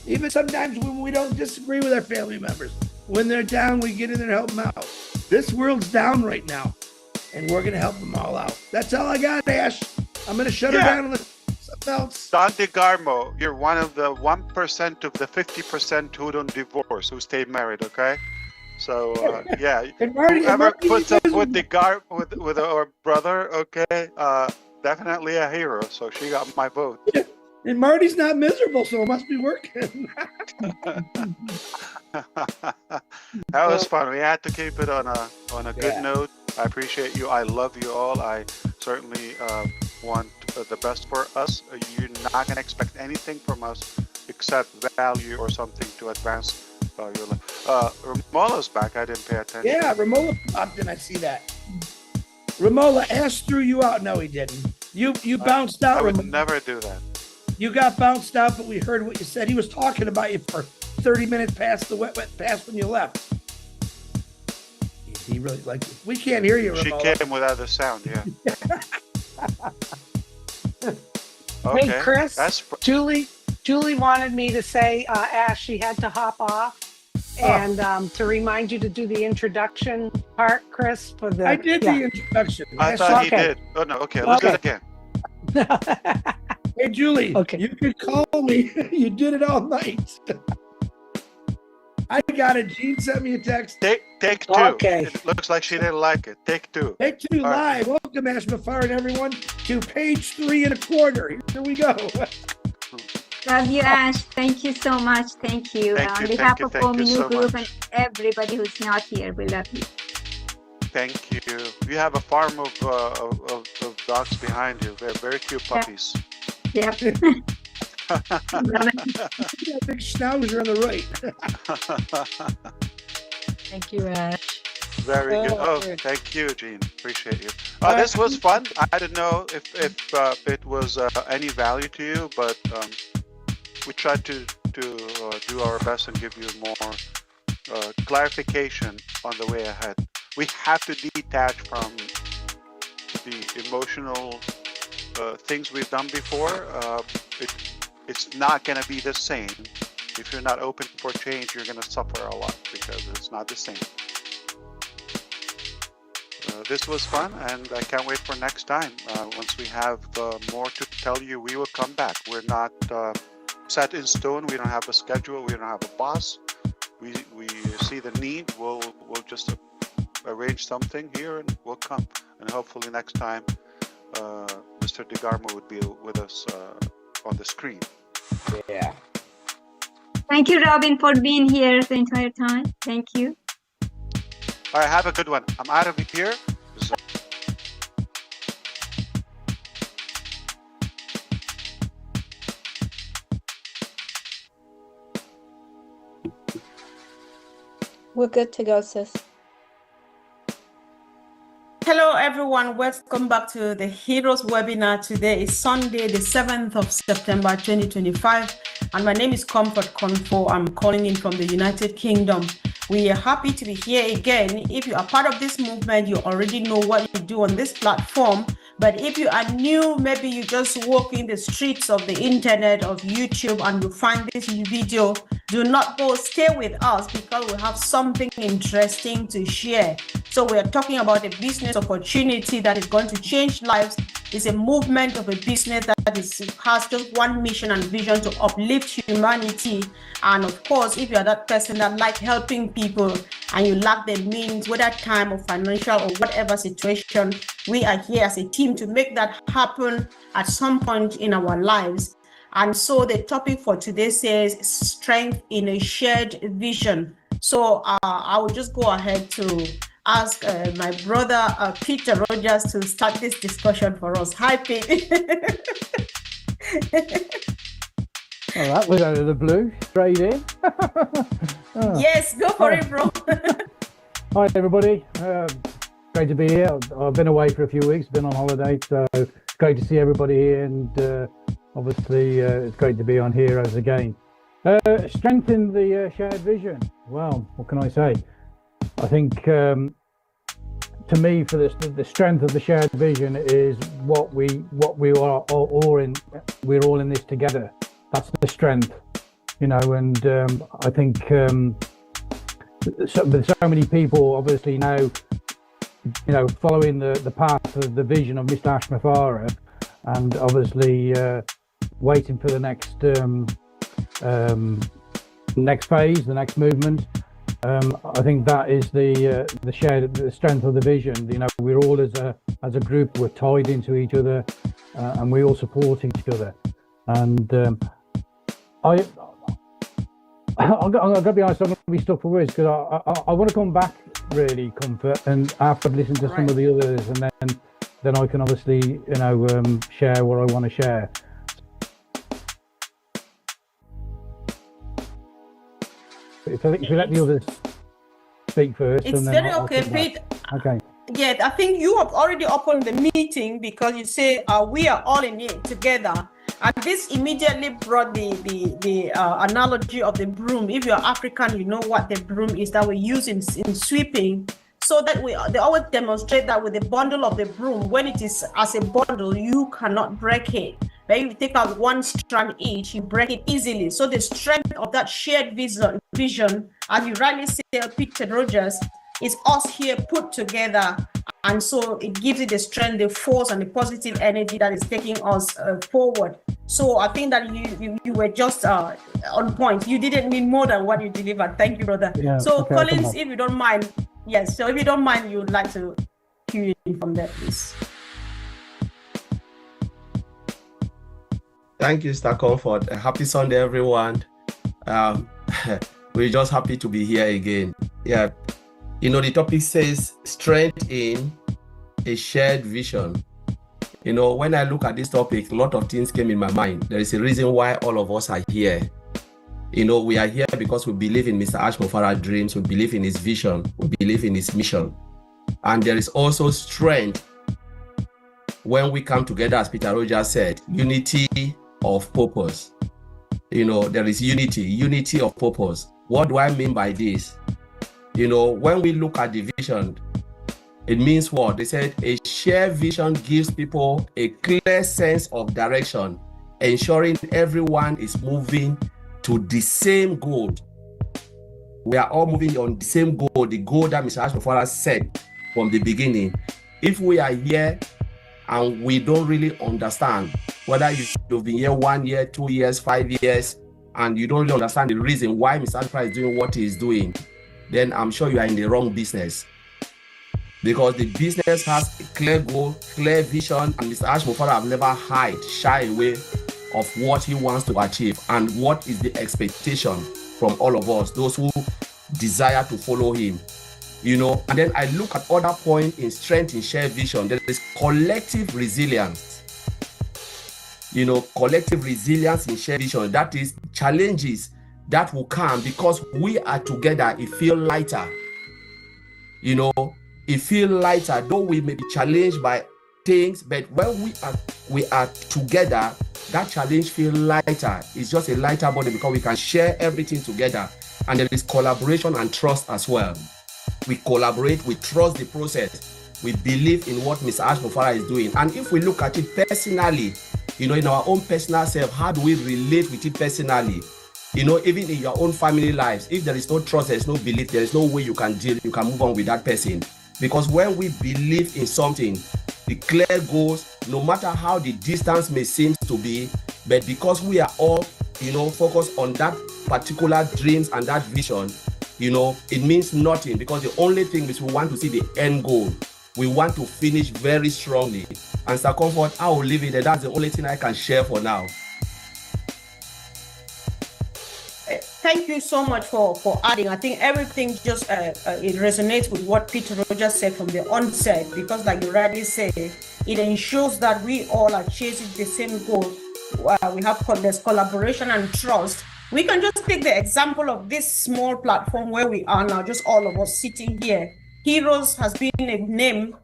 Even sometimes when we don't disagree with our family members. When they're down, we get in there and help them out. This world's down right now, and we're going to help them all out. That's all I got, Ash. I'm going to shut her down and let something else.
Don DeGarmo, you're one of the 1% of the 50% who don't divorce, who stay married, okay? So, yeah, whoever puts up with with our brother, okay, definitely a hero. So she got my vote.
Yeah. And Marty's not miserable, so it must be working.
That was fun. We had to keep it on a good note. I appreciate you. I love you all. I certainly want the best for us. You're not going to expect anything from us except value or something to advance your life. Ramola's back. I didn't pay attention.
Yeah, Ramola popped in. I see that. Ramola, Ash threw you out. No, he didn't. You bounced out.
I would
Ramola.
never do that.
You got bounced out, but we heard what you said. He was talking about you for 30 minutes past the wet pass when you left. He really liked it. We can't hear you,
She
Ramola.
came without the sound, yeah. Okay.
Hey, Chris, Julie wanted me to say, Ash, she had to hop off. And to remind you to do the introduction part, Chris, for the...
I did the introduction.
I thought he did. Oh, no, okay, let's do it again.
Hey, Julie, you could call me. You did it all night. I got it. Jean sent me a text.
Take two.
Okay.
It looks like she didn't like it. Take two.
Take two
All
live.
right.
Welcome, ASH MUFAREH and everyone, to page 3 1/4. Here we go.
Love you, Ash. Thank you so much. Thank you. On behalf of Ominu Group and everybody who's not here, we love you.
Thank you. You have a farm of dogs behind you. They're very cute puppies.
Yep.
Big schnauzer on the right.
Thank you, Ash.
Very good. Oh, thank you, Gene. Appreciate you. This was fun. I didn't know if it was any value to you, but we tried to do our best and give you more clarification on the way ahead. We have to detach from the emotional things we've done before. It's not going to be the same. If you're not open for change, you're going to suffer a lot because it's not the same. This was fun, and I can't wait for next time. Once we have more to tell you, we will come back. We're not set in stone. We don't have a schedule. We don't have a boss. We see the need. We'll just arrange something here, and we'll come. And hopefully next time, Mr. DeGarmo would be with us on the screen.
Yeah.
Thank you, Robin, for being here the entire time. Thank you.
All right, have a good one. I'm out of here.
We're good to go, sis.
Hello, everyone. Welcome back to the Heroes webinar. Today is Sunday, the 7th of September, 2025. And my name is Comfort Confo. I'm calling in from the United Kingdom. We are happy to be here again. If you are part of this movement, you already know what you do on this platform. But if you are new, maybe you just walk in the streets of the internet, of YouTube, and you find this video, do not go, stay with us because we have something interesting to share. So we are talking about a business opportunity that is going to change lives. It's a movement of a business that has just one mission and vision to uplift humanity. And of course, if you are that person that likes helping people and you lack the means, whether time or financial or whatever situation, we are here as a team to make that happen at some point in our lives. And so the topic for today says strength in a shared vision. So I will just go ahead to ask my brother Peter Rogers to start this discussion for us. Hi, Pete.
Oh, that was out of the blue, straight in. Oh.
Yes, go for it, bro.
Hi, everybody. Great to be here. I've been away for a few weeks, been on holiday, so it's great to see everybody here, and obviously it's great to be on Heroes again. Strengthen the shared vision. Well, what can I say? I think to me, for the strength of the shared vision is what we are all in. We're all in this together. That's the strength, you know. And I think with so many people, obviously now, you know, following the path of the vision of Mr. ASH MUFAREH, and obviously waiting for the next phase, the next movement. I think that is the strength of the vision. You know, we're all as a group, we're tied into each other, and we all support each other. And I'm going to be honest, I'm going to be stuck for words because I want to come back really, Comfort, and after I've listened to some of the others, and then I can obviously, you know, share what I want to share. If you let the others speak first,
it's
and then
very
I'll
okay,
come back.
Pete.
Okay.
Yeah, I think you have already opened the meeting because you say we are all in it together, and this immediately brought the analogy of the broom. If you're African, you know what the broom is that we use in sweeping. So that they always demonstrate that with the bundle of the broom, when it is as a bundle, you cannot break it. But if you take out one strand each, you break it easily. So the strength of that shared vision, as you rightly say, Peter Rogers, is us here put together. And so it gives it the strength, the force, and the positive energy that is taking us forward. So I think that you were just on point. You didn't mean more than what you delivered. Thank you, brother.
Yeah,
so
okay,
Collins, if you don't mind, yes. So if you don't mind, you would like to cue in from there, please.
Thank you, Mr. Comfort. Happy Sunday, everyone. We're just happy to be here again. Yeah, you know, the topic says strength in a shared vision. You know, when I look at this topic, a lot of things came in my mind. There is a reason why all of us are here. You know, we are here because we believe in Mr. ASH MUFAREH's dreams, we believe in his vision, we believe in his mission. And there is also strength when we come together, as Peter Rogers said, unity of purpose. You know, there is unity of purpose. What do I mean by this? You know, when we look at the vision, it means what? They said a shared vision gives people a clear sense of direction, ensuring everyone is moving to the same goal. We are all moving on the same goal, the goal that Mr. ASH MUFAREH said from the beginning. If we are here and we don't really understand, whether you've been here 1 year, 2 years, 5 years, and you don't really understand the reason why Mr. ASH MUFAREH is doing what he is doing, then I'm sure you are in the wrong business. Because the business has a clear goal, clear vision, and Mr. ASH MUFAREH have never shy away of what he wants to achieve and what is the expectation from all of us, those who desire to follow him. You know, and then I look at other points in strength in shared vision. There is collective resilience. You know, collective resilience in shared vision. That is challenges that will come because we are together. It feels lighter. You know, it feels lighter, though we may be challenged by things, but when we are together, that challenge feels lighter. It's just a lighter body because we can share everything together. And there is collaboration and trust as well. We collaborate, we trust the process. We believe in what Mr. ASH MUFAREH is doing. And if we look at it personally, you know, in our own personal self, how do we relate with it personally? You know, even in your own family lives, if there is no trust, there is no belief, there is no way you can move on with that person. Because when we believe in something, the clear goals, no matter how the distance may seem to be, but because we are all, you know, focused on that particular dreams and that vision, you know, it means nothing because the only thing is we want to see the end goal. We want to finish very strongly. And Sir Comfort, I will leave it there. That's the only thing I can share for now.
Thank you so much for adding. I think everything just it resonates with what Peter Rogers said from the onset, because like you rightly say, it ensures that we all are chasing the same goal. We have there's collaboration and trust. We can just take the example of this small platform where we are now, just all of us sitting here. Heroes has been a name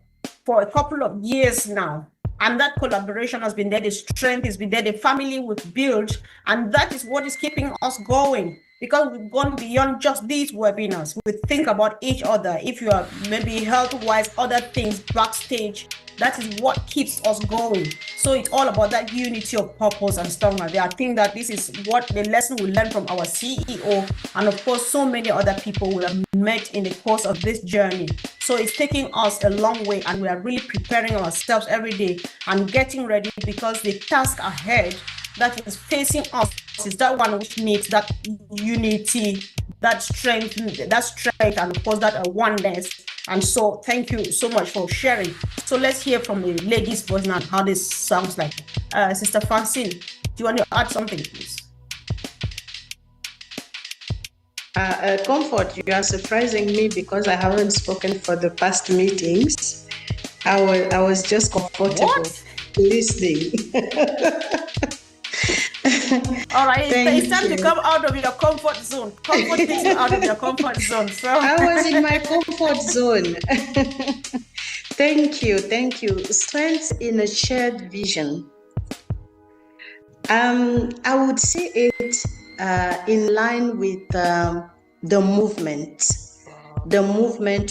for a couple of years now. And that collaboration has been there, the strength has been there, the family we've built, and that is what is keeping us going. Because we've gone beyond just these webinars. We think about each other. If you are maybe health-wise, other things backstage, that is what keeps us going. So it's all about that unity of purpose and stuff like that. I think that this is what the lesson we learned from our CEO, and of course, so many other people we have met in the course of this journey. So it's taking us a long way, and we are really preparing ourselves every day and getting ready, because the task ahead that is facing us is that one which needs that unity, that strength, and of course that oneness. And so thank you so much for sharing. So let's hear from the lady's voice now how this sounds like. Sister Francine, do you want to add something, please?
Comfort, you are surprising me because I haven't spoken for the past meetings. I was just comfortable listening.
All right, it's time to come out of your comfort zone. Comfort takes you out of your comfort zone. So
I was in my comfort zone. Thank you. Strength in a shared vision. I would say it in line with the movement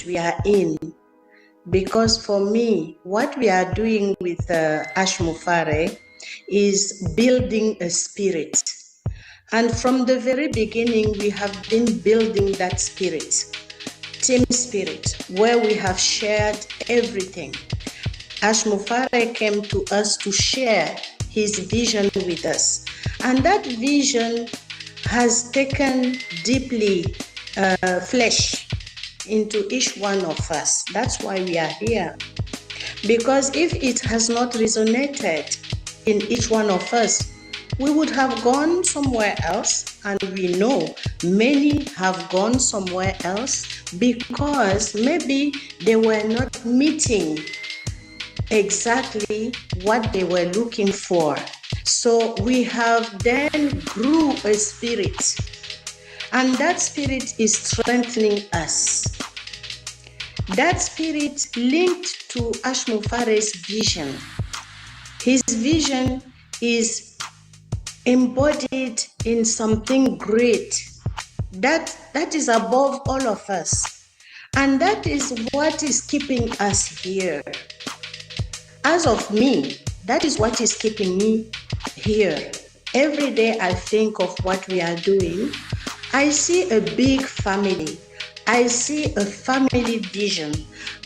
we are in. Because for me, what we are doing with ASH MUFAREH is building a spirit. And from the very beginning, we have been building that spirit, team spirit, where we have shared everything. ASH MUFAREH came to us to share his vision with us. And that vision has taken deeply flesh into each one of us. That's why we are here. Because if it has not resonated in each one of us, we would have gone somewhere else, and we know many have gone somewhere else because maybe they were not meeting exactly what they were looking for. So we have then grew a spirit, and that spirit is strengthening us. That spirit linked to ASH MUFAREH's vision. His vision is embodied in something great that is above all of us, and that is what is keeping us here. As of me, that is what is keeping me here. Every day I think of what we are doing. I see a big family. I see a family vision.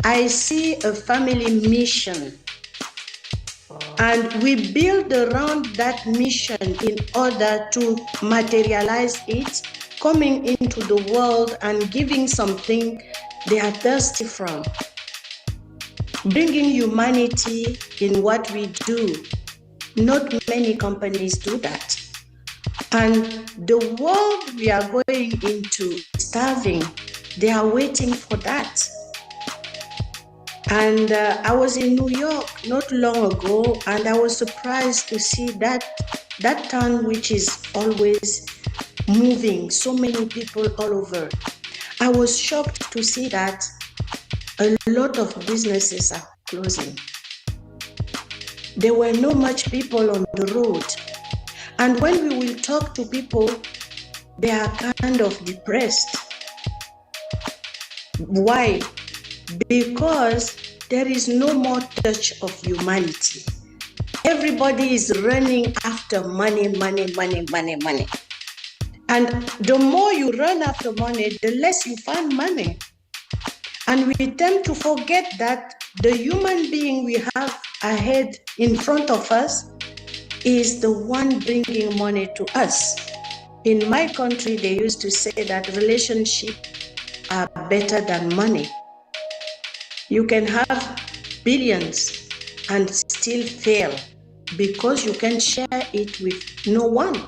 I see a family mission. And we build around that mission in order to materialize it, coming into the world and giving something they are thirsty from. Bringing humanity in what we do. Not many companies do that. And the world we are going into, starving, they are waiting for that. And I was in New York not long ago, and I was surprised to see that town which is always moving, so many people all over. I was shocked to see that a lot of businesses are closing. There were not much people on the road. And when we will talk to people, they are kind of depressed. Why? Because there is no more touch of humanity. Everybody is running after money, money, money, money, money. And the more you run after money, the less you find money. And we tend to forget that the human being we have ahead in front of us is the one bringing money to us. In my country, they used to say that relationships are better than money. You can have billions and still fail because you can share it with no one.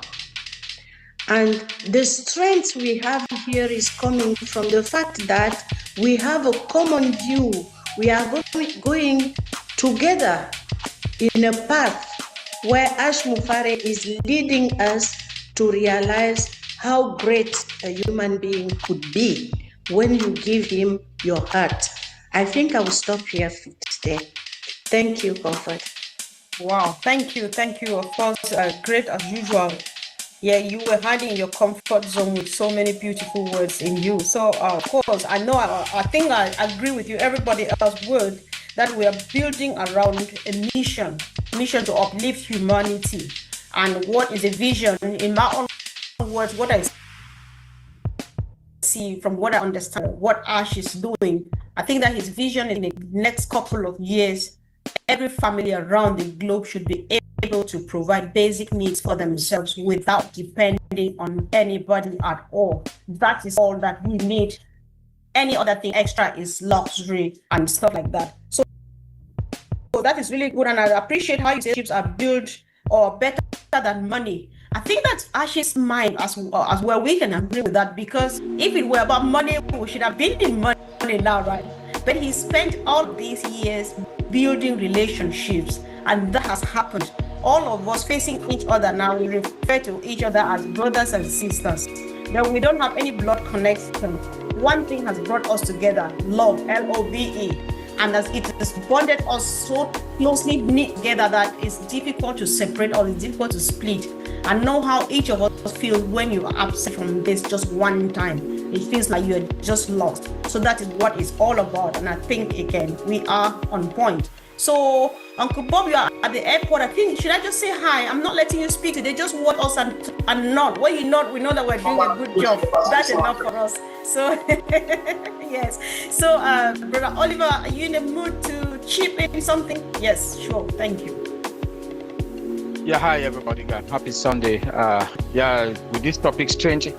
And the strength we have here is coming from the fact that we have a common view. We are going together in a path where ASH MUFAREH is leading us to realize how great a human being could be when you give him your heart. I think I will stop here for today. Thank you, Comfort.
Wow, thank you. Of course, great as usual. Yeah, you were hiding in your comfort zone with so many beautiful words in you. So, of course, I know, I think I agree with you. Everybody else would, that we are building around a mission to uplift humanity. And what is a vision? In my own words, what I see from what I understand, what Ash is doing, I think that his vision in the next couple of years, every family around the globe should be able to provide basic needs for themselves without depending on anybody at all. That is all that we need. Any other thing extra is luxury and stuff like that. So that is really good, and I appreciate how relationships are built or better than money. I think that's Ash's mind as well. We can agree with that, because if it were about money, we should have been in money now, right? But he spent all these years building relationships, and that has happened. All of us facing each other now, we refer to each other as brothers and sisters. Now we don't have any blood connection. One thing has brought us together: love, L-O-V-E. And as it has bonded us so closely knit together that it's difficult to separate or it's difficult to split. I know how each of us feel when you are absent from this just one time. It feels like you're just lost. So that is what it's all about. And I think, again, we are on point. So, Uncle Bob, you are at the airport. I think, should I just say hi? I'm not letting you speak. They just want us and nod. When you nod, we know that we're doing a good job. That's enough for us. So, yes. So, Brother Oliver, are you in the mood to chip in something? Yes, sure. Thank you.
Yeah, hi, everybody. Happy Sunday. With this topic, strange in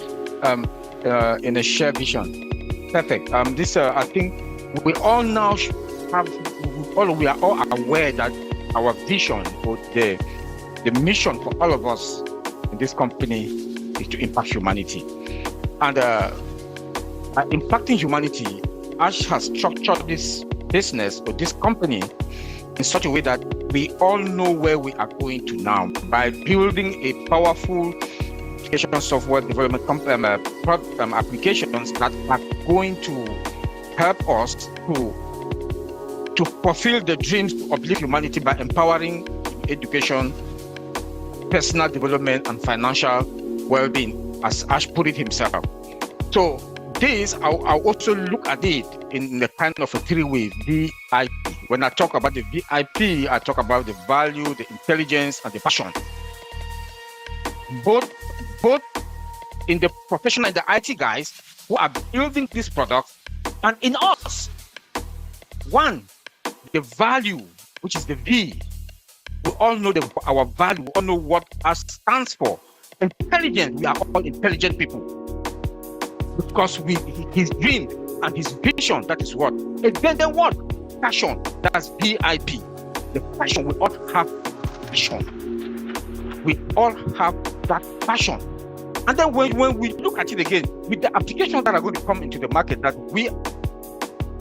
a shared vision. Perfect. I think we all now we are all aware that our vision, the mission for all of us in this company is to impact humanity. And impacting humanity, ASH has structured this business or this company in such a way that we all know where we are going to now by building a powerful application software development applications that are going to help us to fulfill the dreams to uplift humanity by empowering education, personal development, and financial well-being, as Ash put it himself. So this, I'll also look at it in the kind of a three-way VIP. When I talk about the VIP, I talk about the value, the intelligence, and the passion. Both in the professional and the IT guys who are building this product, and in us. One, the value, which is the V. We all know our value. We all know what us stands for. Intelligent. We are all intelligent people. Because his dream and his vision, that is what. And then what? Passion. That's VIP. The passion. We all have passion. We all have that passion. And then when we look at it again, with the applications that are going to come into the market, that we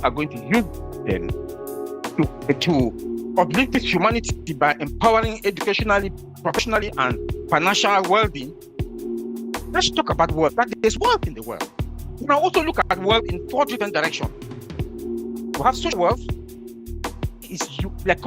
are going to use them to uplift humanity by empowering educationally, professionally, and financial well-being. Let's talk about wealth. That there's wealth in the world. We can also look at wealth in 4 different directions. We have social wealth. Like